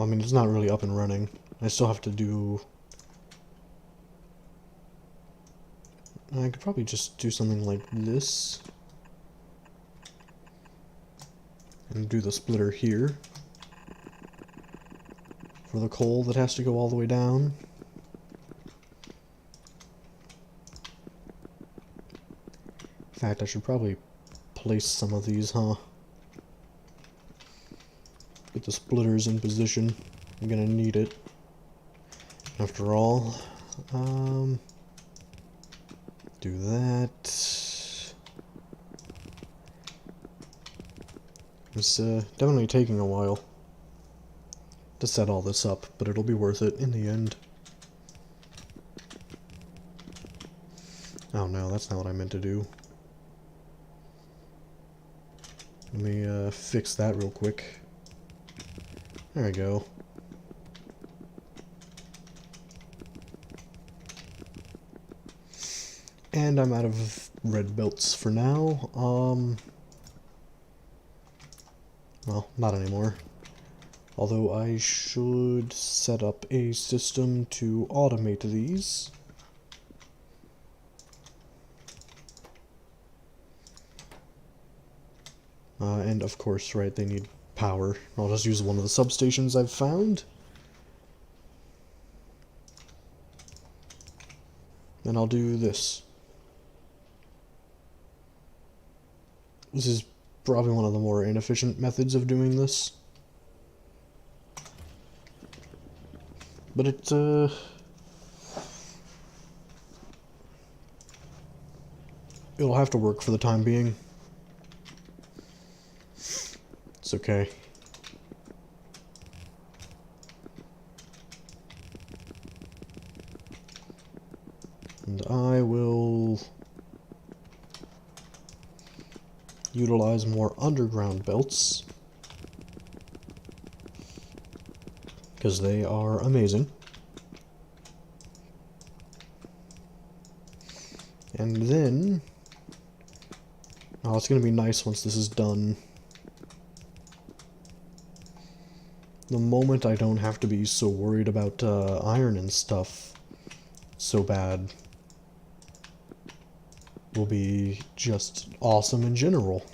I mean, it's not really up and running. I still have to do... I could probably just do something like this. And do the splitter here. For the coal that has to go all the way down. In fact, I should probably place some of these, huh? Get the splitters in position. I'm gonna need it. After all. Do that. It's definitely taking a while to set all this up, but it'll be worth it in the end. Oh no, that's not what I meant to do. Let me fix that real quick. There we go. And I'm out of red belts for now. Well, not anymore. Although I should set up a system to automate these. And of course, right, they need power. I'll just use one of the substations I've found. And I'll do this. This is probably one of the more inefficient methods of doing this. But it'll have to work for the time being. It's okay. And I will utilize more underground belts, because they are amazing. And then... oh, it's gonna be nice once this is done. The moment I don't have to be so worried about iron and stuff so bad will be just awesome in general.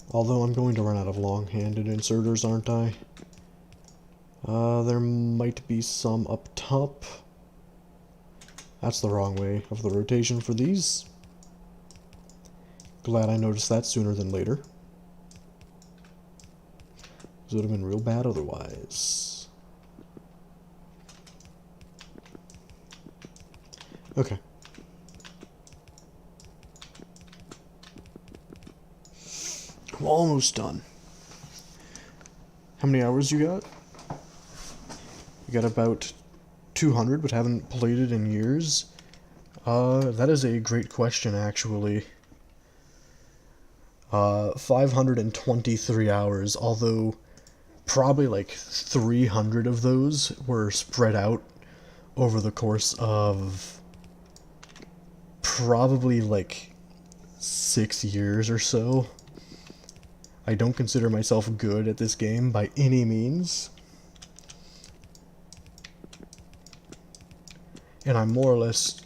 Although I'm going to run out of long-handed inserters, aren't I? There might be some up top. That's the wrong way of the rotation for these. Glad I noticed that sooner than later. This would have been real bad otherwise. Okay. I'm almost done. How many hours you got? You got about 200, but haven't played it in years. That is a great question, actually. 523 hours, although probably like 300 of those were spread out over the course of probably like 6 years or so. I don't consider myself good at this game by any means. And I'm more or less,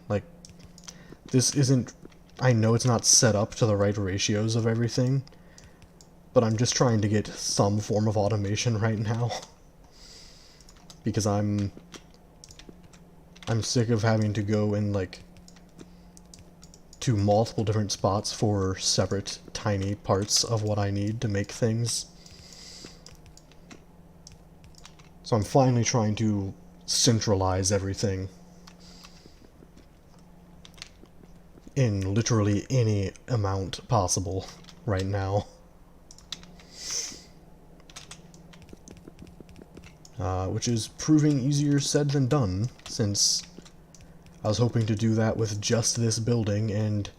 like, this isn't, I know it's not set up to the right ratios of everything, but I'm just trying to get some form of automation right now. Because I'm sick of having to go in, like, to multiple different spots for separate tiny parts of what I need to make things. So I'm finally trying to centralize everything in literally any amount possible right now. Which is proving easier said than done, since I was hoping to do that with just this building, and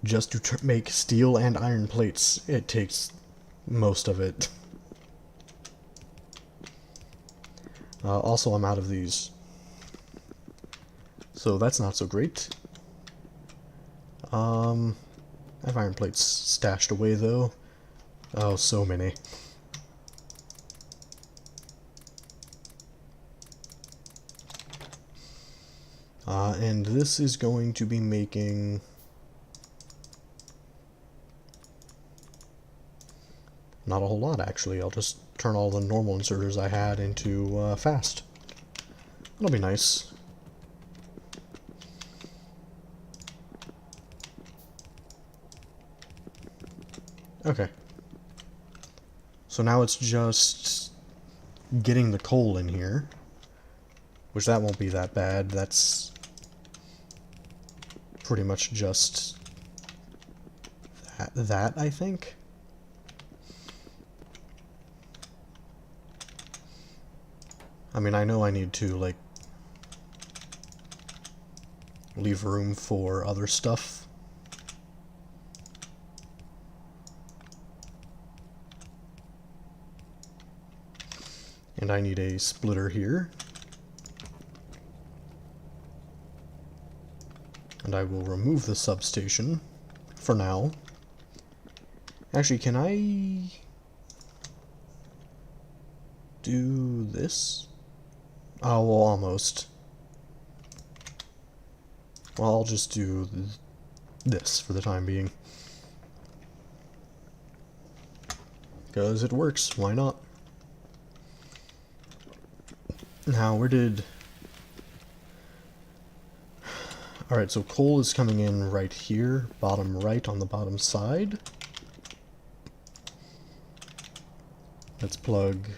just to make steel and iron plates, it takes most of it. Also, I'm out of these, so that's not so great. I have iron plates stashed away, though. Oh, so many. And this is going to be making... not a whole lot, actually. I'll just turn all the normal inserters I had into fast. That'll be nice. Okay. So now it's just getting the coal in here, which that won't be that bad. That's pretty much just that, I think. I mean, I know I need to, like, leave room for other stuff. And I need a splitter here. And I will remove the substation for now. Actually, can I do this? Oh, well, almost. Well, I'll just do this for the time being. Because it works, why not? Now, where did... Alright, so coal is coming in right here, bottom right on the bottom side. Let's plug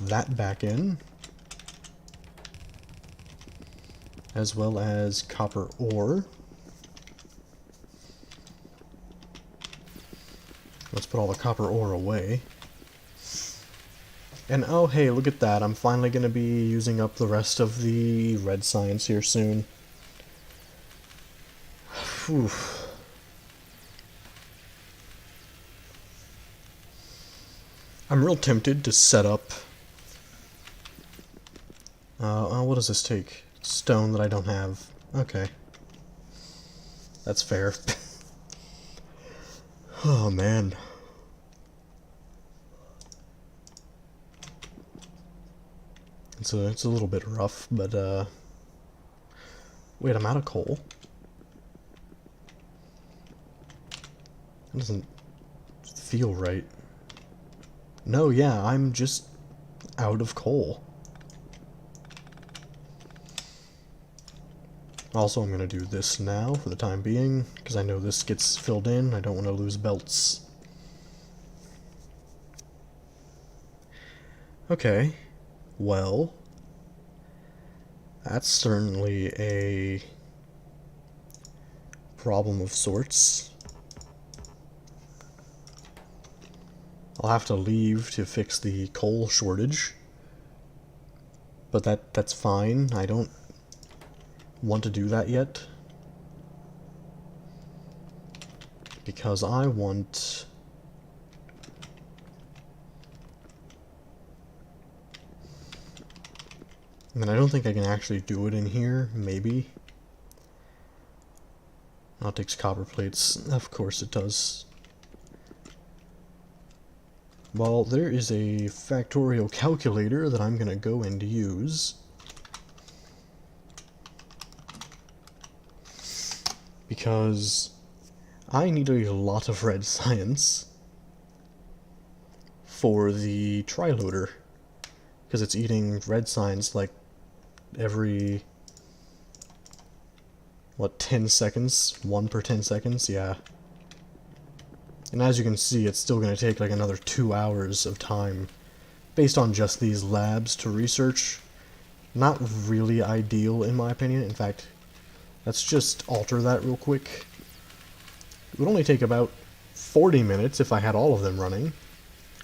that back in, as well as copper ore. Let's put all the copper ore away. And oh hey, look at that, I'm finally going to be using up the rest of the red science here soon. Whew. I'm real tempted to set up... what does this take? Stone that I don't have. Okay. That's fair. Oh, man. It's a little bit rough, but, wait, I'm out of coal? That doesn't feel right. No, yeah, I'm just out of coal. Also, I'm gonna do this now for the time being, because I know this gets filled in. I don't want to lose belts. Okay. Well, that's certainly a problem of sorts. I'll have to leave to fix the coal shortage, but that's fine. I don't want to do that yet, because I want... I mean, I don't think I can actually do it in here, maybe. Oh, it takes copper plates. Of course it does. Well, there is a Factorio calculator that I'm gonna go and use. Because I need a lot of red science for the triloader. Because it's eating red science like every, what, 10 seconds? 1 per 10 seconds? Yeah. And as you can see, it's still going to take like another 2 hours of time based on just these labs to research. Not really ideal in my opinion. In fact, let's just alter that real quick. It would only take about 40 minutes if I had all of them running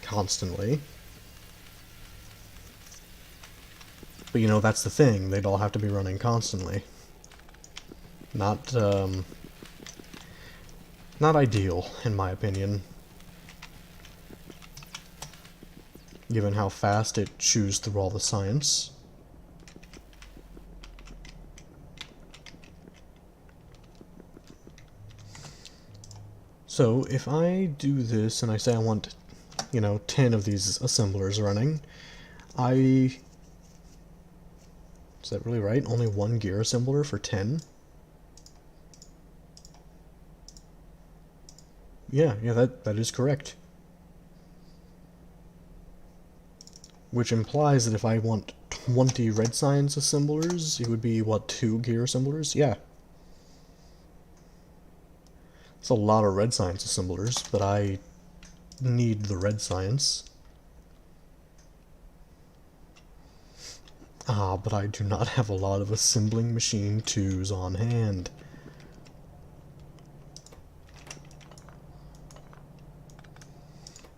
constantly. But you know, that's the thing, they'd all have to be running constantly. Not ideal, in my opinion. Given how fast it chews through all the science. So, if I do this and I say I want, you know, 10 of these assemblers running, is that really right? Only 1 gear assembler for 10? Yeah, that is correct. Which implies that if I want 20 red science assemblers, it would be, what, 2 gear assemblers? Yeah. It's a lot of red science assemblers, but I need the red science. Ah, but I do not have a lot of assembling machine 2s on hand.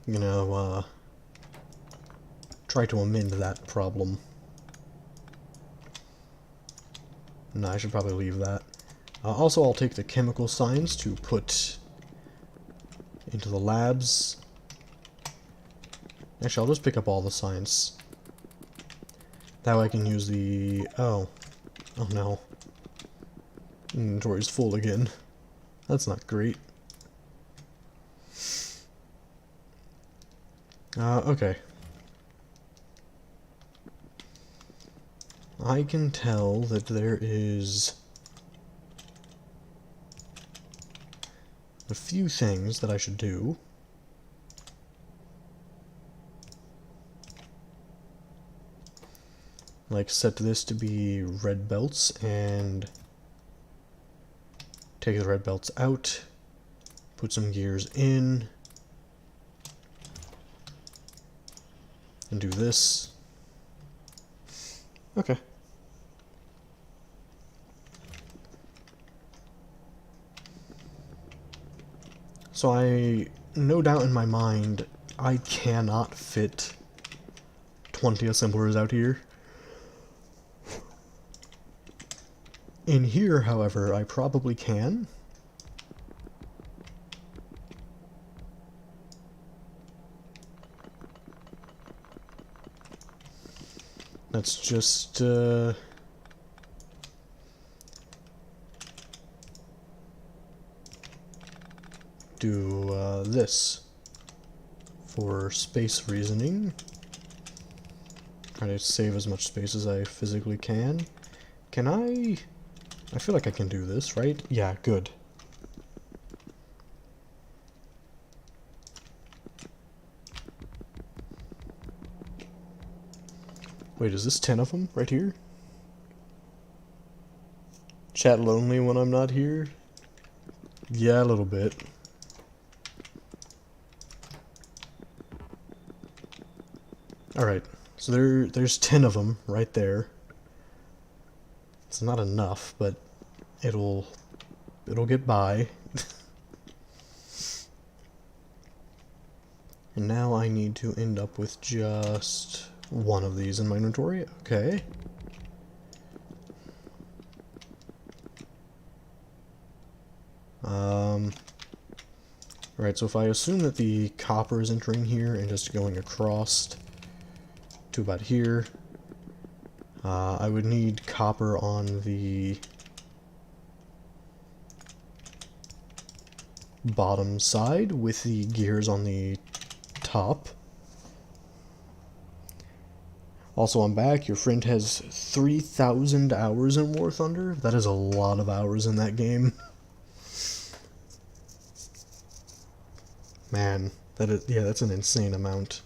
You know, try to amend that problem. No, I should probably leave that. Also, I'll take the chemical science to put into the labs. Actually, I'll just pick up all the science. That way I can use the... Oh no. Inventory's full again. That's not great. Okay. I can tell that there is a few things that I should do. Like set this to be red belts and take the red belts out, put some gears in, and do this. Okay. So no doubt in my mind, I cannot fit 20 assemblers out here. In here, however, I probably can. Let's just, do, this. For space reasoning. Try to save as much space as I physically can. Can I feel like I can do this, right? Yeah, good. Wait, is this 10 of them right here? Chat lonely when I'm not here? Yeah, a little bit. Alright, so there's 10 of them right there. It's not enough, but it'll get by. And now I need to end up with just one of these in my inventory. Okay. Alright, so if I assume that the copper is entering here and just going across to about here, I would need copper on the bottom side with the gears on the top. Also, I'm back. Your friend has 3,000 hours in War Thunder. That is a lot of hours in that game. Man, yeah, that's an insane amount.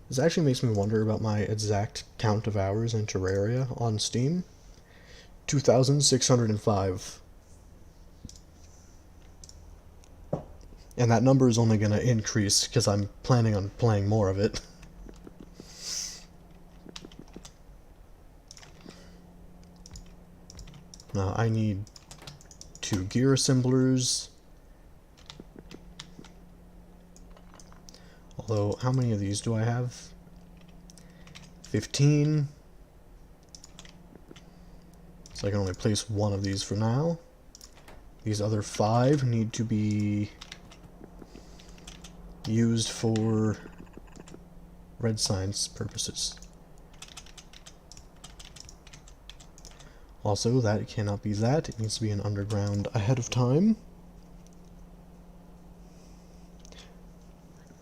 This actually makes me wonder about my exact count of hours in Terraria on Steam. 2,605. And that number is only going to increase because I'm planning on playing more of it. Now I need 2 gear assemblers. Although, how many of these do I have? 15. So I can only place one of these for now. These other 5 need to be used for red science purposes. Also, that cannot be that. It needs to be an underground ahead of time.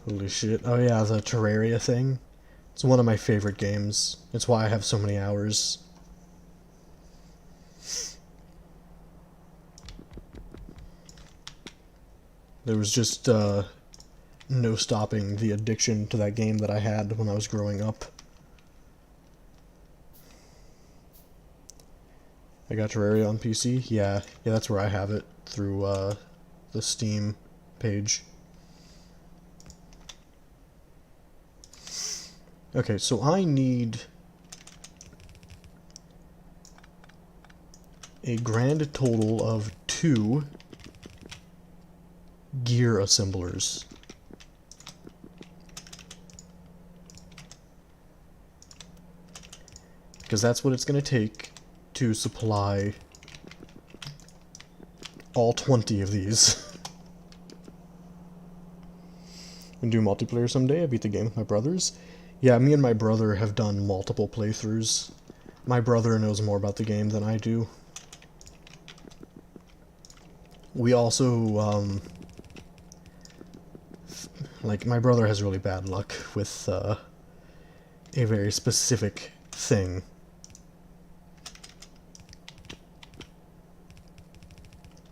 Holy shit. Oh yeah, the Terraria thing. It's one of my favorite games. It's why I have so many hours. There was just, no stopping the addiction to that game that I had when I was growing up. I got Terraria on PC? Yeah, that's where I have it, through, the Steam page. Okay, so I need a grand total of 2 gear assemblers. Because that's what it's going to take to supply all 20 of these. And do multiplayer someday. I beat the game with my brothers. Yeah, me and my brother have done multiple playthroughs. My brother knows more about the game than I do. We also, like, my brother has really bad luck with, a very specific thing.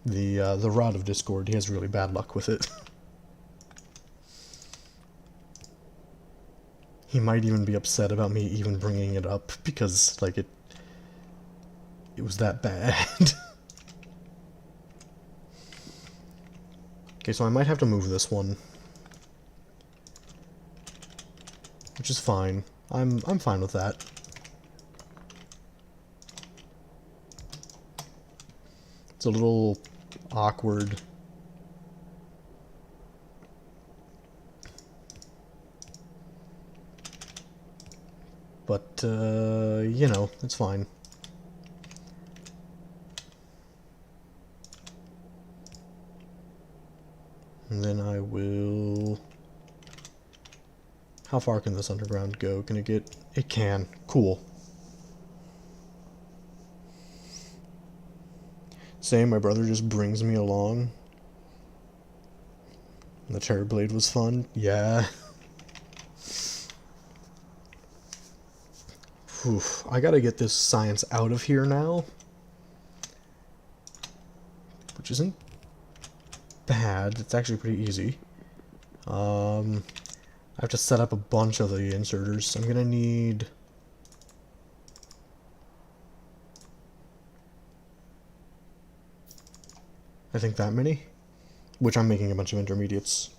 The Rod of Discord, he has really bad luck with it. He might even be upset about me even bringing it up, because, like, it was that bad. Okay, so I might have to move this one. Which is fine. I'm fine with that. It's a little awkward. But, you know, it's fine. And then I will... How far can this underground go? Can it get... It can. Cool. Same, my brother just brings me along. The Terrorblade was fun. Yeah. Oof, I gotta get this science out of here now. Which isn't bad. It's actually pretty easy. I have to set up a bunch of the inserters. I'm gonna need... I think that many. Which I'm making a bunch of intermediates.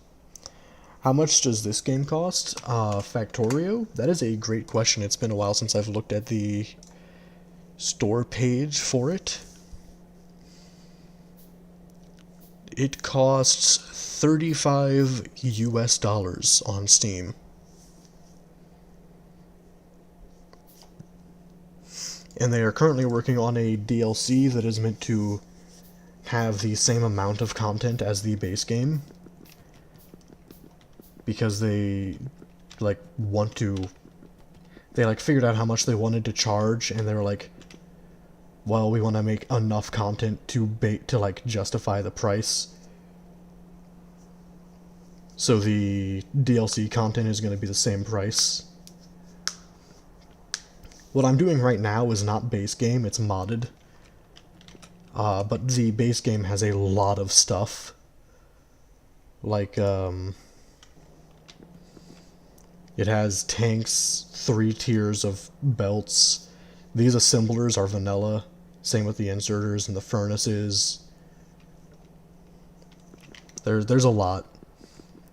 How much does this game cost? Factorio? That is a great question. It's been a while since I've looked at the store page for it. It costs $35 US on Steam. And they are currently working on a DLC that is meant to have the same amount of content as the base game. Because they, like, want to... They, like, figured out how much they wanted to charge, and they were like, well, we want to make enough content to like, justify the price. So the DLC content is going to be the same price. What I'm doing right now is not base game, it's modded. But the base game has a lot of stuff. Like, it has tanks, 3 tiers of belts. These assemblers are vanilla. Same with the inserters and the furnaces. There's a lot.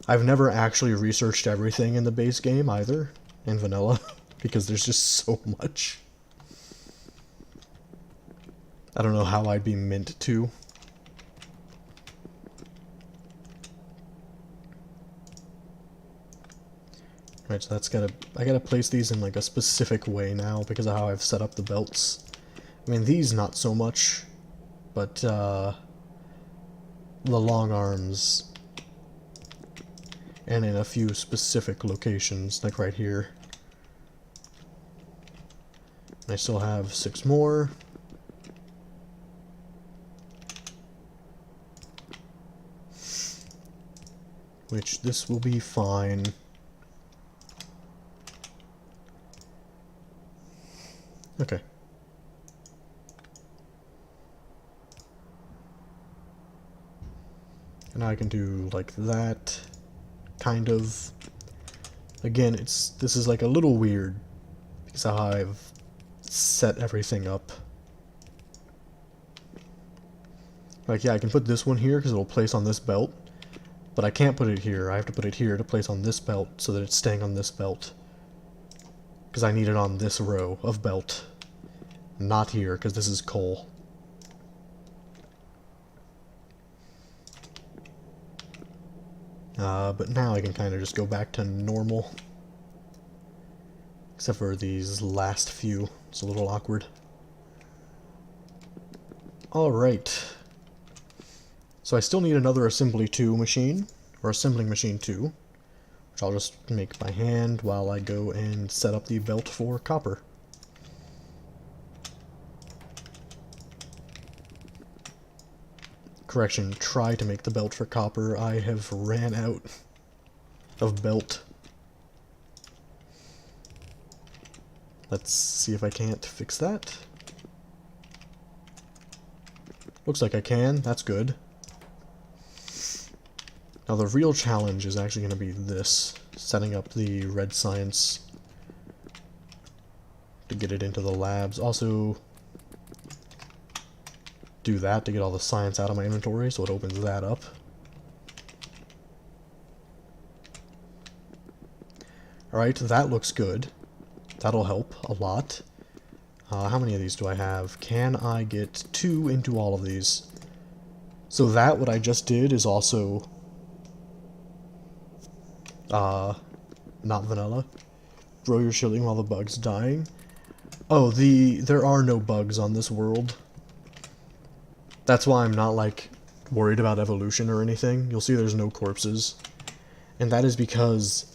I've never actually researched everything in the base game either, in vanilla, because there's just so much. I don't know how I'd be meant to. Right, so I gotta place these in like a specific way now because of how I've set up the belts. I mean, these not so much, but the long arms, and in a few specific locations, like right here. I still have 6 more. Which this will be fine. Okay. And I can do like that, kind of. Again, this is like a little weird because of how I've set everything up. Like, yeah, I can put this one here because it'll place on this belt, but I can't put it here. I have to put it here to place on this belt so that it's staying on this belt. Because I need it on this row of belt. Not here, because this is coal. But now I can kind of just go back to normal. Except for these last few. It's a little awkward. Alright. So I still need another assembly 2 machine, or assembling machine 2, which I'll just make by hand while I go and set up the belt for copper. Correction, try to make the belt for copper. I have ran out of belt. Let's see if I can't fix that. Looks like I can. That's good. Now the real challenge is actually going to be this. Setting up the red science to get it into the labs. Also, do that to get all the science out of my inventory, so it opens that up. Alright, that looks good. That'll help a lot. How many of these do I have? Can I get 2 into all of these? So that, what I just did, is also not vanilla. Grow your shilling while the bug's dying. Oh, there are no bugs on this world. That's why I'm not, like, worried about evolution or anything. You'll see there's no corpses. And that is because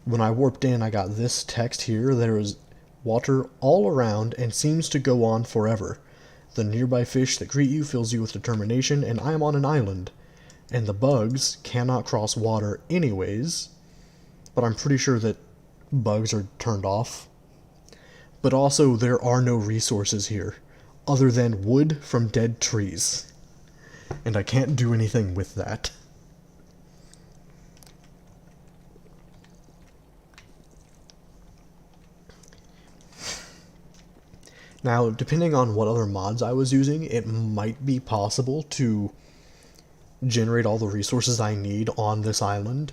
when I warped in, I got this text here. There is water all around and seems to go on forever. The nearby fish that greet you fills you with determination, and I am on an island. And the bugs cannot cross water anyways, but I'm pretty sure that bugs are turned off. But also, there are no resources here, other than wood from dead trees. And I can't do anything with that. Now, depending on what other mods I was using, it might be possible to generate all the resources I need on this island.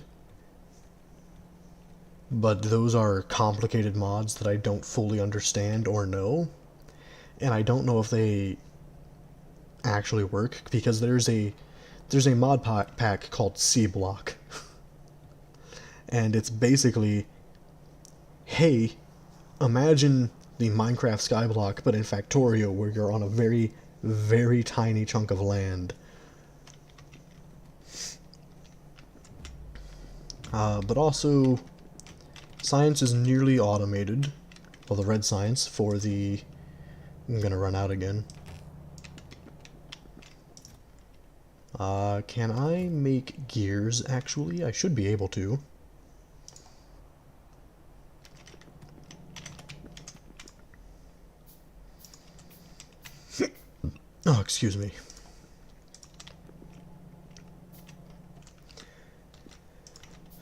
But those are complicated mods that I don't fully understand or know. And I don't know if they actually work, because there's a mod pack called C Block. And it's basically, hey, imagine the Minecraft Skyblock, but in Factorio, where you're on a very, very tiny chunk of land. But also, science is nearly automated. Well, the red science for the... I'm gonna run out again. Can I make gears, actually? I should be able to. Oh, excuse me.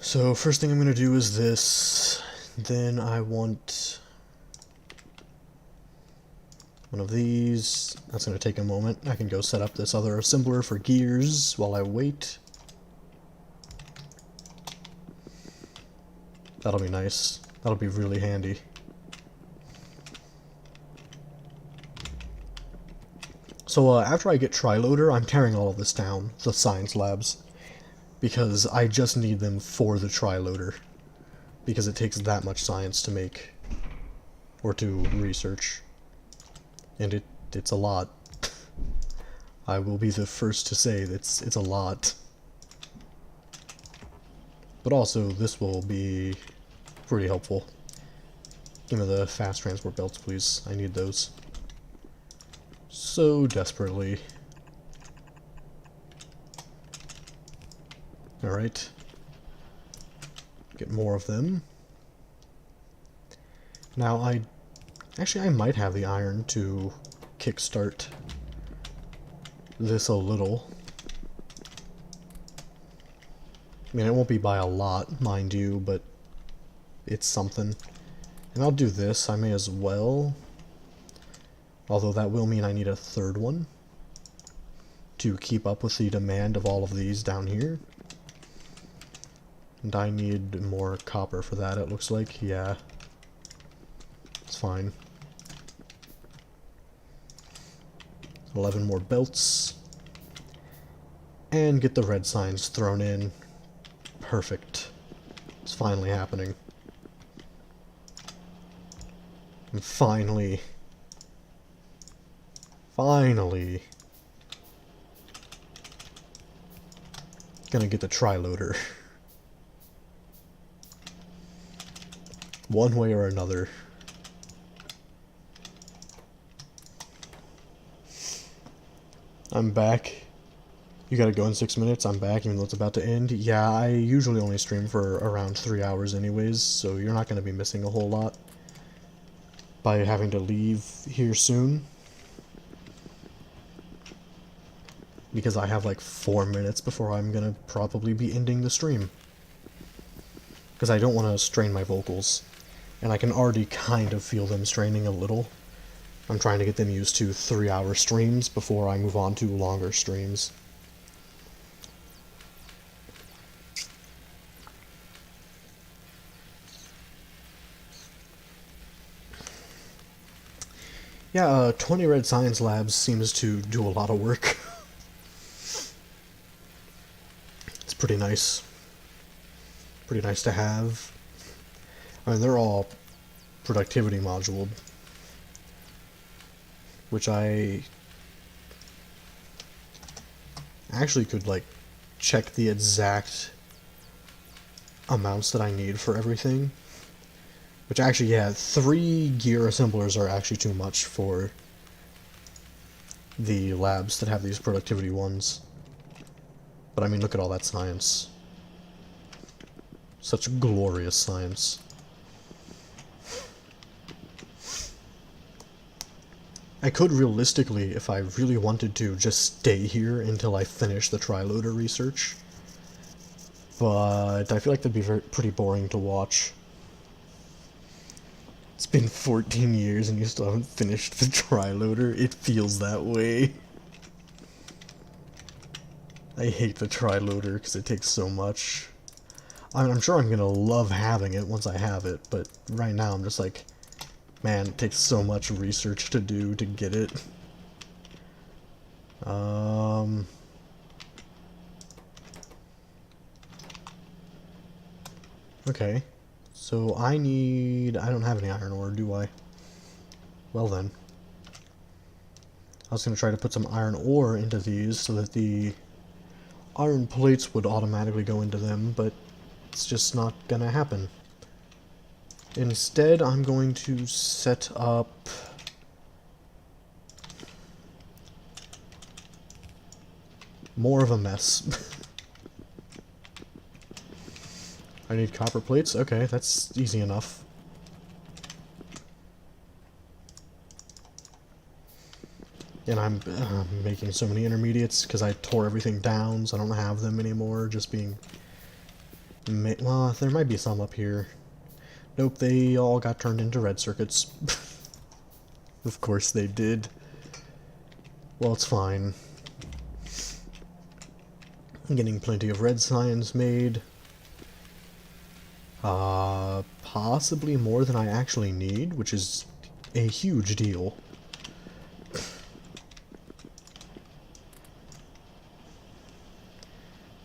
So, first thing I'm going to do is this. Then I want one of these. That's going to take a moment. I can go set up this other assembler for gears while I wait. That'll be nice. That'll be really handy. So after I get Triloader, I'm tearing all of this down, the science labs, because I just need them for the Triloader, because it takes that much science to make, or to research, and it's a lot. I will be the first to say it's a lot. But also, this will be pretty helpful. Give me the fast transport belts, please. I need those so desperately. Alright. Get more of them. Now I might have the iron to kickstart this a little. I mean, it won't be by a lot, mind you, but it's something. And I'll do this, I may as well. Although that will mean I need a third one to keep up with the demand of all of these down here. And I need more copper for that, it looks like. Yeah. It's fine. 11 more belts. And get the red signs thrown in. Perfect. It's finally happening. And finally gonna get the Triloader. One way or another. I'm back. You gotta go in 6 minutes. I'm back, even though it's about to end. Yeah, I usually only stream for around 3 hours anyways, so you're not gonna be missing a whole lot by having to leave here soon. Because I have like 4 minutes before I'm gonna probably be ending the stream. Because I don't want to strain my vocals. And I can already kind of feel them straining a little. I'm trying to get them used to 3-hour streams before I move on to longer streams. Yeah, 20 Red Science Labs seems to do a lot of work. It's pretty nice. Pretty nice to have. I mean, they're all productivity module, which I actually could, like, check the exact amounts that I need for everything. Which actually, yeah, 3 gear assemblers are actually too much for the labs that have these productivity ones. But I mean, look at all that science. Such glorious science. I could realistically, if I really wanted to, just stay here until I finish the triloader research. But I feel like that'd be pretty boring to watch. It's been 14 years and you still haven't finished the triloader. It feels that way. I hate the triloader because it takes so much. I mean, I'm sure I'm gonna love having it once I have it, but right now I'm just like, man, it takes so much research to do to get it. Okay. So I don't have any iron ore, do I? Well then. I was going to try to put some iron ore into these so that the iron plates would automatically go into them, but it's just not going to happen. Instead, I'm going to set up more of a mess. I need copper plates? Okay, that's easy enough. And I'm making so many intermediates because I tore everything down, so I don't have them anymore, just being... well, there might be some up here. Nope, they all got turned into red circuits. Of course they did. Well, it's fine. I'm getting plenty of red science made. Possibly more than I actually need, which is a huge deal.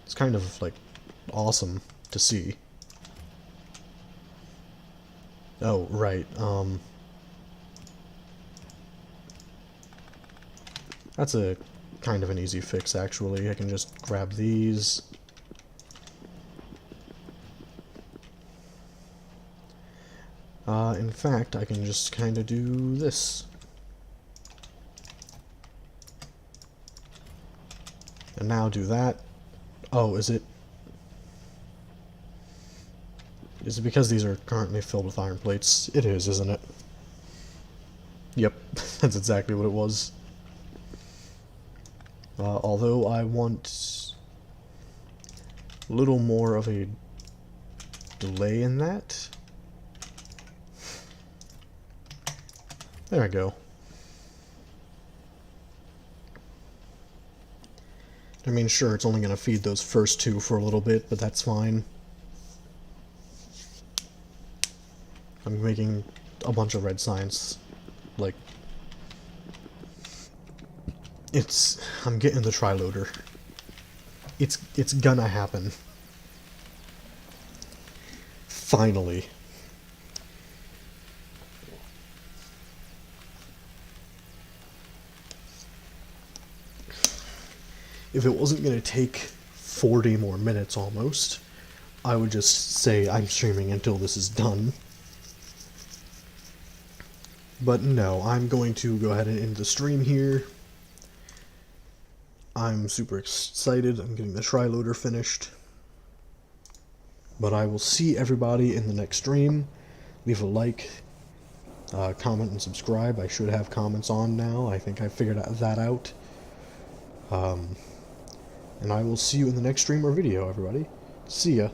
It's kind of, like, awesome to see. Oh, right, that's a kind of an easy fix, actually. I can just grab these. In fact, I can just kind of do this. And now do that. Oh, is it because these are currently filled with iron plates? It is, isn't it? Yep, that's exactly what it was. Although I want a little more of a delay in that. There we go. I mean, sure, it's only going to feed those first two for a little bit, but that's fine. I'm making a bunch of red science. Like, I'm getting the triloader. It's gonna happen. Finally. If it wasn't going to take 40 more minutes almost, I would just say I'm streaming until this is done. But no, I'm going to go ahead and end the stream here. I'm super excited. I'm getting the triloader finished. But I will see everybody in the next stream. Leave a like, comment, and subscribe. I should have comments on now. I think I figured that out. And I will see you in the next stream or video, everybody. See ya.